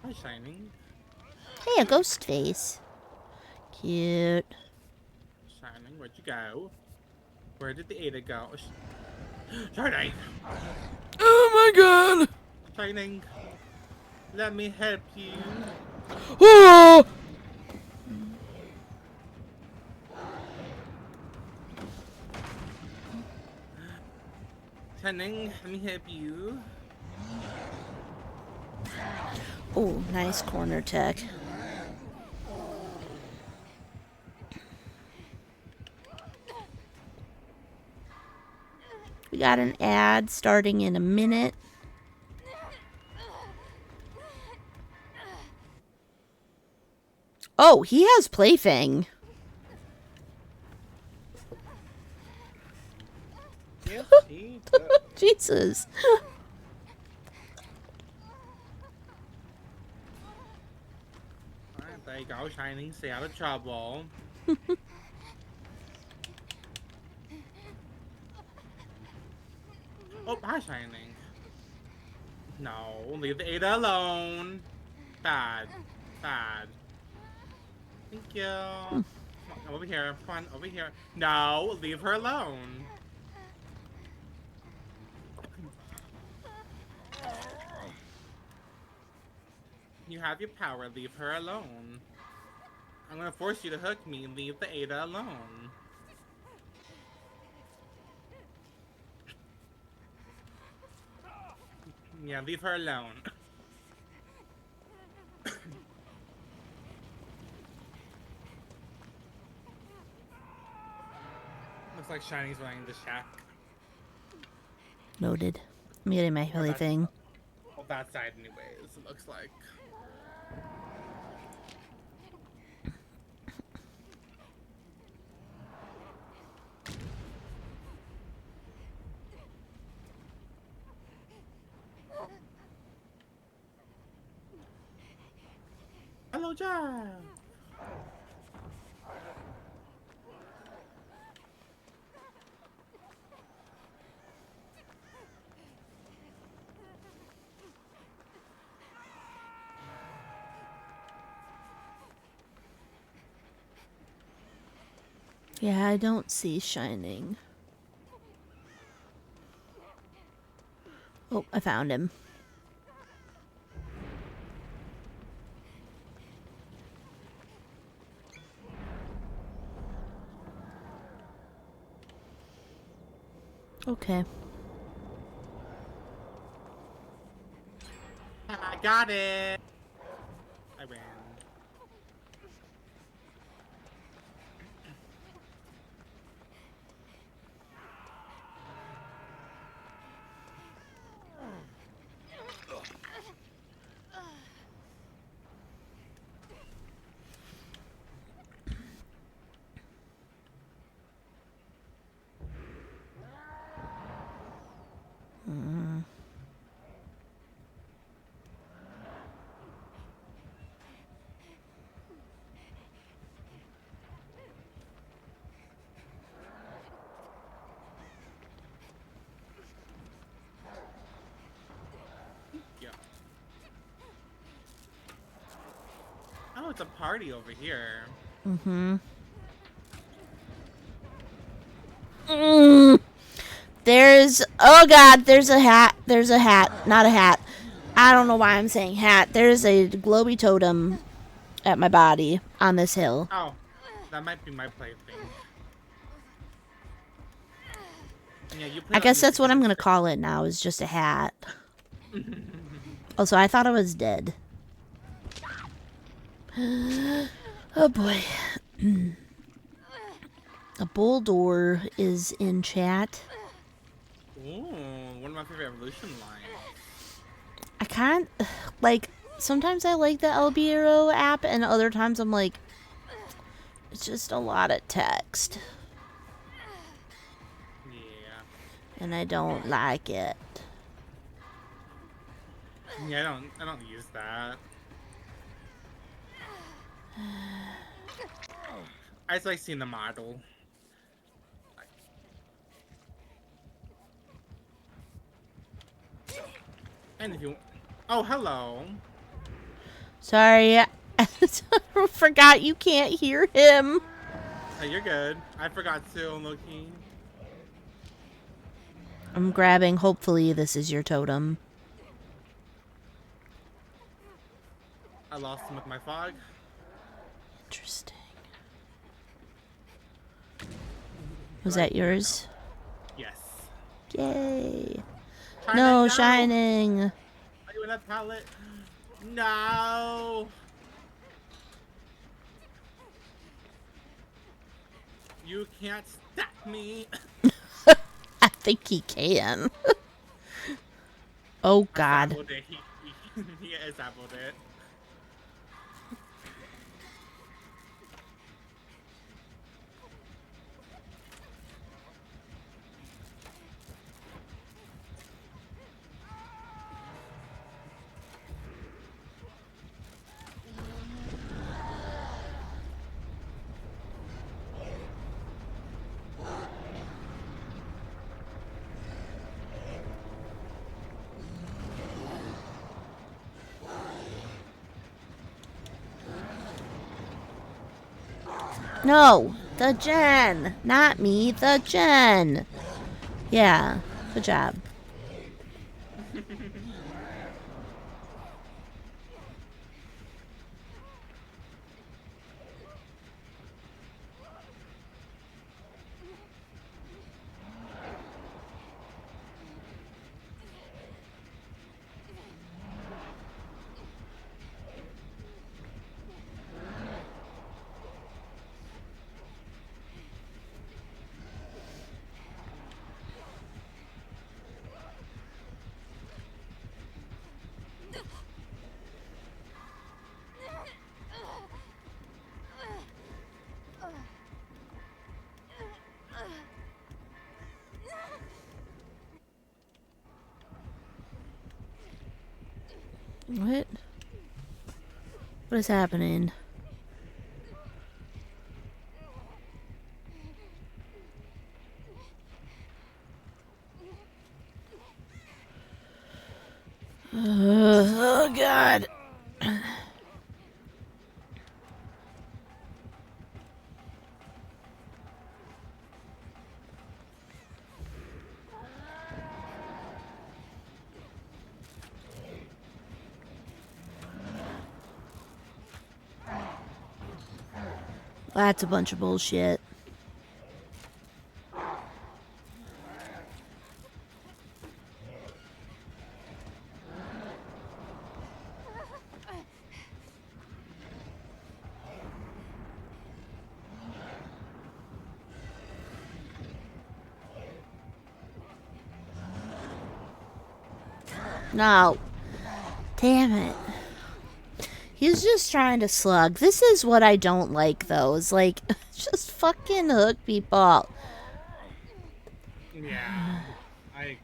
Hi, Shining. Hey, a ghost face. Cute. Shining, where'd you go? Where did the Ada go? Shining! Oh my god! Shining! Let me help you. Oh! Shining, let me help you. Oh, nice corner tech. We got an ad starting in a minute. Oh, he has plaything. Yes, he does. Jesus. Alright, there you go, Shining. Stay out of trouble. Oh, hi, Shining. No, leave the Ada alone. Bad. Bad. Thank you. Come on, over here. Come on, over here. No, leave her alone. You have your power. Leave her alone. I'm gonna force you to hook me. Leave the Ada alone. Yeah, leave her alone. Looks like Shiny's running the shack. Noted. I'm getting my plaything. Well, that side anyways, it looks like. Hello, Jack. Yeah, I don't see Shining. Oh, I found him. Okay. I got it. I ran. Yeah. Oh, it's a party over here. Mm-hmm. Oh god, there's a hat. There's a hat. Not a hat. I don't know why I'm saying hat. There's a glowy totem at my body on this hill. Oh, that might be my plaything. Yeah, you play I on guess music that's what I'm and gonna it's call it now, is just a hat. Also, I thought I was dead. Oh boy. A bulldor is in chat. Ooh, one of my favorite evolution lines. I can't, like, sometimes I like the Albiro app, and other times I'm like, it's just a lot of text, Yeah. and I don't like it. Yeah, I don't use that. I just like seeing the model. And if you, oh, hello. Sorry, I forgot you can't hear him. Oh, you're good. I forgot to, Loki. I'm grabbing, hopefully this is your totem. I lost him with my fog. Interesting. Was Right that here, yours? no. Yes. Yay. Shining, No, Shining. Are you in that pallet? No. You can't stop me. I think he can. Oh, God. He is appled it. No, the Jen. Not me, the Jen. Yeah, good job. What? What is happening? Oh, God. That's a bunch of bullshit. No. Damn it. He's just trying to slug. This is what I don't like, though. Is like, just fucking hook people. Yeah, I agree.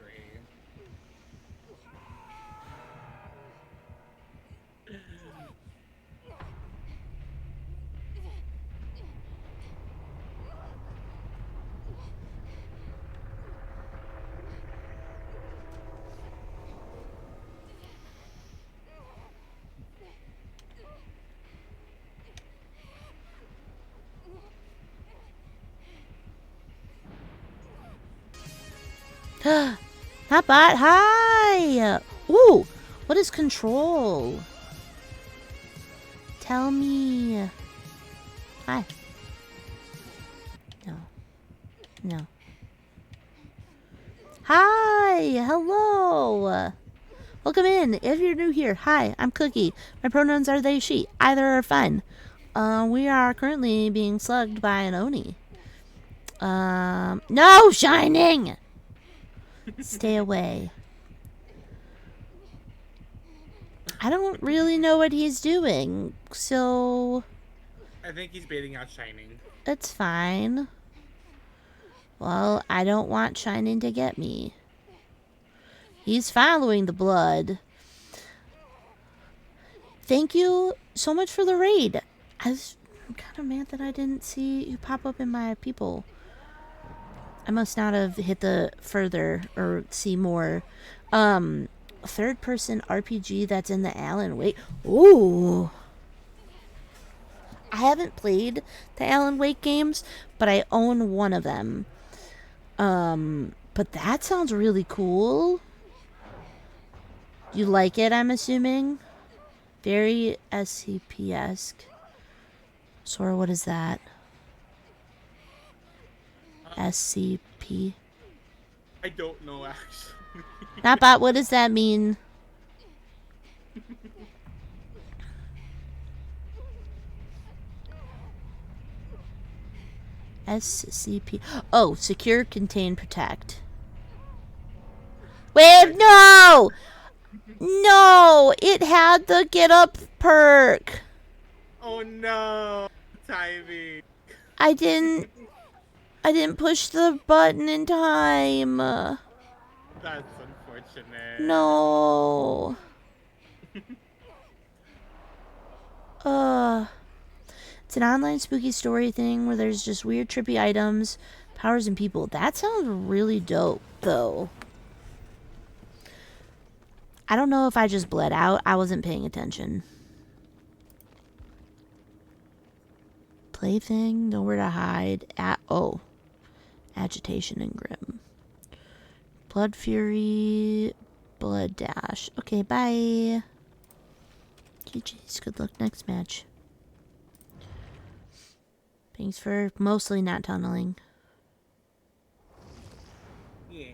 Not bad. Hi. Ooh. What is control? Tell me. Hi. No. No. Hi. Hello. Welcome in. If you're new here, hi, I'm Cookie. My pronouns are they, she. Either are fine. We are currently being slugged by an Oni. No, Shining! Stay away. I don't really know what he's doing, so I think he's baiting out Shining. it's fine. Well, I don't want Shining to get me. He's following the blood. Thank you so much for the raid. I'm kind of mad that I didn't see you pop up in my people. I must not have hit the further or see more. Third person RPG that's in the Alan Wake. Ooh. I haven't played the Alan Wake games, but I own one of them. But that sounds really cool. You like it, I'm assuming? Very SCP-esque. Sora, what is that? SCP? I don't know, actually. Notbot, what does that mean? SCP. Oh, secure, contain, protect. Wait, no! No! It had the get up perk. Oh no! Timing. I didn't push the button in time. That's unfortunate. No. It's an online spooky story thing where there's just weird trippy items, powers, and people. That sounds really dope, though. I don't know if I just bled out. I wasn't paying attention. Plaything, nowhere to hide. Agitation and grim. Blood fury, blood dash. Okay, bye. GG's, good luck next match. Thanks for mostly not tunneling. Yeah.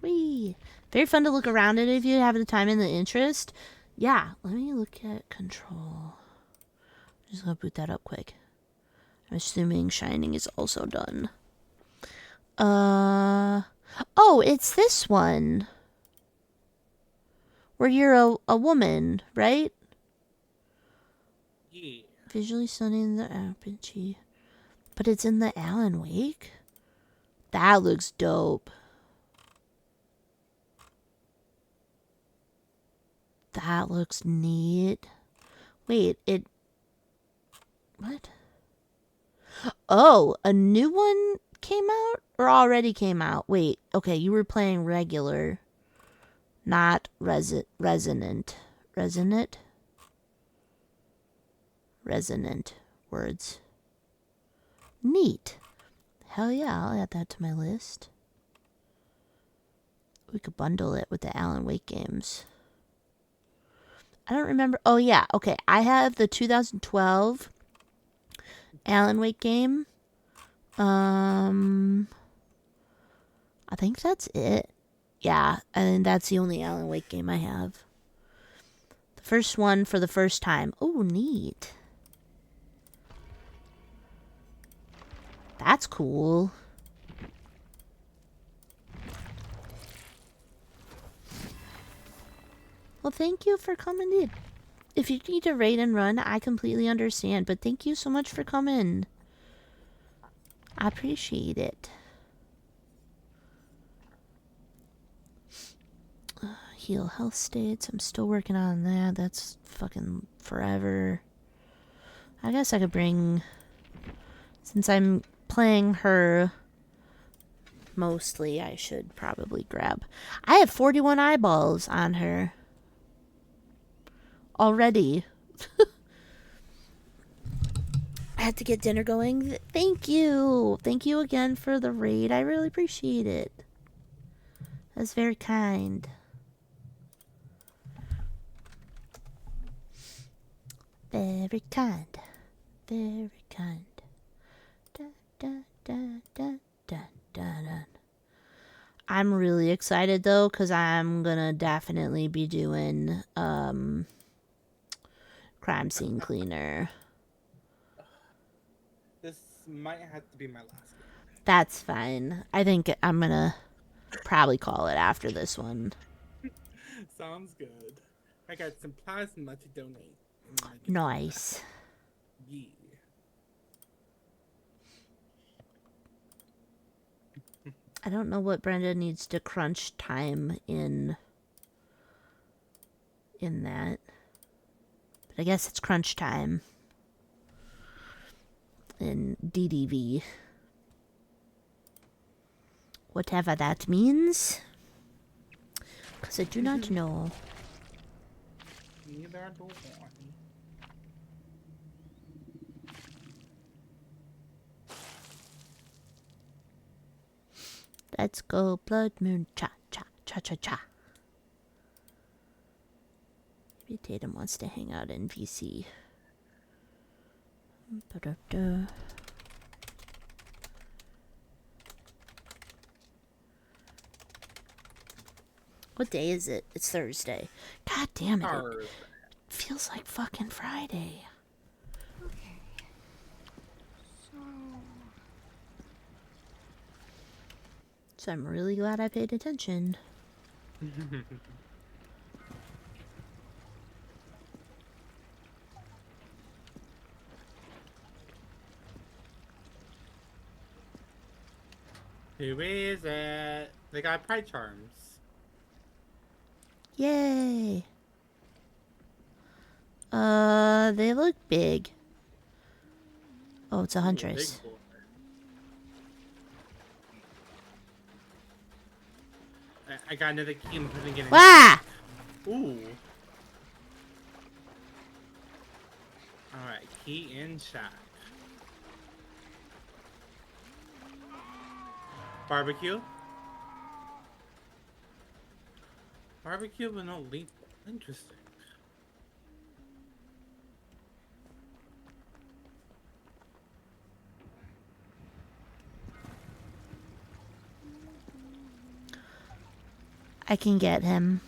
Whee! Very fun to look around it if you have the time and the interest. Yeah, let me look at control. I'm just gonna boot that up quick. I'm assuming shining is also done. Oh, it's this one. Where you're a woman, right? Yeah. Visually stunning in the RPG. But it's in the Alan Wake? That looks dope. That looks neat. Wait, what? Oh, a new one came out? Or already came out? Wait, okay, you were playing regular. Not resonant. Resonant? Resonant words. Neat. Hell yeah, I'll add that to my list. We could bundle it with the Alan Wake games. I don't remember. Oh, yeah. Okay. I have the 2012 Alan Wake game. I think that's it. Yeah. I think that's the only Alan Wake game I have. The first one for the first time. Oh, neat. That's cool. Well, thank you for coming in. If you need to raid and run, I completely understand. But thank you so much for coming. I appreciate it. Heal health states. I'm still working on that. That's fucking forever. I guess I could bring... Since I'm playing her mostly, I should probably grab... I have 41 eyeballs on her. Already. I had to get dinner going. Thank you. Thank you again for the raid. I really appreciate it. That's very kind. Very kind. Very kind. Da, da, da, da, da, da, da. I'm really excited though, because I'm gonna definitely be doing crime scene cleaner. This might have to be my last game. That's fine. I think I'm gonna probably call it after this one. Sounds good. I got some plasma to donate. Nice. Yeah. I don't know what Brenda needs to crunch time in that. But I guess it's crunch time in DDV. Whatever that means. Because I do not know. Neither do I. Let's go, Blood Moon. Cha, cha, cha, cha, cha. Maybe Tatum wants to hang out in VC. Ba-da-da. What day is it? It's Thursday. God damn it. It feels like fucking Friday. Okay. So. So I'm really glad I paid attention. Who is it? They got pride charms. Yay. They look big. Oh, it's a huntress. Big boy. I got another key. I'm putting it in. Ah! Ooh. Alright, key in shack. Barbecue? Barbecue with no lethal. Interesting. I can get him.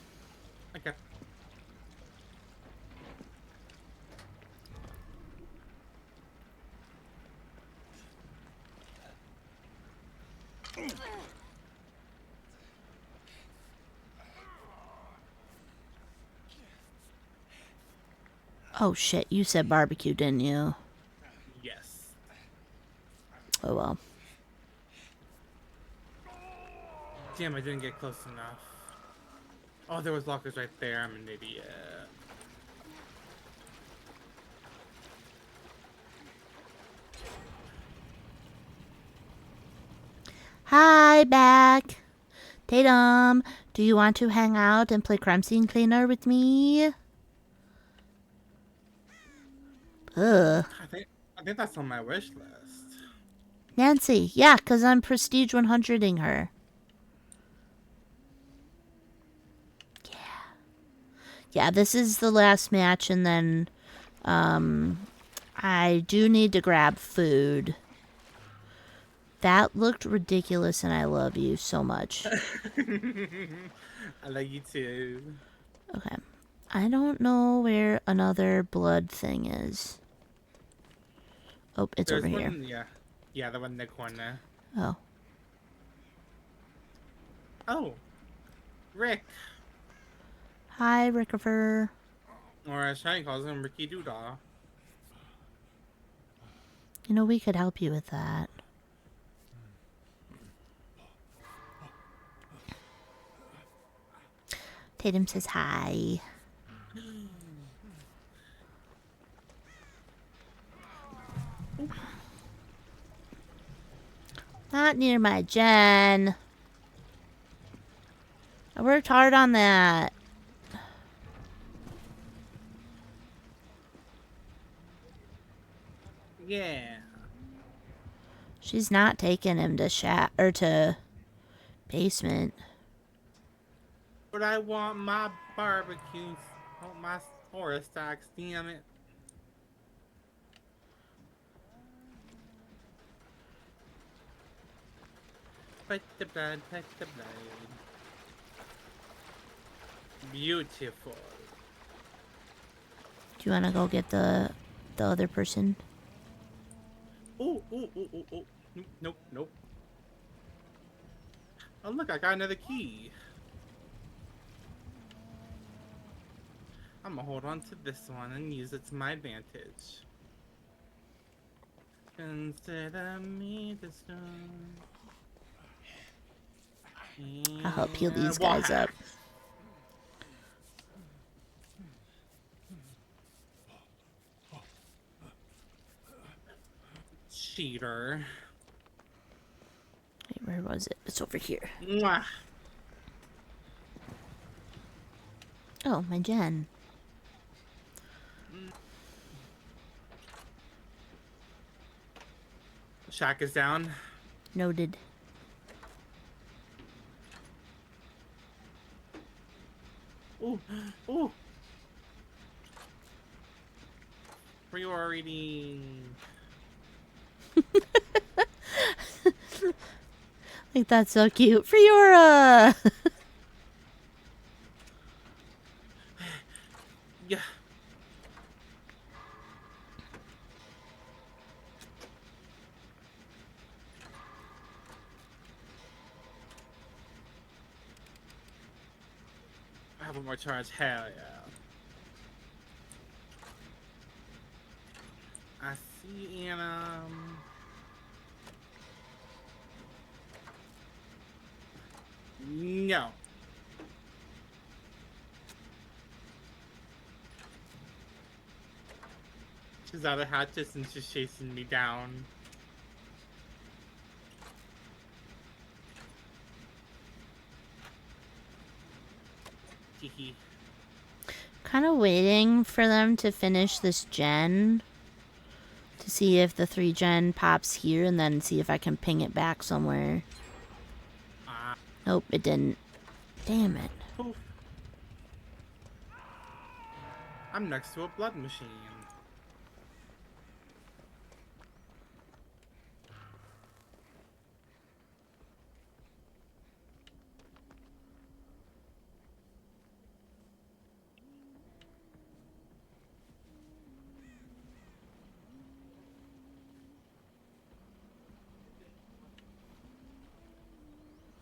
Okay. Oh shit, you said barbecue, didn't you? Yes. Oh well. Damn, I didn't get close enough. Oh, there was lockers right there. I'm an idiot. Hi, back. Tatum, do you want to hang out and play crime scene cleaner with me? Ugh. I think that's on my wish list. Nancy, yeah, 'cause I'm prestige 100ing her. Yeah, this is the last match, and then I do need to grab food. That looked ridiculous, and I love you so much. I love you too. Okay. I don't know where another blood thing is. Oh, it's There's over one, here. yeah. Yeah, the one in the corner. Oh. Oh, Rick. Hi, Rickifer. Or as Shine calls him, Ricky Doodah. You know, we could help you with that. Tatum says hi. Not near my Jen. I worked hard on that. Yeah. She's not taking him to to basement. But I want my barbecues. Oh, my horror stocks, damn it. Fight the blood, fight the blood. Beautiful. Do you want to go get the other person? Ooh, ooh, ooh, ooh, ooh. Nope, nope. Oh, look, I got another key. I'm gonna hold on to this one and use it to my advantage. Consider me the stone. I'll help heal these And guys up. Cheater. Wait, where was it? It's over here. Mwah. Oh, my Jen. Shack is down. Noted. Ooh, ooh. Priority. Like, that's so cute. Friora! Yeah. I have one more charge. Hell yeah. I see Anna. No. She's out of hatches and she's chasing me down. Hehe. Kind of waiting for them to finish this gen to see if the 3 gen pops here and then see if I can ping it back somewhere. Nope, it didn't. Damn it. Poof. I'm next to a blood machine.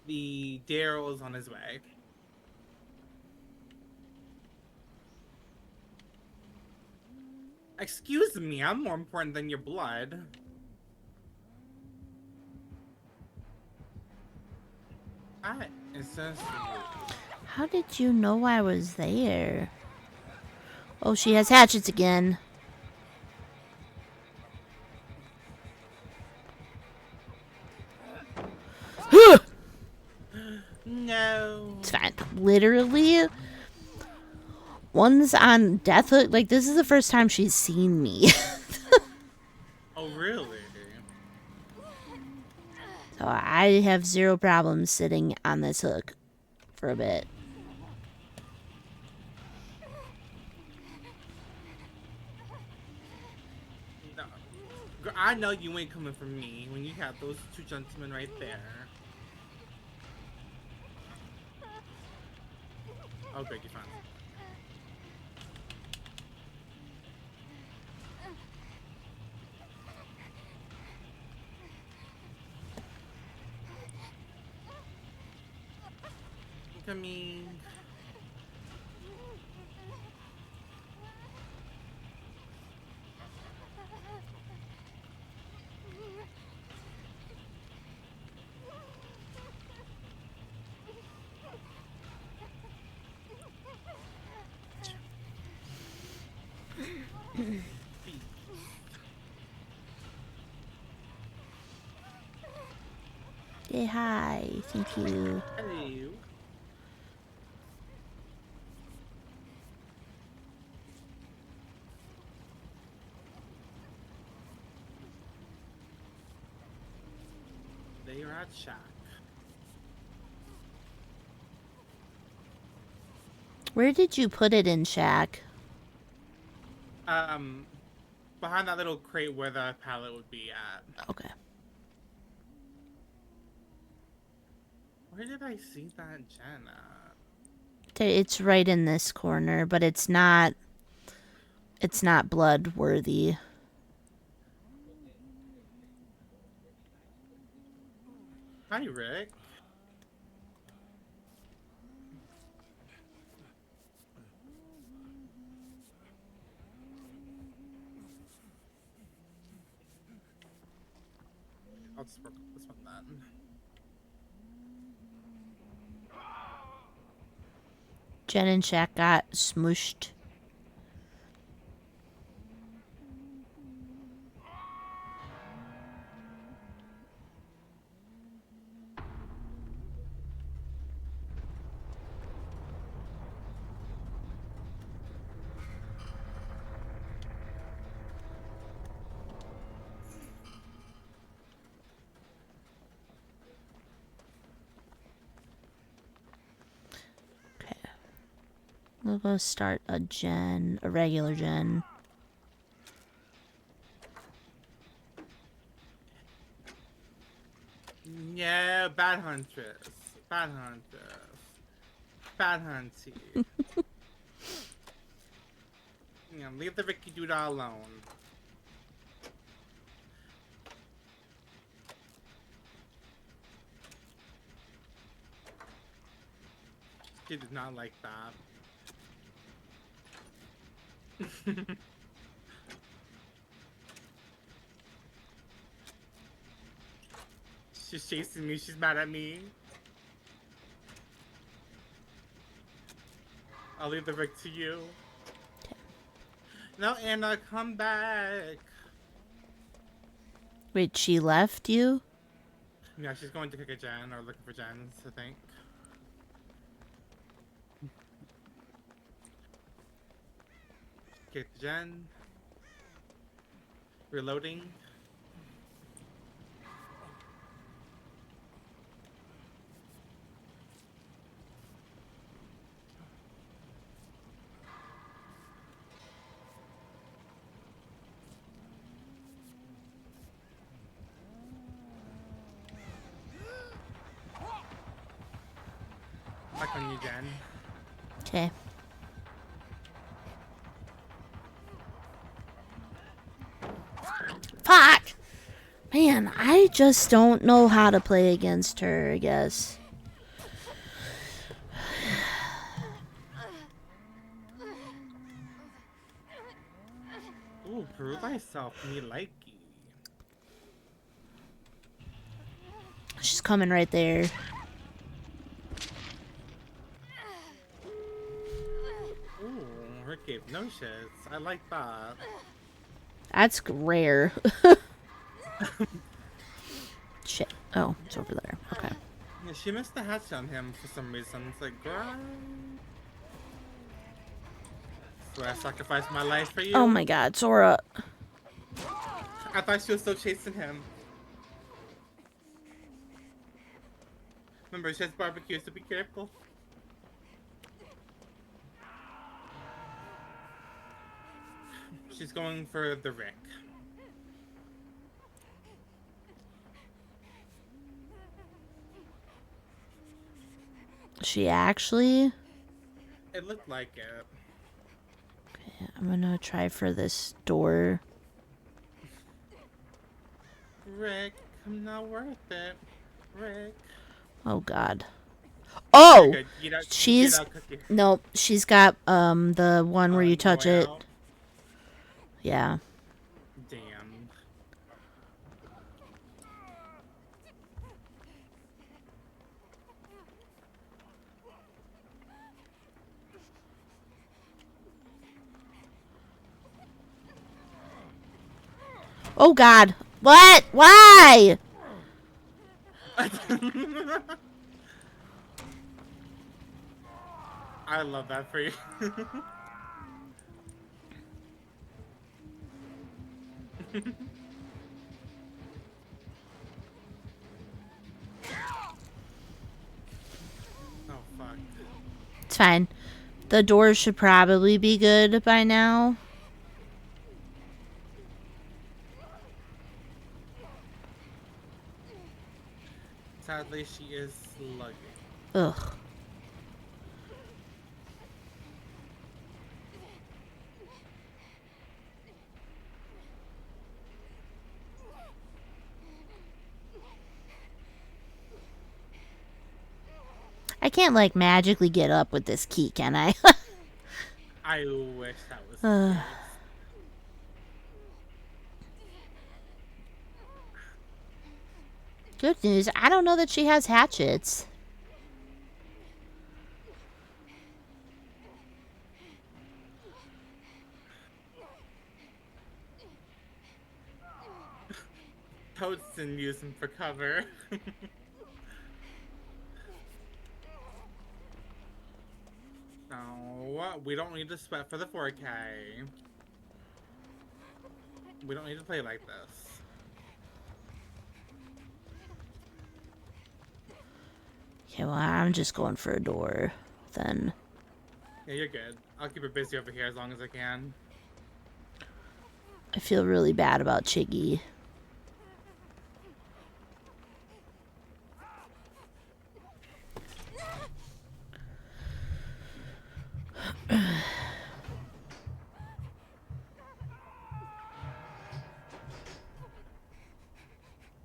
The Daryl is on his way. Excuse me, I'm more important than your blood. That is just rude. How did you know I was there? Oh, she has hatchets again. No. It's fine. Literally, one's on death hook. Like, this is the first time she's seen me. Oh, really? So I have zero problems sitting on this hook for a bit. No. Girl, I know you ain't coming for me when you have those two gentlemen right there. Oh, good, you're fine. Coming. Say hi. Thank you. Hello. They are at shack. Where did you put it in, Shaq? Behind that little crate where the pallet would be at. Okay. Where did I see that Jen at? It's right in this corner, but it's not blood worthy. Hi, Rick. I'll just work on this one then. Jen and Shaq got smooshed. We'll go start a regular gen. Yeah, bad huntress. Bad huntress. Bad hunty. Yeah, leave the Ricky Doodah alone. She did not like that. She's chasing me. She's mad at me. I'll leave the Rick to you. No, Anna, come back. Wait, she left you? Yeah, she's going to kick a Jen or looking for Jens, I think. Kick the Jen. Reloading. when you're done. Okay. Fuck! Man, I just don't know how to play against her, I guess. Ooh, prove thyself, me likey. She's coming right there. Ooh, Rick gave no shits. I like that. That's rare. Shit. Oh, it's over there. Okay. Yeah, she missed the hatch on him for some reason. It's like, girl. So I sacrificed my life for you? Oh my god, Sora. I thought she was still chasing him. Remember, she has barbecue, so be careful. She's going for the Rick. She actually... It looked like it. Okay, I'm gonna try for this door. Rick, I'm not worth it. Rick. Oh god. Oh! Good. Get out, She's... get out, cookie. Nope, she's got, the one where you touch Going it. out. Yeah. Damn. Oh god. What? Why? I love that for you. Oh, fuck. It's fine. The doors should probably be good by now. Sadly, she is slugging. Ugh. I can't, like, magically get up with this key, can I? I wish that was the case. Good news, I don't know that she has hatchets. Toads didn't use them for cover. No, we don't need to sweat for the 4K. We don't need to play like this. Okay, well, I'm just going for a door, then. Yeah, you're good. I'll keep her busy over here as long as I can. I feel really bad about Chiggy.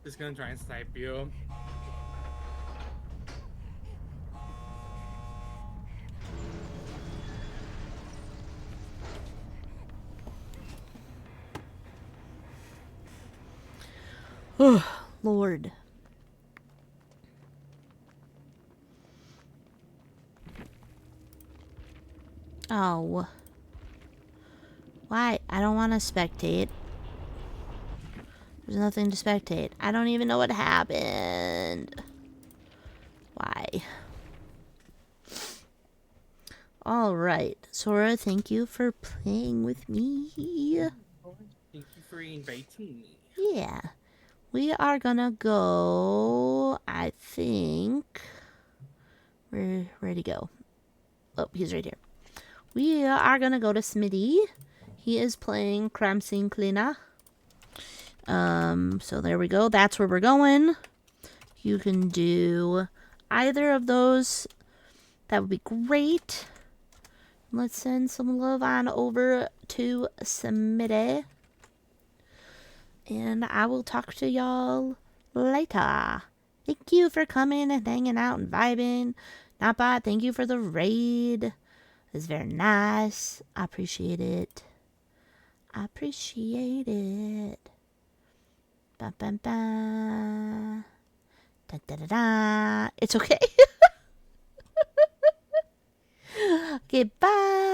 Just gonna try and snipe you. Lord. Oh. Why? I don't want to spectate. There's nothing to spectate. I don't even know what happened. Why? Alright. Sora, thank you for playing with me. Thank you for inviting me. Yeah. We are gonna go, I think... Where'd he go? Oh, he's right here. We are gonna go to Smitty. He is playing Cramsing Klina. So there we go. That's where we're going. You can do either of those That would be great. Let's send some love on over to Smitty. And I will talk to y'all later. Thank you for coming and hanging out and vibing. Napa, thank you for the raid. It's very nice. I appreciate it. I appreciate it. Ba ba ba. Da da da da. It's okay. Okay, bye.